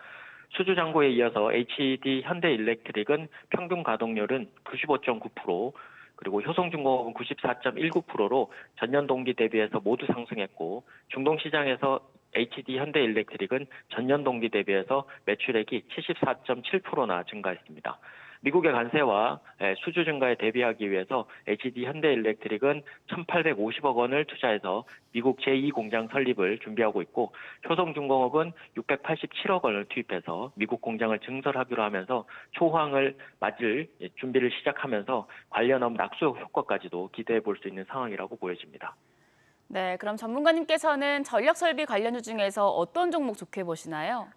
수주 잔고에 이어서 HD 현대일렉트릭은 평균 가동률은 95.9%, 그리고 효성중공업은 94.19%로 전년 동기 대비해서 모두 상승했고 중동 시장에서 HD 현대일렉트릭은 전년 동기 대비해서 매출액이 74.7%나 증가했습니다. 미국의 관세와 수주 증가에 대비하기 위해서 HD 현대일렉트릭은 1,850억 원을 투자해서 미국 제2공장 설립을 준비하고 있고 효성중공업은 687억 원을 투입해서 미국 공장을 증설하기로 하면서 초호황을 맞을 준비를 시작하면서 관련업 낙수 효과까지도 기대해 볼 수 있는 상황이라고 보여집니다. 네, 그럼 전문가님께서는 전력설비 관련주 중에서 어떤 종목 좋게 보시나요?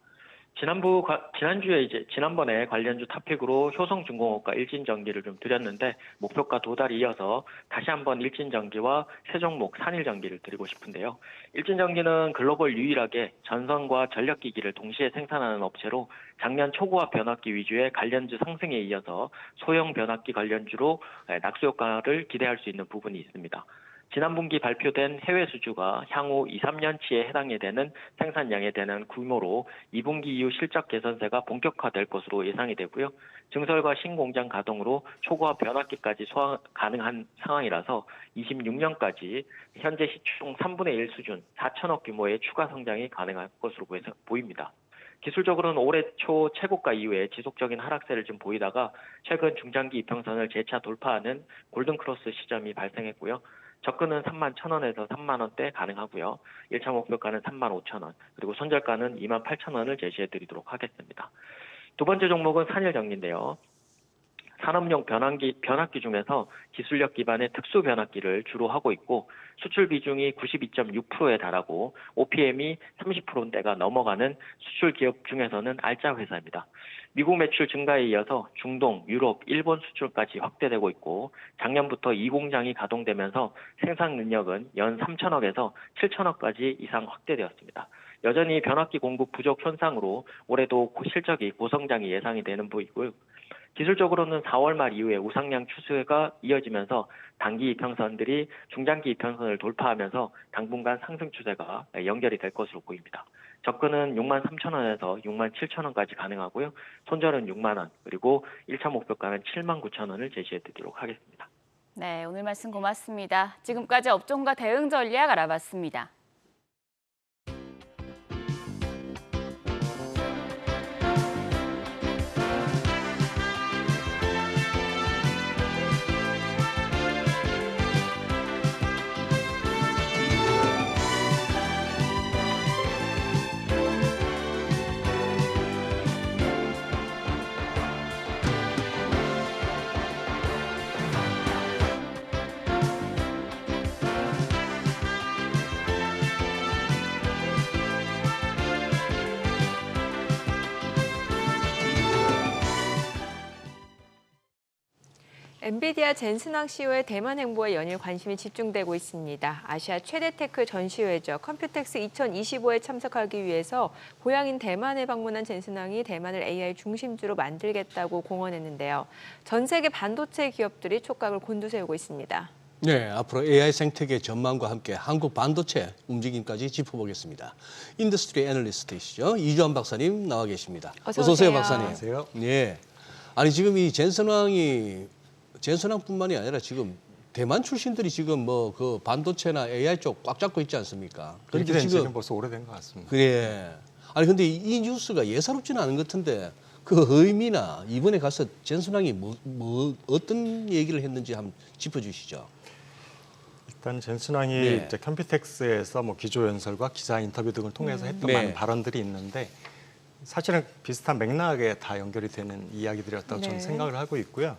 지난번에 관련주 탑픽으로 효성중공업과 일진전기를 좀 드렸는데 목표가 도달이 이어서 다시 한번 일진전기와 새 종목 산일전기를 드리고 싶은데요. 일진전기는 글로벌 유일하게 전선과 전력기기를 동시에 생산하는 업체로 작년 초고압 변압기 위주의 관련주 상승에 이어서 소형 변압기 관련주로 낙수 효과를 기대할 수 있는 부분이 있습니다. 지난 분기 발표된 해외 수주가 향후 2, 3년치에 해당이 되는 생산량에 대한 규모로 2분기 이후 실적 개선세가 본격화될 것으로 예상이 되고요. 증설과 신공장 가동으로 초고압 변압기까지 소화 가능한 상황이라서 26년까지 현재 시총 3분의 1 수준 4천억 규모의 추가 성장이 가능할 것으로 보입니다. 기술적으로는 올해 초 최고가 이후에 지속적인 하락세를 좀 보이다가 최근 중장기 이평선을 재차 돌파하는 골든크로스 시점이 발생했고요. 접근은 31,000원에서 30,000원대 가능하고요. 1차 목표가는 35,000원, 그리고 손절가는 28,000원을 제시해드리도록 하겠습니다. 두 번째 종목은 산일전기인데요. 산업용 변압기 중에서 기술력 기반의 특수 변압기를 주로 하고 있고 수출 비중이 92.6%에 달하고 OPM이 30%대가 넘어가는 수출 기업 중에서는 알짜 회사입니다. 미국 매출 증가에 이어서 중동, 유럽, 일본 수출까지 확대되고 있고 작년부터 이 공장이 가동되면서 생산 능력은 연 3천억에서 7천억까지 이상 확대되었습니다. 여전히 변압기 공급 부족 현상으로 올해도 실적이 고성장이 예상이 되는 부이고요. 기술적으로는 4월 말 이후에 우상향 추세가 이어지면서 단기 이평선들이 중장기 이평선을 돌파하면서 당분간 상승 추세가 연결이 될 것으로 보입니다. 접근은 63,000원에서 67,000원까지 가능하고요. 손절은 6만 원, 그리고 1차 목표가는 79,000원을 제시해드리도록 하겠습니다. 네, 오늘 말씀 고맙습니다. 지금까지 업종과 대응 전략 알아봤습니다. 엔비디아 젠슨왕 CEO의 대만 행보에 연일 관심이 집중되고 있습니다. 아시아 최대 테크 전시회죠. 컴퓨텍스 2025에 참석하기 위해서 고향인 대만에 방문한 젠슨왕이 대만을 AI 중심지로 만들겠다고 공언했는데요. 전 세계 반도체 기업들이 촉각을 곤두세우고 있습니다. 네, 앞으로 AI 생태계 전망과 함께 한국 반도체 움직임까지 짚어보겠습니다. 인더스트리 애널리스트이시죠. 이주환 박사님 나와 계십니다. 어서 오세요, 박사님. 안녕하세요. 네. 아니 지금 이 젠슨왕뿐만이 아니라 지금 대만 출신들이 지금 뭐 그 반도체나 AI 쪽 꽉 잡고 있지 않습니까? 그런데 지금 벌써 오래된 것 같습니다. 그래. 아니 근데 이 뉴스가 예사롭지는 않은 것 같은데 그 의미나 이번에 가서 젠슨왕이 뭐 어떤 얘기를 했는지 한번 짚어주시죠. 일단 젠슨왕이 네. 이제 컴퓨텍스에서 뭐 기조 연설과 기자 인터뷰 등을 통해서 했던 네. 많은 발언들이 있는데 사실은 비슷한 맥락에 다 연결이 되는 이야기들이었다고 저는 생각을 하고 있고요.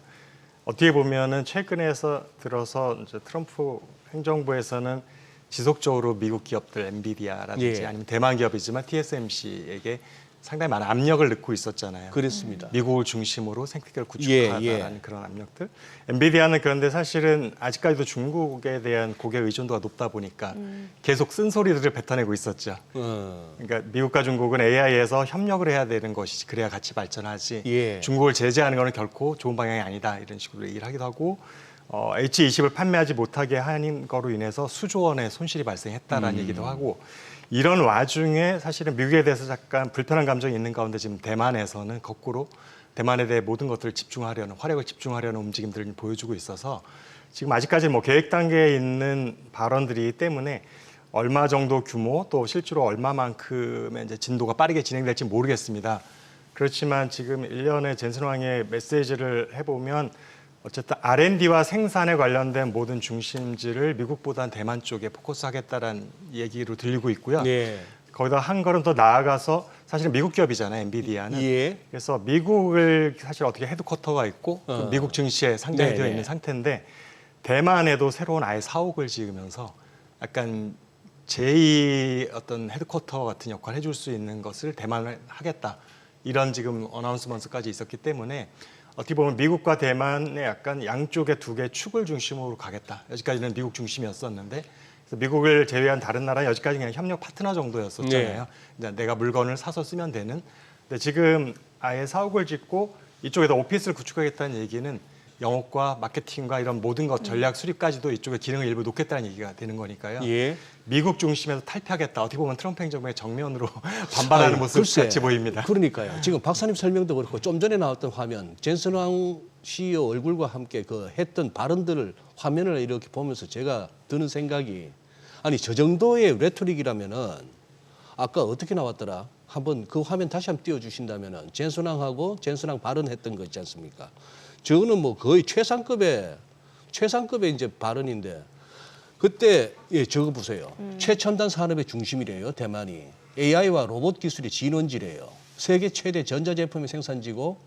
어떻게 보면은 최근에서 들어서 이제 트럼프 행정부에서는 지속적으로 미국 기업들 엔비디아라든지 아니면 대만 기업이지만 TSMC에게 상당히 많은 압력을 넣고 있었잖아요. 그렇습니다. 미국을 중심으로 생태계를 구축하라는 그런 압력들. 엔비디아는 그런데 사실은 아직까지도 중국에 대한 고객 의존도가 높다 보니까 계속 쓴소리들을 뱉어내고 있었죠. 그러니까 미국과 중국은 AI에서 협력을 해야 되는 것이지 그래야 같이 발전하지. 중국을 제재하는 것은 결코 좋은 방향이 아니다. 이런 식으로 얘기를 하기도 하고 H20을 판매하지 못하게 하는 거로 인해서 수조 원의 손실이 발생했다라는 얘기도 하고 이런 와중에 사실은 미국에 대해서 잠깐 불편한 감정이 있는 가운데 지금 대만에서는 거꾸로 대만에 대해 모든 것들을 집중하려는 화력을 집중하려는 움직임들을 보여주고 있어서 지금 아직까지 뭐 계획 단계에 있는 발언들이기 때문에 얼마 정도 규모 또 실제로 얼마만큼의 이제 진도가 빠르게 진행될지 모르겠습니다. 그렇지만 지금 일련의 젠슨 황의 메시지를 해보면 어쨌든 R&D와 생산에 관련된 모든 중심지를 미국보다는 대만 쪽에 포커스하겠다라는 얘기로 들리고 있고요. 네. 거기다 한 걸음 더 나아가서 사실은 미국 기업이잖아요, 엔비디아는. 예. 그래서 미국을 사실 어떻게 헤드쿼터가 있고 그 미국 증시에 상장이 네네. 되어 있는 상태인데 대만에도 새로운 아예 사옥을 지으면서 약간 제2 어떤 헤드쿼터 같은 역할을 해줄 수 있는 것을 대만을 하겠다. 이런 지금 어나운스먼트까지 있었기 때문에 어떻게 보면 미국과 대만의 약간 양쪽의 두 개의 축을 중심으로 가겠다. 여기까지는 미국 중심이었었는데 그래서 미국을 제외한 다른 나라는 여기까지 그냥 협력 파트너 정도였었잖아요. 네. 내가 물건을 사서 쓰면 되는. 근데 지금 아예 사옥을 짓고 이쪽에다 오피스를 구축하겠다는 얘기는 영업과 마케팅과 이런 모든 것 전략 수립까지도 이쪽에 기능을 일부 놓겠다는 얘기가 되는 거니까요. 예. 미국 중심에서 탈피하겠다. 어떻게 보면 트럼프 행정부의 정면으로 반발하는 모습 같이 보입니다. 그러니까요. 지금 박사님 설명도 그렇고 좀 전에 나왔던 화면 젠슨 황 CEO 얼굴과 함께 그 했던 발언들을 화면을 이렇게 보면서 제가 드는 생각이 아니 저 정도의 레토릭이라면은 아까 어떻게 나왔더라? 한번 그 화면 다시 한번 띄워주신다면은 젠슨 황하고 젠슨 황 발언했던 거 있지 않습니까? 저거는 뭐 거의 최상급의 이제 발언인데 그때 예 저거 보세요. 최첨단 산업의 중심이래요 대만이. AI와 로봇 기술의 진원지래요. 세계 최대 전자제품의 생산지고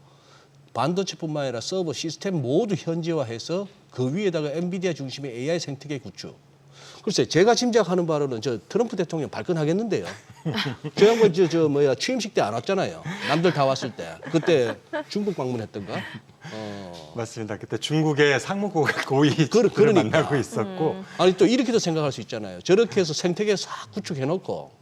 반도체뿐만 아니라 서버 시스템 모두 현지화해서 그 위에다가 엔비디아 중심의 AI 생태계 구축. 글쎄 제가 짐작하는 바로는 저 트럼프 대통령 발끈하겠는데요. 저 양반 취임식 때 안 왔잖아요. 남들 다 왔을 때. 그때 중국 방문했던가? 맞습니다. 그때 중국의 상무고 고위를 그러니까. 만나고 있었고 아니 또 이렇게도 생각할 수 있잖아요. 저렇게 해서 생태계 싹 구축해놓고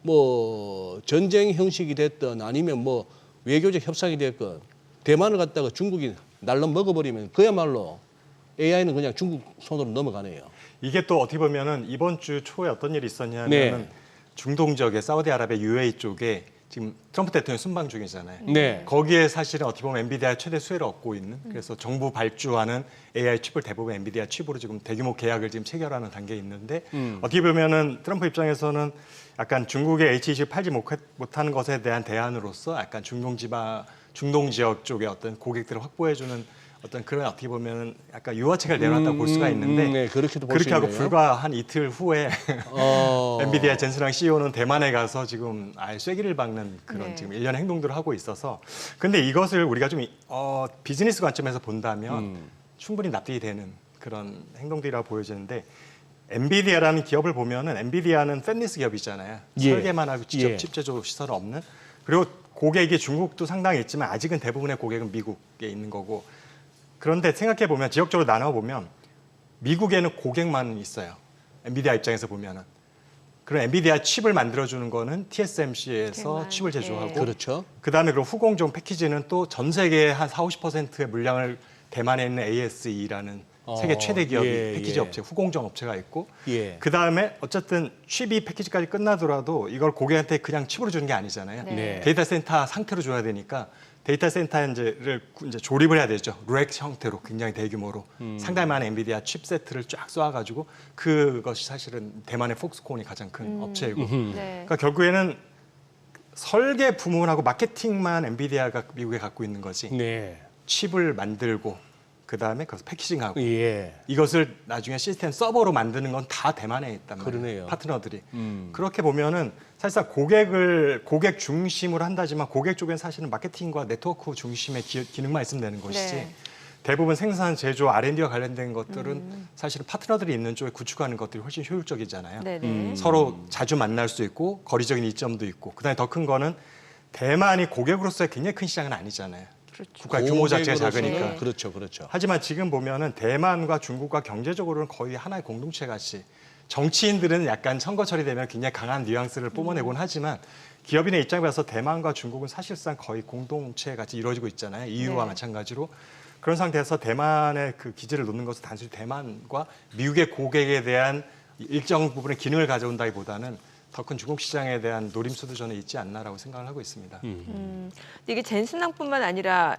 뭐 전쟁 형식이 됐든 아니면 뭐 외교적 협상이 됐건 대만을 갖다가 중국이 날로 먹어버리면 그야말로 AI는 그냥 중국 손으로 넘어가네요. 이게 또 어떻게 보면은 이번 주 초에 어떤 일이 있었냐면은 네. 중동 지역의 사우디아라비아 UAE 쪽에 지금 트럼프 대통령 순방 중이잖아요. 네. 거기에 사실은 어떻게 보면 엔비디아 최대 수혜를 얻고 있는 그래서 정부 발주하는 AI 칩을 대부분 엔비디아 칩으로 지금 대규모 계약을 지금 체결하는 단계에 있는데 어떻게 보면은 트럼프 입장에서는 약간 중국의 H20 팔지 못하는 것에 대한 대안으로서 약간 중동 지역 쪽의 어떤 고객들을 확보해주는 어떤 그런 어떻게 보면 약간 유화책을 내놨다고 볼 수가 있는데 네, 그렇게도 볼 수 그렇게 하고 있네요. 불과 한 이틀 후에 엔비디아 젠슨 황 CEO는 대만에 가서 지금 아예 쐐기를 박는 그런 네. 지금 일련의 행동들을 하고 있어서 근데 이것을 우리가 좀 비즈니스 관점에서 본다면 충분히 납득이 되는 그런 행동들이라고 보여지는데 엔비디아라는 기업을 보면은 엔비디아는 팬리스 기업이잖아요. 예. 설계만 하고 직접 예. 칩 제조 시설은 없는 그리고 고객이 중국도 상당히 있지만 아직은 대부분의 고객은 미국에 있는 거고 그런데 생각해 보면 지역적으로 나눠 보면 미국에는 고객만 있어요. 엔비디아 입장에서 보면은 그런 엔비디아 칩을 만들어주는 거는 TSMC에서 대만. 칩을 제조하고 그렇죠. 그다음에 그럼 후공정 패키지는 또 전 세계의 한 40~50%의 물량을 대만에 있는 ASE라는 세계 최대 기업이 예, 패키지 예. 업체, 후공정 업체가 있고 예. 그다음에 어쨌든 칩이 패키지까지 끝나더라도 이걸 고객한테 그냥 칩으로 주는 게 아니잖아요. 네. 데이터 센터 상태로 줘야 되니까 데이터 센터를 이제 조립을 해야 되죠. 렉 형태로 굉장히 대규모로 상당히 많은 엔비디아 칩세트를 쫙 쏘아가지고 그것이 사실은 대만의 폭스콘이 가장 큰 업체이고 네. 그러니까 결국에는 설계 부문하고 마케팅만 엔비디아가 미국에 갖고 있는 거지 네. 칩을 만들고 그다음에 그것을 패키징하고 예. 이것을 나중에 시스템 서버로 만드는 건 다 대만에 있단 말이에요. 그러네요. 파트너들이. 그렇게 보면은 사실상 고객 중심으로 한다지만 고객 쪽엔 사실은 마케팅과 네트워크 중심의 기능만 있으면 되는 것이지 네. 대부분 생산, 제조, R&D와 관련된 것들은 사실은 파트너들이 있는 쪽에 구축하는 것들이 훨씬 효율적이잖아요. 네네. 서로 자주 만날 수 있고 거리적인 이점도 있고 그다음에 더 큰 거는 대만이 고객으로서의 굉장히 큰 시장은 아니잖아요. 그렇죠. 국가 규모 자체가 고객으로서는 작으니까. 네. 그렇죠, 그렇죠. 하지만 지금 보면은 대만과 중국과 경제적으로는 거의 하나의 공동체 같이 정치인들은 약간 선거 처리되면 굉장히 강한 뉘앙스를 뿜어내곤 하지만 기업인의 입장에 봐서 대만과 중국은 사실상 거의 공동체 같이 이루어지고 있잖아요. EU와 네. 마찬가지로. 그런 상태에서 대만의 그 기지를 놓는 것은 단순히 대만과 미국의 고객에 대한 일정 부분의 기능을 가져온다기보다는 더 큰 중국 시장에 대한 노림수도 저는 있지 않나라고 생각을 하고 있습니다. 이게 젠슨 황뿐만 아니라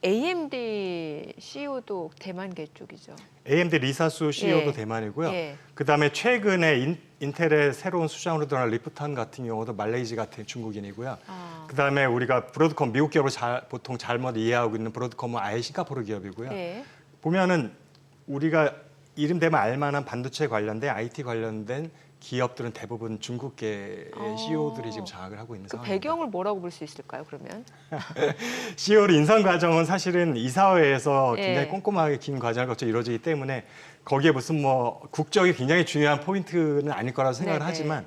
AMD CEO도 대만계 쪽이죠. AMD 리사수 CEO도 예. 대만이고요. 예. 그다음에 최근에 인텔의 새로운 수장으로 들어간 리프탄 같은 경우도 말레이시 같은 중국인이고요. 그다음에 우리가 브로드컴 미국 기업을 보통 잘못 이해하고 있는 브로드컴은 아예 싱가포르 기업이고요. 예. 보면은 우리가 이름 대면 알만한 반도체 관련된 IT 관련된 기업들은 대부분 중국계 CEO들이 지금 장악을 하고 있는 그 상황입니다. 배경을 뭐라고 볼 수 있을까요? 그러면 CEO를 인선 과정은 사실은 이사회에서 예. 굉장히 꼼꼼하게 긴 과정을 거쳐 이루어지기 때문에 거기에 무슨 뭐 국적이 굉장히 중요한 포인트는 아닐 거라고 생각을 네네. 하지만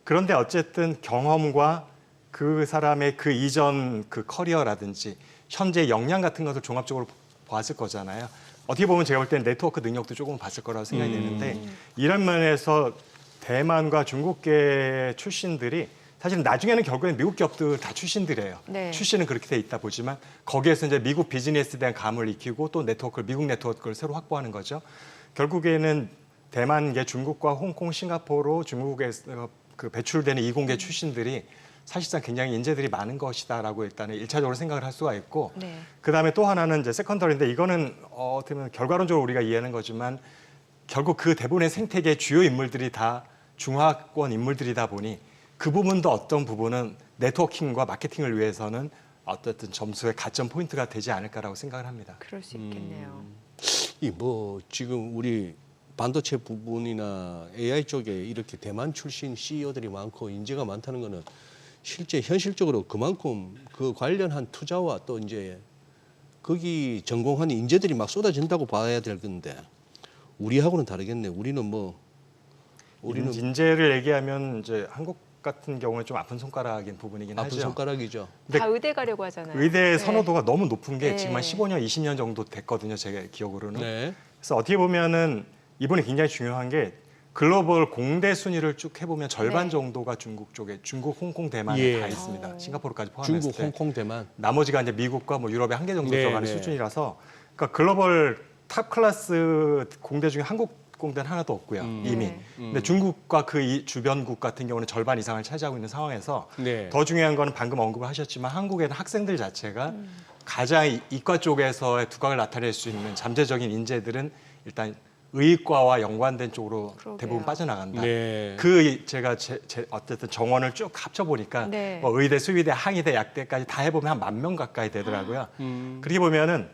그런데 어쨌든 경험과 그 사람의 그 이전 그 커리어라든지 현재 역량 같은 것을 종합적으로 보았을 거잖아요. 어떻게 보면 제가 볼 때는 네트워크 능력도 조금 봤을 거라고 생각이 되는데 이런 면에서 대만과 중국계 출신들이 사실 나중에는 결국엔 미국 기업들 다 출신들이에요. 네. 출신은 그렇게 돼 있다 보지만 거기에서 이제 미국 비즈니스에 대한 감을 익히고 또 미국 네트워크를 새로 확보하는 거죠. 결국에는 대만계 중국과 홍콩, 싱가포르, 중국에서 그 배출되는 이공계 출신들이 사실상 굉장히 인재들이 많은 것이다라고 일단은 1차적으로 생각을 할 수가 있고 네. 그다음에 또 하나는 이제 세컨더리인데 이거는 어떻게 보면 결과론적으로 우리가 이해하는 거지만 결국 그 대부분의 생태계 주요 인물들이 다 중화권 인물들이다 보니 그 부분도 어떤 부분은 네트워킹과 마케팅을 위해서는 어쨌든 점수의 가점 포인트가 되지 않을까라고 생각을 합니다. 그럴 수 있겠네요. 이 뭐 지금 우리 반도체 부분이나 AI 쪽에 이렇게 대만 출신 CEO들이 많고 인재가 많다는 거는 실제 현실적으로 그만큼 그 관련한 투자와 또 이제 거기 전공한 인재들이 막 쏟아진다고 봐야 될 건데 우리하고는 다르겠네. 우리는 인재를 얘기하면 이제 한국 같은 경우는 좀 아픈 손가락인 부분이긴 아픈 하죠. 손가락이죠. 근데 다 의대 가려고 하잖아요. 의대 네. 선호도가 너무 높은 게 네. 지금 한 15년, 20년 정도 됐거든요. 제 기억으로는. 네. 그래서 어떻게 보면은 이번에 굉장히 중요한 게 글로벌 공대 순위를 쭉 해보면 절반 네. 정도가 중국 쪽에 중국, 홍콩, 대만에 예. 다 있습니다. 싱가포르까지 포함했을 중국, 때. 홍콩, 대만. 나머지가 이제 미국과 뭐 유럽의 한 개 정도 네, 들어가는 네. 수준이라서 그러니까 글로벌 탑 클래스 공대 중에 한국 공대는 하나도 없고요. 이미. 네. 근데 중국과 그 주변국 같은 경우는 절반 이상을 차지하고 있는 상황에서 네. 더 중요한 거는 방금 언급을 하셨지만 한국에는 학생들 자체가 가장 이과 쪽에서의 두각을 나타낼 수 있는 잠재적인 인재들은 일단 의과와 연관된 쪽으로 그러게요. 대부분 빠져나간다. 네. 그 제가 어쨌든 정원을 쭉 합쳐보니까 네. 뭐 의대, 수의대, 항의대, 약대까지 다 해보면 한 10,000명 가까이 되더라고요. 그렇게 보면은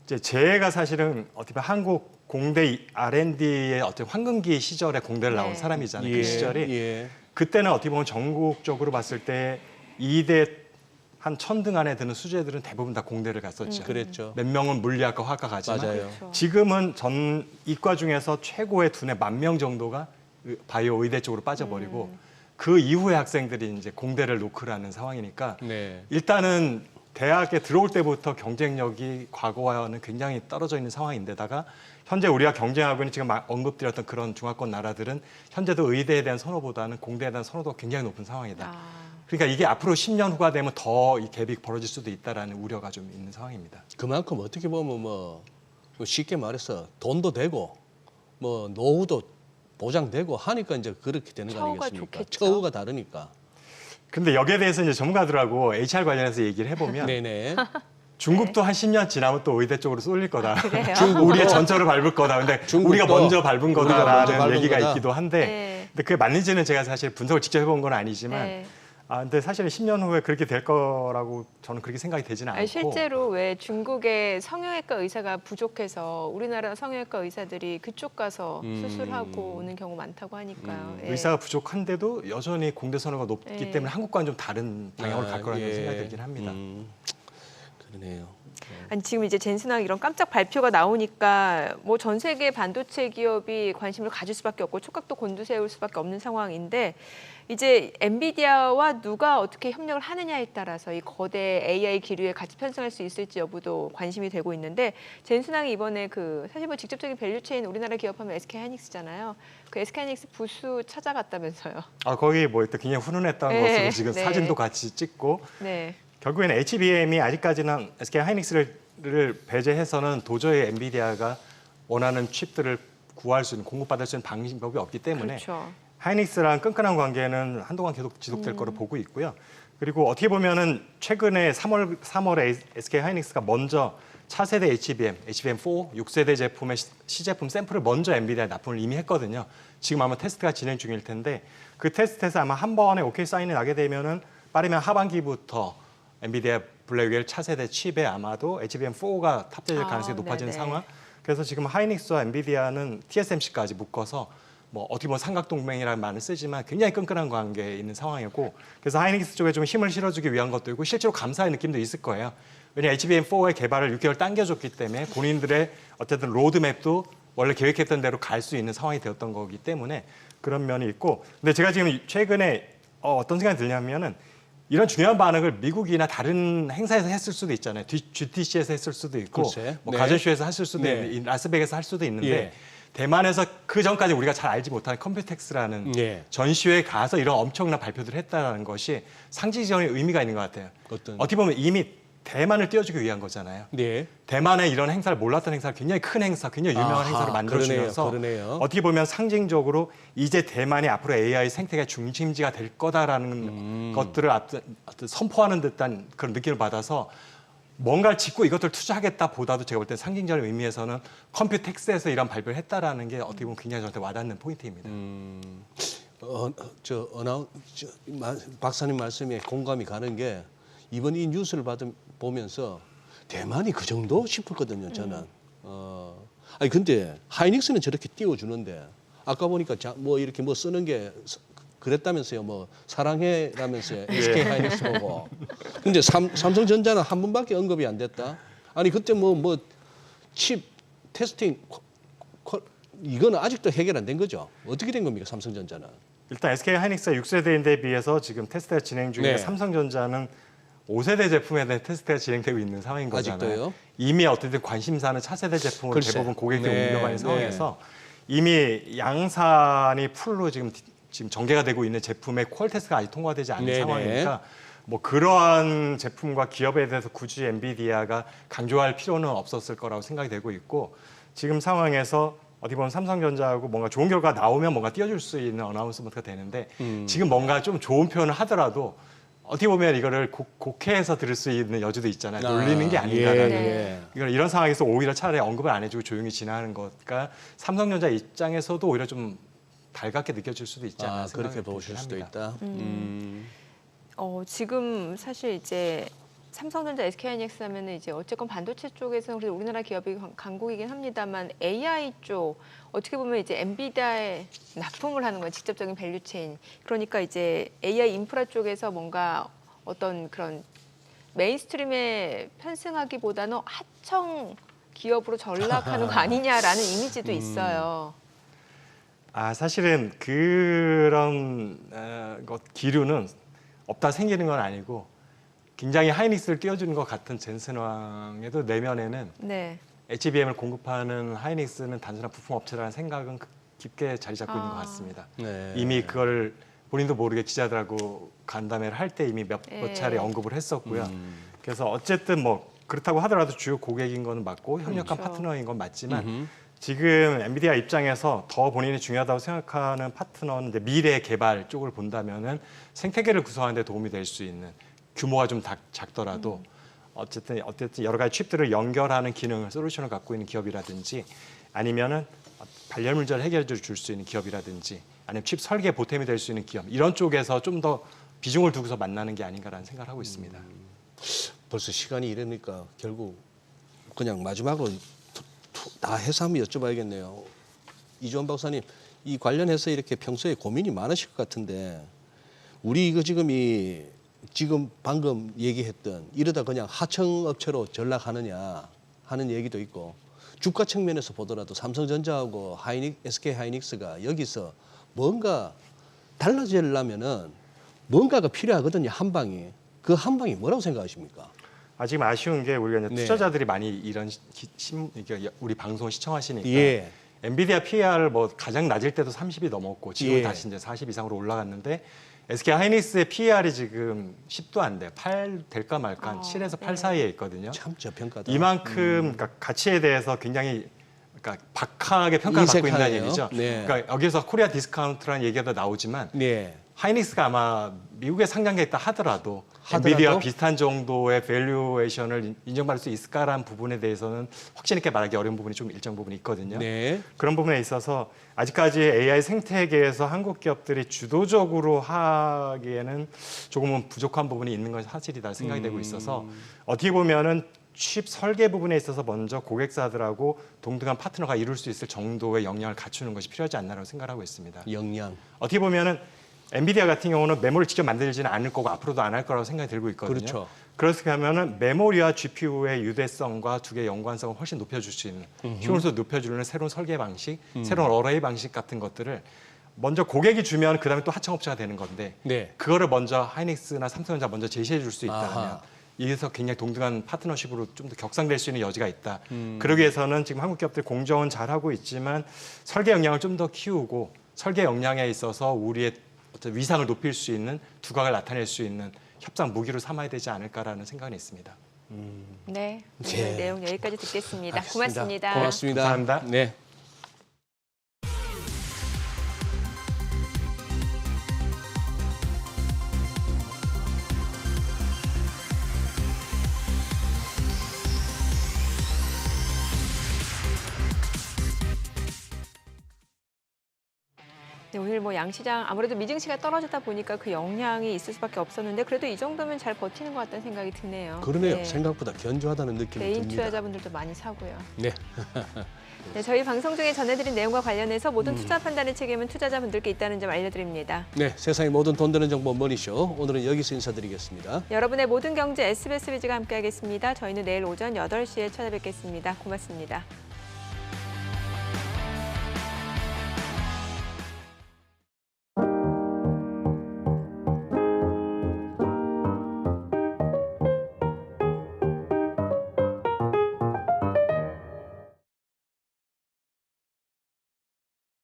이제 제가 사실은 어떻게 보면 한국 공대 R&D의 어떤 황금기 시절에 공대를 나온 네. 사람이잖아요. 예, 그 시절이 예. 그때는 어떻게 보면 전국적으로 봤을 때 2대 한 1000등 안에 드는 수재들은 대부분 다 공대를 갔었죠. 그랬죠. 몇 명은 물리학과 화과 가지만 맞아요. 그렇죠. 지금은 전 이과 중에서 최고의 두뇌 10,000명 정도가 바이오 의대 쪽으로 빠져버리고 그 이후에 학생들이 이제 공대를 노크라는 상황이니까 네. 일단은 대학에 들어올 때부터 경쟁력이 과거와는 굉장히 떨어져 있는 상황인데다가 현재 우리가 경쟁하고 있는 지금 언급드렸던 그런 중화권 나라들은 현재도 의대에 대한 선호보다는 공대에 대한 선호도가 굉장히 높은 상황이다. 그러니까 이게 앞으로 10년 후가 되면 더 이 갭이 벌어질 수도 있다라는 우려가 좀 있는 상황입니다. 그만큼 어떻게 보면 뭐 쉽게 말해서 돈도 되고 뭐 노후도 보장되고 하니까 이제 그렇게 되는 거 처우가 아니겠습니까? 좋겠죠. 처우가 다르니까. 근데 여기에 대해서 이제 전문가들하고 HR 관련해서 얘기를 해보면 네네. 중국도 한 10년 지나면 또 의대 쪽으로 쏠릴 거다. 그래요? 우리의 전철을 밟을 거다. 근데 중국도 우리가 먼저 밟은 우리가 먼저 거다라는 밟은 얘기가 거다. 있기도 한데 네. 근데 그게 맞는지는 제가 사실 분석을 직접 해본 건 아니지만 네. 근데 사실은 10년 후에 그렇게 될 거라고 저는 그렇게 생각이 되지는 않고 아니, 실제로 왜 중국의 성형외과 의사가 부족해서 우리나라 성형외과 의사들이 그쪽 가서 수술하고 오는 경우 많다고 하니까요. 예. 의사가 부족한데도 여전히 공대 선호가 높기 네. 때문에 한국과는 좀 다른 방향으로 갈 거라는 예. 생각이 들긴 합니다. 그러네요. 아니 지금 이제 젠슨왕 이런 깜짝 발표가 나오니까 뭐 전 세계 반도체 기업이 관심을 가질 수밖에 없고 촉각도 곤두세울 수밖에 없는 상황인데 이제 엔비디아와 누가 어떻게 협력을 하느냐에 따라서 이 거대 AI 기류에 같이 편승할 수 있을지 여부도 관심이 되고 있는데 젠슨왕이 이번에 그 사실 뭐 직접적인 밸류체인 우리나라 기업하면 SK하이닉스잖아요. 그 SK하이닉스 부수 찾아갔다면서요. 거기 뭐 일단 굉장히 훈훈했다는 네. 것으로 지금 네. 사진도 같이 찍고 네. 결국에는 HBM이 아직까지는 SK 하이닉스를 배제해서는 도저히 엔비디아가 원하는 칩들을 구할 수 있는 공급받을 수 있는 방법이 없기 때문에 그렇죠. 하이닉스랑 끈끈한 관계는 한동안 계속 지속될 거로 보고 있고요. 그리고 어떻게 보면은 최근에 3월에 SK 하이닉스가 먼저 차세대 HBM4 6세대 제품의 시제품 샘플을 먼저 엔비디아에 납품을 이미 했거든요. 지금 아마 테스트가 진행 중일 텐데 그 테스트에서 아마 한 번에 오케이 사인이 나게 되면은 빠르면 하반기부터 엔비디아 블랙웰 차세대 칩에 아마도 HBM4가 탑재될 가능성이 높아지는 네네. 상황. 그래서 지금 하이닉스와 엔비디아는 TSMC까지 묶어서 뭐 어떻게 보면 삼각동맹이라는 말을 쓰지만 굉장히 끈끈한 관계에 있는 상황이고 그래서 하이닉스 쪽에 좀 힘을 실어주기 위한 것도 있고 실제로 감사의 느낌도 있을 거예요. 왜냐하면 HBM4의 개발을 6개월 당겨줬기 때문에 본인들의 어쨌든 로드맵도 원래 계획했던 대로 갈 수 있는 상황이 되었던 거기 때문에 그런 면이 있고 근데 제가 지금 최근에 어떤 생각이 들냐면은 이런 중요한 반응을 미국이나 다른 행사에서 했을 수도 있잖아요. GTC에서 했을 수도 있고 글쎄. 뭐 네. 가전쇼에서 했을 수도 네. 있는데 라스베이거스에서 할 수도 있는데 예. 대만에서 그 전까지 우리가 잘 알지 못하는 컴퓨텍스라는 예. 전시회에 가서 이런 엄청난 발표들을 했다는 것이 상징적인 의미가 있는 것 같아요. 어떤? 어떻게 보면 이미 대만을 띄워주기 위한 거잖아요. 네. 대만의 이런 행사를 몰랐던 행사를 굉장히 큰 행사, 굉장히 유명한 아하, 행사로 만들어주면서 그러네요. 어떻게 보면 상징적으로 이제 대만이 앞으로 AI 생태계 중심지가 될 거다라는 것들을 선포하는 듯한 그런 느낌을 받아서 뭔가를 짓고 이것들 투자하겠다 보다도 제가 볼 때 상징적인 의미에서는 컴퓨텍스에서 이런 발표를 했다라는 게 어떻게 보면 굉장히 저한테 와닿는 포인트입니다. 박사님 말씀에 공감이 가는 게 이번 이 뉴스를 보면서 대만이 그 정도 싶었거든요, 저는. 아니 근데 하이닉스는 저렇게 띄워주는데 아까 보니까 뭐 이렇게 뭐 쓰는 게 그랬다면서요, 뭐 사랑해라면서요, SK 하이닉스 보고. 근데 삼성전자는 한 번밖에 언급이 안 됐다. 아니 그때 뭐 칩 테스팅 이거는 아직도 해결 안 된 거죠? 어떻게 된 겁니까, 삼성전자는? 일단 SK 하이닉스가 6세대인데 비해서 지금 테스트가 진행 중에 네. 삼성전자는 5세대 제품에 대한 테스트가 진행되고 있는 상황인 거잖아요. 아직도요? 이미 어쨌든 관심사는 차세대 제품으로 글쎄. 대부분 고객들이 네, 옮겨가는 네. 상황에서 이미 양산이 풀로 지금 전개가 되고 있는 제품의 퀄 테스트가 아직 통과되지 않은 네네. 상황이니까 뭐 그러한 제품과 기업에 대해서 굳이 엔비디아가 강조할 필요는 없었을 거라고 생각이 되고 있고 지금 상황에서 어떻게 보면 삼성전자하고 뭔가 좋은 결과 나오면 뭔가 띄워줄 수 있는 어나운스먼트가 되는데 지금 뭔가 좀 좋은 표현을 하더라도 어떻게 보면 이거를 곡해해서 들을 수 있는 여지도 있잖아요. 놀리는 게 아닌가라는. 예. 이런 상황에서 오히려 차라리 언급을 안 해주고 조용히 지나가는 것과 삼성전자 입장에서도 오히려 좀 달갑게 느껴질 수도 있지 않나 생각이 그렇게 보실 수도 합니다. 있다. 지금 사실 이제 삼성전자, SK하이닉스 하면은 이제 어쨌건 반도체 쪽에서는 그래도 우리나라 기업이 강국이긴 합니다만 AI 쪽 어떻게 보면 이제 엔비디아에 납품을 하는 거예요. 직접적인 밸류체인. 그러니까 이제 AI 인프라 쪽에서 뭔가 어떤 그런 메인스트림에 편승하기보다는 하청 기업으로 전락하는 거 아니냐라는 이미지도 있어요. 사실은 그런 기류는 없다 생기는 건 아니고 굉장히 하이닉스를 띄워주는 것 같은 젠슨왕에도 내면에는 네. HBM을 공급하는 하이닉스는 단순한 부품 업체라는 생각은 깊게 자리 잡고 있는 것 같습니다. 네. 이미 그걸 본인도 모르게 기자들하고 간담회를 할 때 이미 몇 네. 차례 언급을 했었고요. 그래서 어쨌든 뭐 그렇다고 하더라도 주요 고객인 건 맞고 협력한 그렇죠. 파트너인 건 맞지만 지금 엔비디아 입장에서 더 본인이 중요하다고 생각하는 파트너는 이제 미래 개발 쪽을 본다면은 생태계를 구성하는 데 도움이 될 수 있는 규모가 좀 작더라도 어쨌든 여러 가지 칩들을 연결하는 기능을 솔루션을 갖고 있는 기업이라든지 아니면은 발열문제를 해결해 줄 수 있는 기업이라든지 아니면 칩 설계 보탬이 될 수 있는 기업 이런 쪽에서 좀 더 비중을 두고서 만나는 게 아닌가라는 생각을 하고 있습니다. 벌써 시간이 이러니까 결국 그냥 마지막으로 다 해서 한번 여쭤봐야겠네요. 이주원 박사님, 이 관련해서 이렇게 평소에 고민이 많으실 것 같은데 우리 이거 지금 방금 얘기했던 이러다 그냥 하청업체로 전락하느냐 하는 얘기도 있고 주가 측면에서 보더라도 삼성전자하고 SK 하이닉스가 여기서 뭔가 달라지려면은 뭔가가 필요하거든요. 한 방이. 그 한 방이 뭐라고 생각하십니까? 지금 아쉬운 게 우리가 이제 네. 투자자들이 많이 이런 우리 방송을 시청하시니까 예. 엔비디아 PER 뭐 가장 낮을 때도 30이 넘었고 지금 예. 다시 이제 40 이상으로 올라갔는데 SK 하이닉스의 PER이 지금 10도 안 돼요. 8 될까 말까 한 7에서 8 사이에 있거든요. 참 저평가다. 이만큼 그러니까 가치에 대해서 굉장히 박하게 평가를 받고 있다는 인색하네요. 얘기죠. 네. 그러니까 여기서 코리아 디스카운트라는 얘기가 나오지만 네. 하이닉스가 아마 미국에 상장됐다 하더라도 엔비디아와 비슷한 정도의 밸류에이션을 인정받을 수 있을까라는 부분에 대해서는 확신 있게 말하기 어려운 부분이 좀 일정 부분이 있거든요. 네. 그런 부분에 있어서 아직까지 AI 생태계에서 한국 기업들이 주도적으로 하기에는 조금은 부족한 부분이 있는 건 사실이다 생각이 되고 있어서 어떻게 보면은 칩 설계 부분에 있어서 먼저 고객사들하고 동등한 파트너가 이룰 수 있을 정도의 역량을 갖추는 것이 필요하지 않나라고 생각하고 있습니다. 역량. 어떻게 보면은 엔비디아 같은 경우는 메모리를 직접 만들지는 않을 거고 앞으로도 안 할 거라고 생각이 들고 있거든요. 그렇죠. 그렇게 하면은 메모리와 GPU의 유대성과 두 개의 연관성을 훨씬 높여줄 수 있는 효율도 높여주는 새로운 설계 방식, 새로운 어레이 방식 같은 것들을 먼저 고객이 주면 그다음에 또 하청업체가 되는 건데 네. 그거를 먼저 하이닉스나 삼성전자 먼저 제시해 줄 수 있다면 아하. 이래서 굉장히 동등한 파트너십으로 좀 더 격상될 수 있는 여지가 있다. 그러기 위해서는 지금 한국 기업들 공정은 잘하고 있지만 설계 역량을 좀 더 키우고 설계 역량에 있어서 우리의 어떤 위상을 높일 수 있는 두각을 나타낼 수 있는 협상 무기로 삼아야 되지 않을까라는 생각은 있습니다. 네, 오늘 네. 내용 여기까지 듣겠습니다. 알겠습니다. 고맙습니다. 고맙습니다. 감사합니다. 네. 네, 오늘 뭐 양시장 아무래도 미증시가 떨어지다 보니까 그 영향이 있을 수밖에 없었는데 그래도 이 정도면 잘 버티는 것 같다는 생각이 드네요. 그러네요. 네. 생각보다 견조하다는 느낌이 개인 듭니다. 투자자분들도 많이 사고요. 네. 네, 저희 방송 중에 전해드린 내용과 관련해서 모든 투자 판단의 책임은 투자자분들께 있다는 점 알려드립니다. 네, 세상의 모든 돈 되는 정보 머니쇼. 오늘은 여기서 인사드리겠습니다. 여러분의 모든 경제 SBS 비즈가 함께하겠습니다. 저희는 내일 오전 8시에 찾아뵙겠습니다. 고맙습니다.